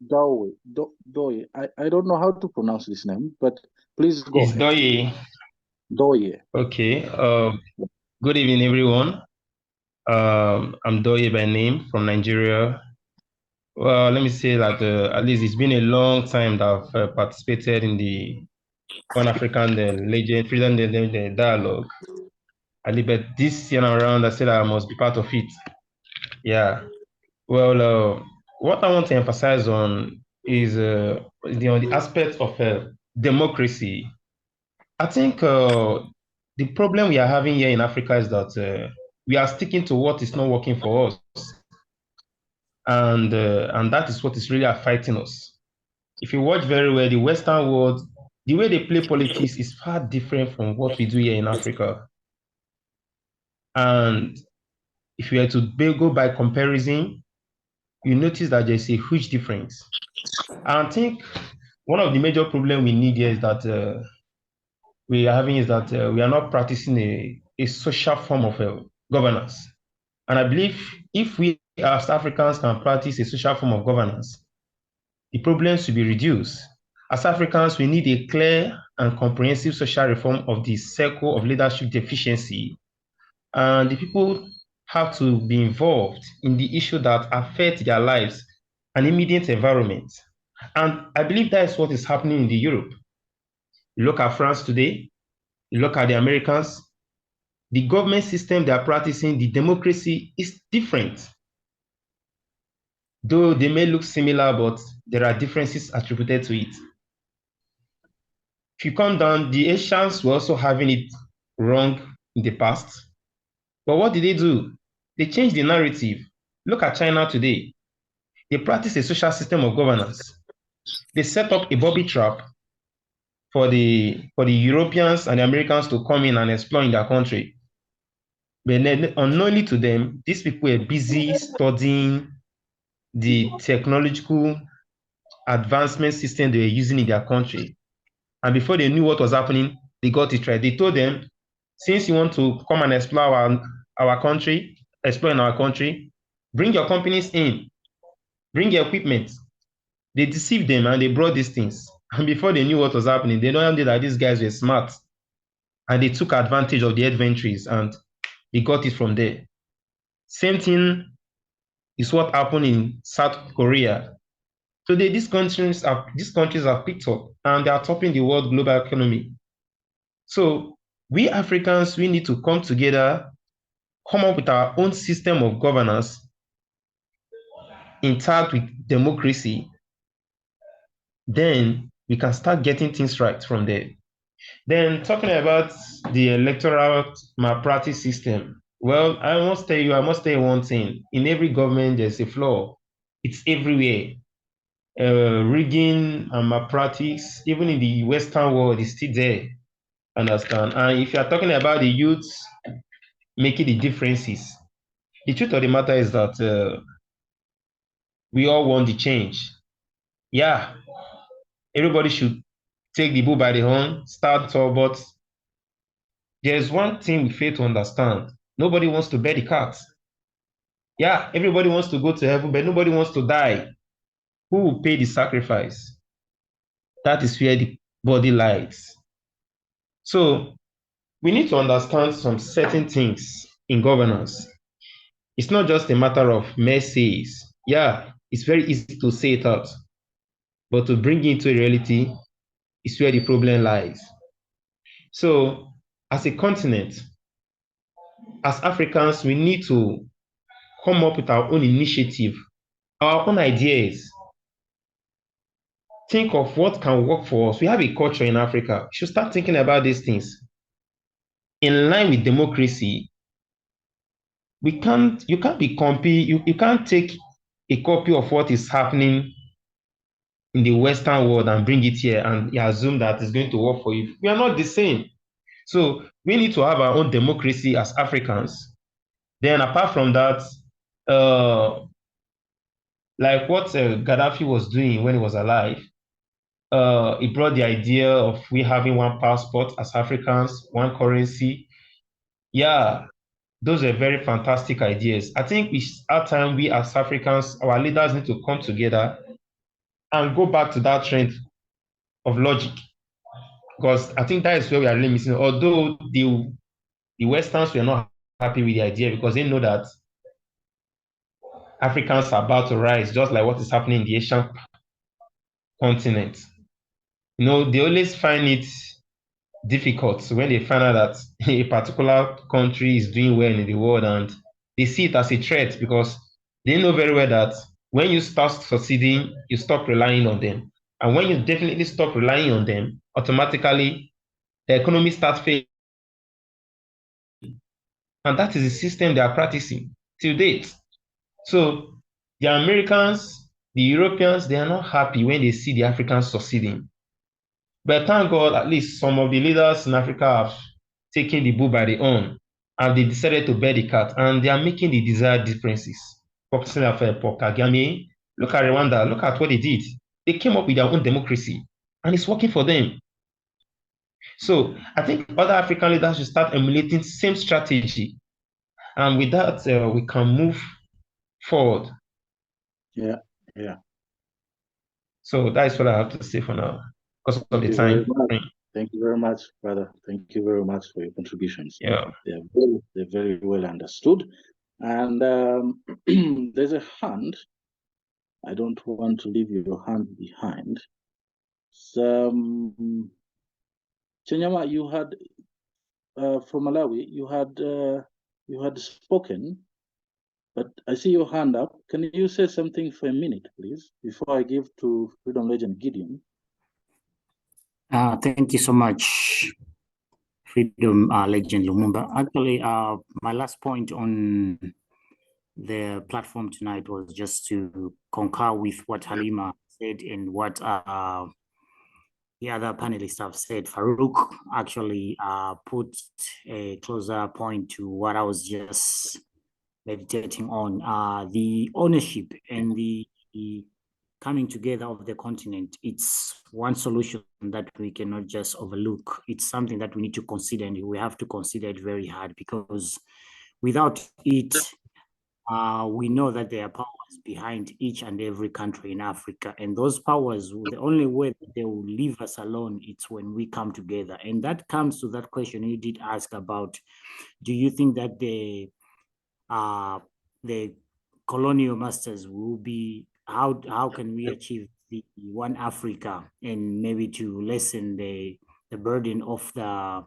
Doye. I don't know how to pronounce this name, but please go ahead. Doye. Doye. Okay. Good evening, everyone. I'm Doye by name from Nigeria. Well, let me say that at least it's been a long time that I've participated in the One African Legend Freedom Dialogue. But this year around, I said I must be part of it. Yeah. Well, what I want to emphasize on is the aspect of democracy. I think the problem we are having here in Africa is that we are sticking to what is not working for us, and that is what is really affecting us. If you watch very well, the Western world, the way they play politics is far different from what we do here in Africa. And if you were to go by comparison, you notice that there's a huge difference. And I think one of the major problems we need here is that we are having is that we are not practicing a social form of governance. And I believe if we as Africans can practice a social form of governance, the problems will be reduced. As Africans, we need a clear and comprehensive social reform of the circle of leadership deficiency, and the people have to be involved in the issue that affect their lives and immediate environment. And I believe that is what is happening in the Europe. You look at France today, you look at the Americans, the government system they are practicing, the democracy is different. Though they may look similar, but there are differences attributed to it. If you come down, the Asians were also having it wrong in the past. But what did they do? They changed the narrative. Look at China today. They practice a social system of governance. They set up a booby trap for the Europeans and the Americans to come in and explore in their country. But then, unknowingly to them, these people were busy studying the technological advancement system they were using in their country. And before they knew what was happening, they got it right. They told them, since you want to come and explore our country, explore in our country, bring your companies in, bring your equipment. They deceived them and they brought these things. And before they knew what was happening, they know that these guys were smart. And they took advantage of the adventures and they got it from there. Same thing is what happened in South Korea. Today, these countries have picked up and they are topping the world global economy. So we Africans, we need to come together, come up with our own system of governance intact with democracy. Then we can start getting things right from there. Then talking about the electoral malpractice system. Well, I must tell you one thing. In every government, there's a flaw. It's everywhere. Rigging and malpractice, even in the Western world, is still there. Understand? And if you're talking about the youths making the differences, the truth of the matter is that we all want the change. Yeah, everybody should take the bull by the horn, start all, but there's one thing we fail to understand. Nobody wants to bear the cat. Yeah, everybody wants to go to heaven, but nobody wants to die. Who will pay the sacrifice? That is where the body lies. So we need to understand some certain things in governance. It's not just a matter of messages. Yeah, it's very easy to say it out, but to bring it into a reality is where the problem lies. So as a continent, as Africans, we need to come up with our own initiative, our own ideas. Think of what can work for us. We have a culture in Africa. We should start thinking about these things. In line with democracy, you can't take a copy of what is happening in the Western world and bring it here and you assume that it's going to work for you. We are not the same. So we need to have our own democracy as Africans. Then apart from that, like what Gaddafi was doing when he was alive, he brought the idea of we having one passport as Africans, one currency. Yeah, those are very fantastic ideas. I think it's our time we as Africans, our leaders need to come together and go back to that trend of logic. Because I think that is where we are really missing. Although the Westerns were not happy with the idea because they know that Africans are about to rise, just like what is happening in the Asian continent. You know, they always find it difficult when they find out that a particular country is doing well in the world and they see it as a threat because they know very well that when you start succeeding, you stop relying on them. And when you definitely stop relying on them, automatically the economy starts failing. And that is the system they are practicing till date. So the Americans, the Europeans, they are not happy when they see the Africans succeeding. But thank God, at least some of the leaders in Africa have taken the bull by the horn and they decided to bear the cat and they are making the desired differences. Focusing on Kagame, look at Rwanda, look at what they did. They came up with their own democracy and it's working for them. So I think other African leaders should start emulating the same strategy. And with that, we can move forward. Yeah, yeah. So that's what I have to say for now, because of Thank the you very time. much. Thank you very much, brother. Thank you very much for your contributions. Yeah. They're very well understood. And there's a hand. I don't want to leave your hand behind. Chenyama, you had from Malawi, you had spoken, but I see your hand up. Can you say something for a minute, please, before I give to Freedom Legend Gideon? Thank you so much, Freedom Legend Lumumba. Actually, my last point on the platform tonight was just to concur with what Halima said and what the other panelists have said. Farouk actually put a closer point to what I was just meditating on. The ownership and the coming together of the continent. It's one solution that we cannot just overlook. It's something that we need to consider, and we have to consider it very hard, because without it, we know that there are powers behind each and every country in Africa, and those powers, the only way that they will leave us alone, it's when we come together. And that comes to that question you did ask about, do you think that the colonial masters will be, how can we achieve the one Africa, and maybe to lessen the burden of the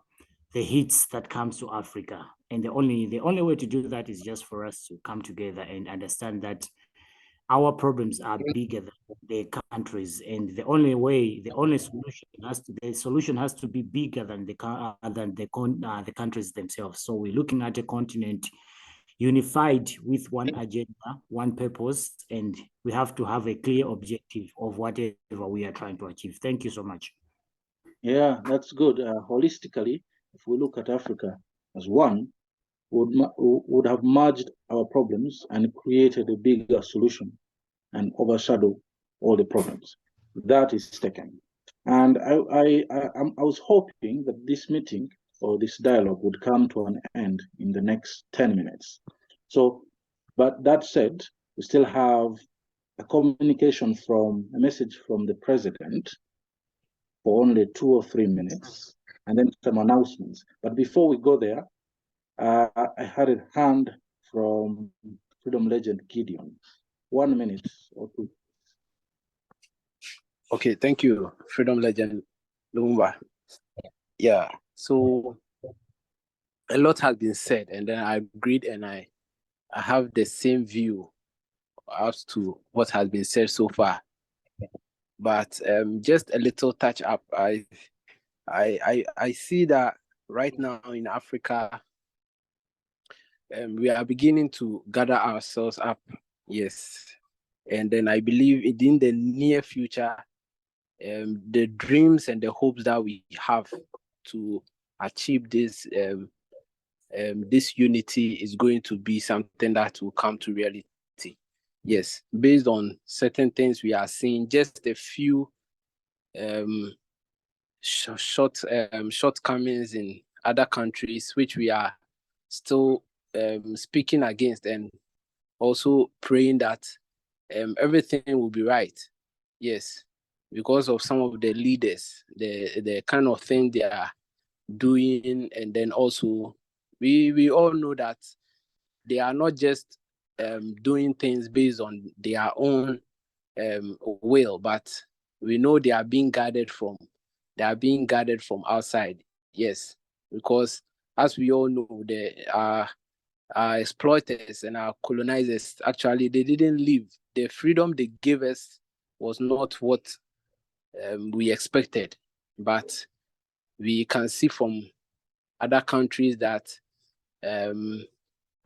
hits that comes to Africa? And the only way to do that is just for us to come together and understand that our problems are bigger than the countries, and the solution has to be bigger than the countries themselves. So we're looking at a continent unified with one agenda, one purpose, and we have to have a clear objective of whatever we are trying to achieve. Thank you so much. Yeah, that's good. Holistically, if we look at Africa as one, would have merged our problems and created a bigger solution and overshadow all the problems. That is taken. And I was hoping that this meeting or this dialogue would come to an end in the next 10 minutes. So, but that said, we still have a message from the president for only 2 or 3 minutes, and then some announcements. But before we go there, I had a hand from Freedom Legend Gideon. 1 minute or 2. Okay, thank you, Freedom Legend Lumumba. Yeah, so a lot has been said, and then I agreed, and I have the same view as to what has been said so far. But just a little touch up. I see that right now in Africa, we are beginning to gather ourselves up. Yes, and then I believe in the near future, the dreams and the hopes that we have to achieve this this unity is going to be something that will come to reality. Yes, based on certain things we are seeing, just a few shortcomings in other countries, which we are still speaking against, and also praying that everything will be right. Yes, because of some of the leaders, the kind of thing they are doing, and then also we all know that they are not just doing things based on their own will, but we know they are being guided from outside. Yes, because as we all know, our exploiters and our colonizers, actually, they didn't leave. The freedom they gave us was not what we expected, but we can see from other countries that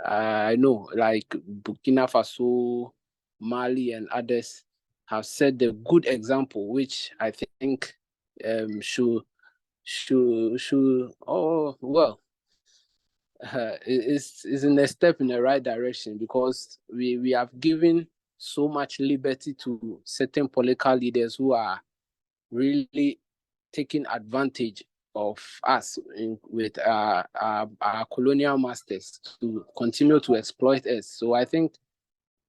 I know, like Burkina Faso, Mali, and others have set the good example, which I think should is in a step in the right direction, because we have given so much liberty to certain political leaders who are really taking advantage of us with our colonial masters to continue to exploit us. So I think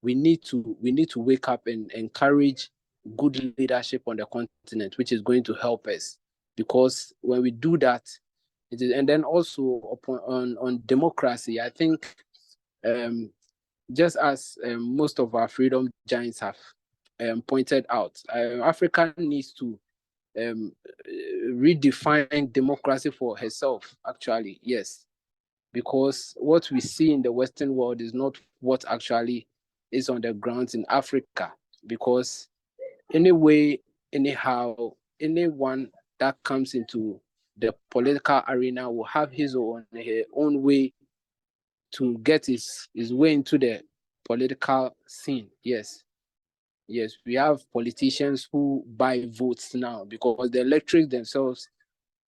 we need to wake up and encourage good leadership on the continent, which is going to help us. Because when we do that, it is, and then also on democracy, I think just as most of our freedom giants have pointed out, Africa needs to redefine democracy for herself, actually, yes. Because what we see in the Western world is not what actually is on the ground in Africa. Because anyway, anyhow, anyone that comes into the political arena will have his or her own way to get his way into the political scene. Yes. Yes, we have politicians who buy votes now because the electorates themselves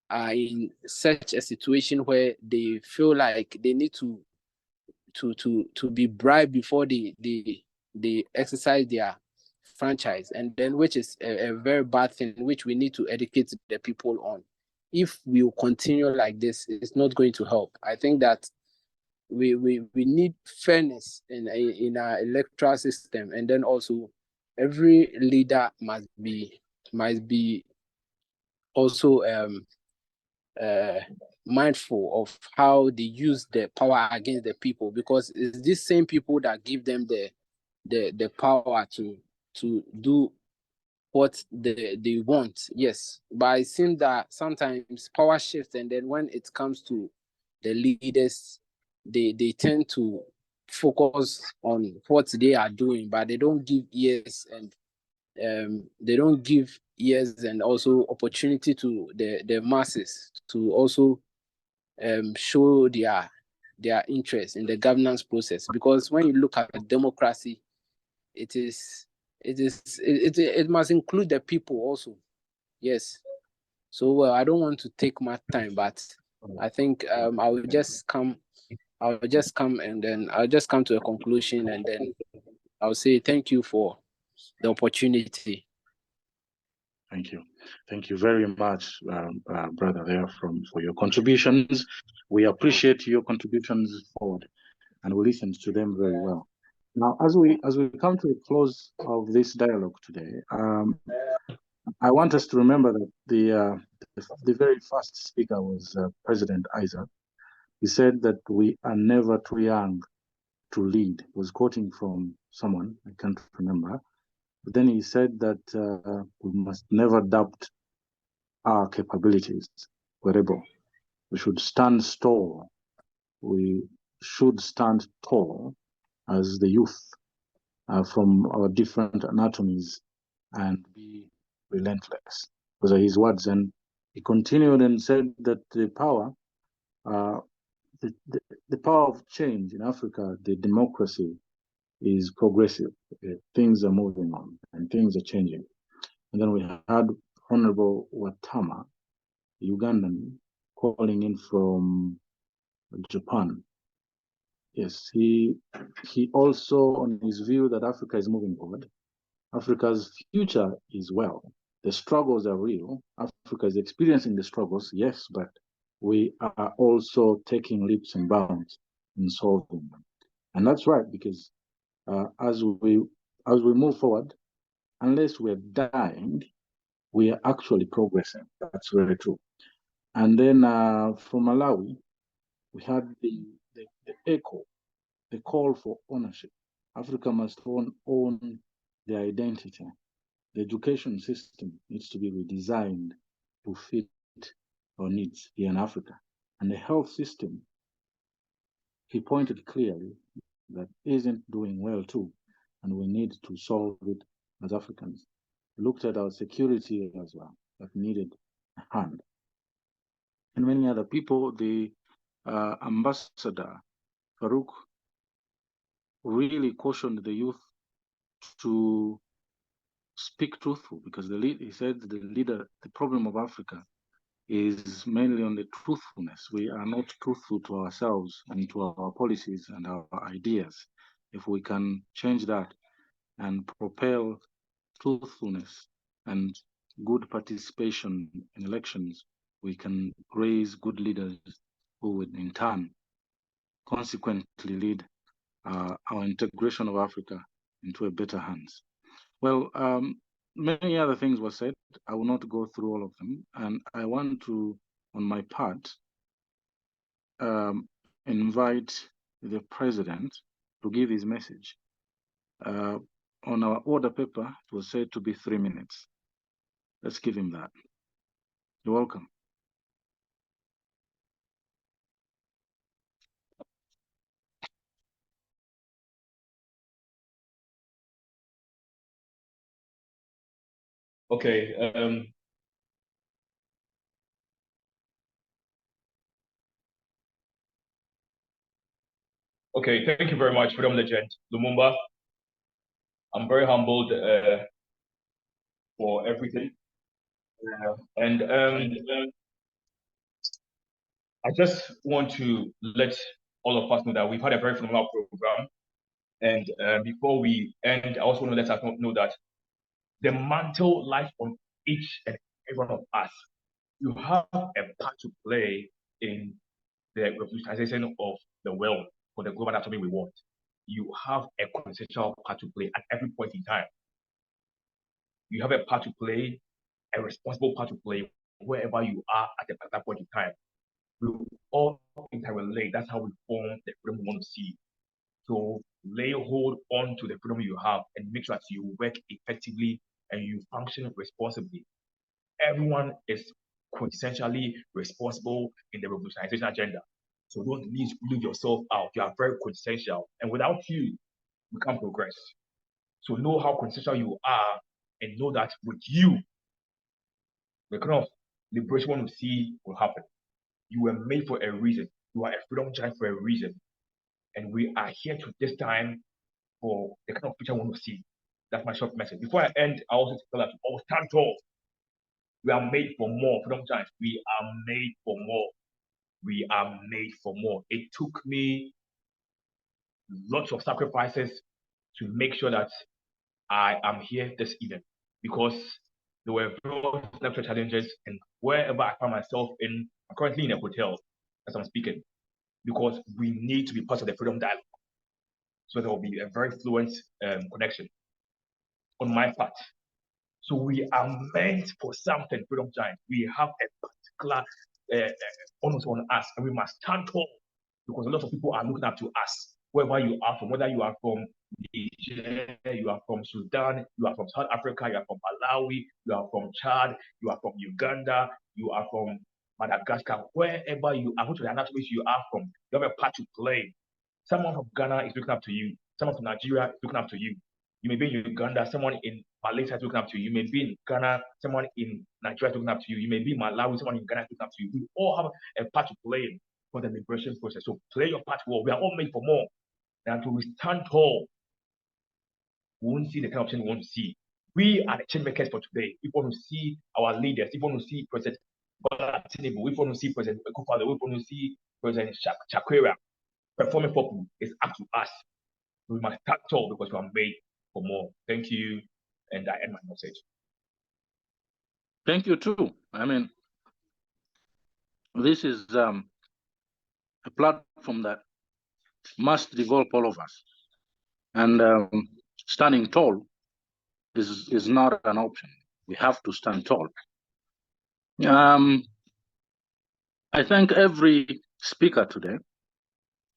are in such a situation where they feel like they need to be bribed before they exercise their franchise, and then which is a very bad thing, which we need to educate the people on. If we will continue like this, it's not going to help. I think that we need fairness in our electoral system, and then also every leader must be also mindful of how they use the power against the people, because it's these same people that give them the power to do what they want. Yes, but it seems that sometimes power shifts, and then when it comes to the leaders, they tend to focus on what they are doing, but they don't give ears and also opportunity to the masses to also show their interest in the governance process. Because when you look at democracy, it must include the people also. Yes. So I don't want to take much time, but I think I will just come and then I'll just come to a conclusion, and then I'll say thank you for the opportunity. Thank you very much, brother, there for your contributions. We appreciate your contributions forward, and we listen to them very well. Now, as we come to the close of this dialogue today, I want us to remember that the very first speaker was President Isaac. He said that we are never too young to lead. He was quoting from someone, I can't remember. But then he said that we must never doubt our capabilities. We're able. We should stand tall. We should stand tall as the youth from our different anatomies and be relentless. Those are his words. And he continued and said that the power of change in Africa, the democracy is progressive. Things are moving on and things are changing. And then we had Honorable Watama, Ugandan, calling in from Japan. Yes, he also on his view that Africa is moving forward. Africa's future is well. The struggles are real. Africa is experiencing the struggles, yes, but we are also taking leaps and bounds in solving them. And that's right, because as we move forward, unless we're dying, we are actually progressing. That's very true. And then from Malawi, we had the echo, the call for ownership. Africa must own their identity. The education system needs to be redesigned to fit our needs here in Africa. And the health system, he pointed clearly that isn't doing well too, and we need to solve it as Africans. We looked at our security as well, that needed a hand. And many other people, the ambassador, Farouk, really cautioned the youth to speak truthful, because he said the problem of Africa is mainly on the truthfulness. We are not truthful to ourselves and to our policies and our ideas. If we can change that and propel truthfulness and good participation in elections, we can raise good leaders who would in turn consequently lead our integration of Africa into a better hands. Well, many other things were said. I will not go through all of them. And I want to, on my part, invite the president to give his message. On our order paper, it was said to be 3 minutes. Let's give him that. You're welcome. Okay. Okay, thank you very much, Freedom Legend Lumumba. I'm very humbled for everything. And I just want to let all of us know that we've had a very phenomenal program. And before we end, I also want to let us know that the mantle lies on each and every one of us. You have a part to play in the revolutionization of the world for the global anatomy we want. You have a consensual part to play at every point in time. You have a part to play, a responsible part to play wherever you are at that point in time. We all interrelate. That's how we form the freedom we want to see. So lay hold on to the freedom you have and make sure that you work effectively and you function responsibly. Everyone is quintessentially responsible in the revolutionization agenda. So don't leave yourself out. You are very quintessential. And without you, we can't progress. So know how quintessential you are and know that with you, the kind of liberation we want to see will happen. You were made for a reason. You are a freedom giant for a reason. And we are here to this time for the kind of future we want to see. That's my short message. Before I end, I also tell that to all stand tall. We are made for more. Freedom giants, we are made for more. We are made for more. It took me lots of sacrifices to make sure that I am here this evening because there were various natural challenges, and wherever I find myself in, I'm currently in a hotel as I'm speaking, because we need to be part of the freedom dialogue. So there will be a very fluent connection on my part. So we are meant for something, freedom giant. We have a particular onus on us, and we must stand tall because a lot of people are looking up to us. Wherever you are from, whether you are from Niger, you are from Sudan, you are from South Africa, you are from Malawi, you are from Chad, you are from Uganda, you are from Madagascar, wherever you are, which anatomies you are from, you have a part to play. Someone from Ghana is looking up to you. Someone from Nigeria is looking up to you. You may be in Uganda, someone in Malaysia is looking up to you. You may be in Ghana, someone in Nigeria is looking up to you. You may be in Malawi, someone in Ghana is looking up to you. We all have a part to play for the liberation process. So play your part well. We are all made for more. And until we stand tall, we won't see the kind of change we want to see. We are the change makers for today. We want to see our leaders. We want to see President Bola Tinubu. We want to see President Akufo-Addo. We want to see President Chakwera performing properly. It's up to us. We must stand tall because we are made for more. Thank you. And I end my message. Thank you too. I mean, this is a platform that must develop all of us. And standing tall is not an option. We have to stand tall. I thank every speaker today.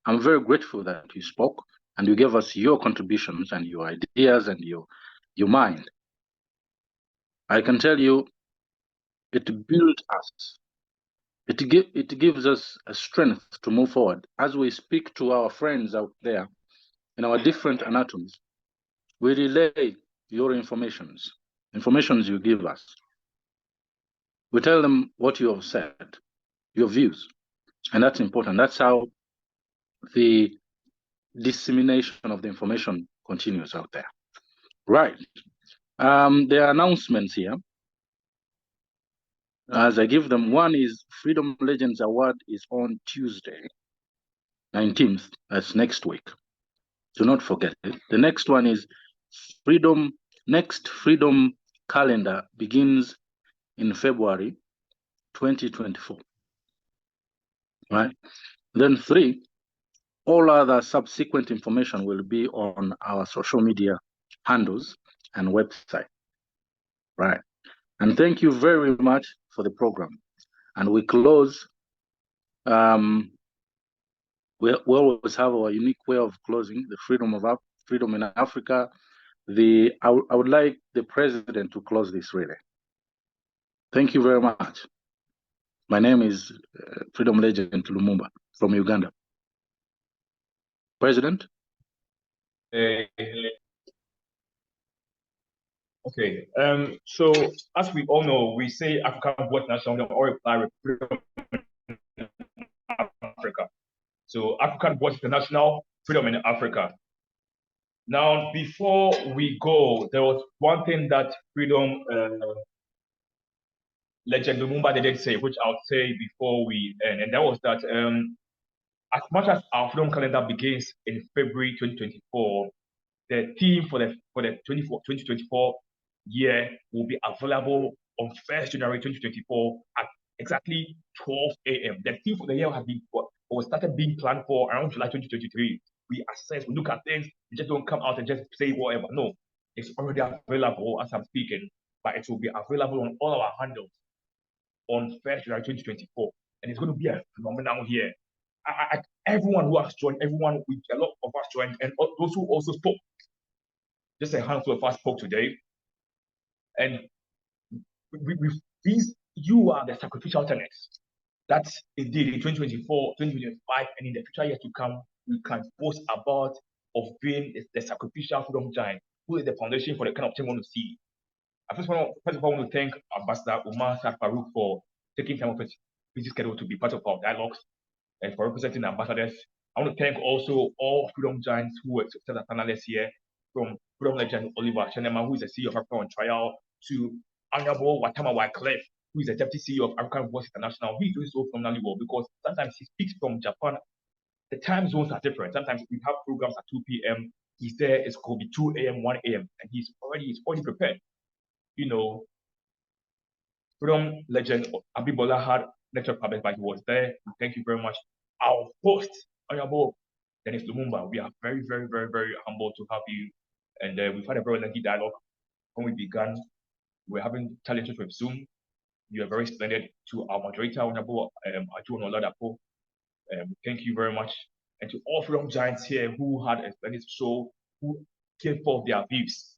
I'm very grateful that you spoke and you gave us your contributions and your ideas and your mind. I can tell you, it built us. It gives us a strength to move forward. As we speak to our friends out there in our different anatomies, we relay your informations you give us. We tell them what you have said, your views, and that's important. That's how the dissemination of the information continues out there. Right. There are announcements here. As I give them, one is Freedom Legends Award is on Tuesday, 19th. That's next week. Do not forget it. The next one is next Freedom Calendar begins in February 2024. Right. Then 3, all other subsequent information will be on our social media handles and website. Right. And thank you very much for the program. And we close. We always have our unique way of closing, the freedom in Africa. I would like the president to close this really. Thank you very much. My name is Freedom Legend Lumumba from Uganda. President? Okay. So as we all know, we say African Voice National or reply Freedom in Africa. So African Voice International, Freedom in Africa. Now, before we go, there was one thing that Freedom Legend Lumumba didn't say, which I'll say before we end, and that was that as much as our Freedom calendar begins in February 2024, the theme for the 2024 year will be available on 1st January 2024 at exactly 12 a.m. The theme for the year was started being planned for around July 2023. We assess, we look at things, we just don't come out and just say whatever. No, it's already available as I'm speaking, but it will be available on all our handles on 1st July 2024. And it's going to be a phenomenal year. Everyone who has joined, a lot of us joined, and those who also spoke, just a handful of us spoke today. And you are the sacrificial tenants. That's indeed in 2024, 2025, and in the future years to come, we can boast about of being the sacrificial freedom giant, who is the foundation for the kind of thing we want to see. First of all, I want to thank Ambassador Umar Farouk for taking time off his busy schedule to be part of our dialogues and for representing the ambassadors. I want to thank also all freedom giants who were successful panelists here, from Freedom Legend Oliver Chenema, who is the CEO of Africa on Trial, to Honorable Watama Wycliffe, who is the Deputy CEO of African Voice International. He's doing so phenomenally well because sometimes he speaks from Japan. The time zones are different. Sometimes we have programs at 2 p.m. He's there, it could be 2 a.m., 1 a.m., and he's already prepared. You know, Freedom Legend Abibola had network problems, but he was there. Thank you very much. Our host, Honorable Denis Lumumba, we are very, very, very, very humbled to have you. And we've had a very lengthy dialogue. When we began, we were having challenges with Zoom. You are very splendid. To our moderator, Honorable Aju Oladapo, thank you very much. And to all freedom giants here who had a splendid show, who gave forth their views.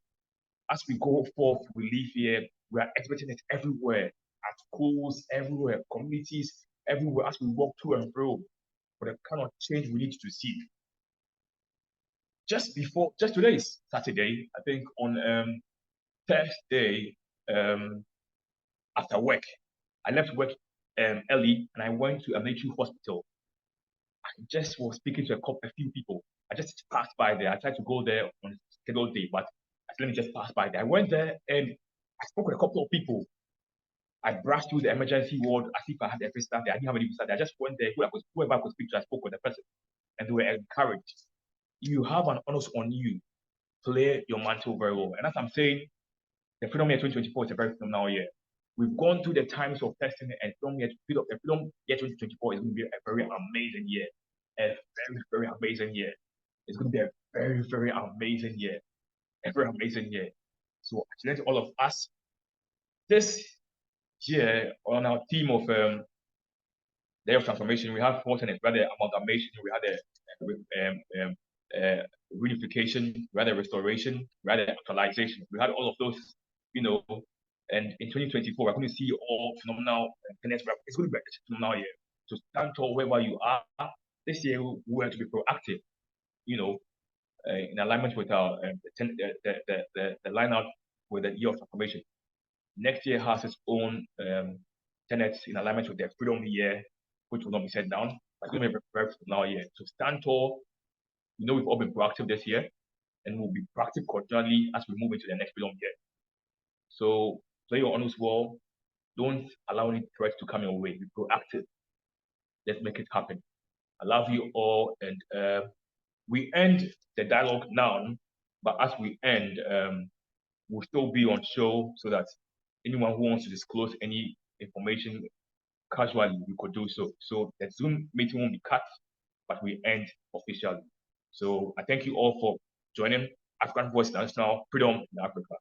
As we go forth, we live here, we are expecting it everywhere, at schools, everywhere, communities, everywhere, as we walk to and fro, for the kind of change we need to see. Just today is Saturday, I think on Thursday, after work, I left work early and I went to a military hospital. I just was speaking to a few people. I just passed by there. I tried to go there on a scheduled day, but let me just pass by there. I went there and I spoke with a couple of people. I brushed through the emergency ward as if I had every staff there. I didn't have any staff there. I just went there. Whoever I could speak to, I spoke with the person. And they were encouraged. You have an onus on you. Play your mantle very well. And as I'm saying, the Freedom Year 2024 is a very phenomenal year. We've gone through the times of testing, and the Freedom Year 2024 is going to be a very amazing year. A very, very amazing year. It's going to be a very, very amazing year. A very amazing year. So, to all of us, this year on our theme of Day of Transformation, we have 4 tenets. We had the amalgamation, we had the reunification, we had the restoration, we had the actualization. We had all of those, you know, and in 2024, we're going to see all phenomenal tenets. It's going to be a phenomenal year. So stand tall wherever you are. This year, we want to be proactive, you know, in alignment with our the line out with the year of transformation. Next year has its own tenets in alignment with the Freedom Year, which will not be set down. But it's going to be a very phenomenal year. So stand tall. You know, we've all been proactive this year, and we'll be proactive continually as we move into the next Freedom Year. So play your honest well. Don't allow any threats to come your way. Be proactive. Let's make it happen. I love you all, and we end the dialogue now, but as we end, we'll still be on show so that anyone who wants to disclose any information casually, we could do so. So the Zoom meeting won't be cut, but we end officially. So I thank you all for joining. African Voice International, Freedom in Africa.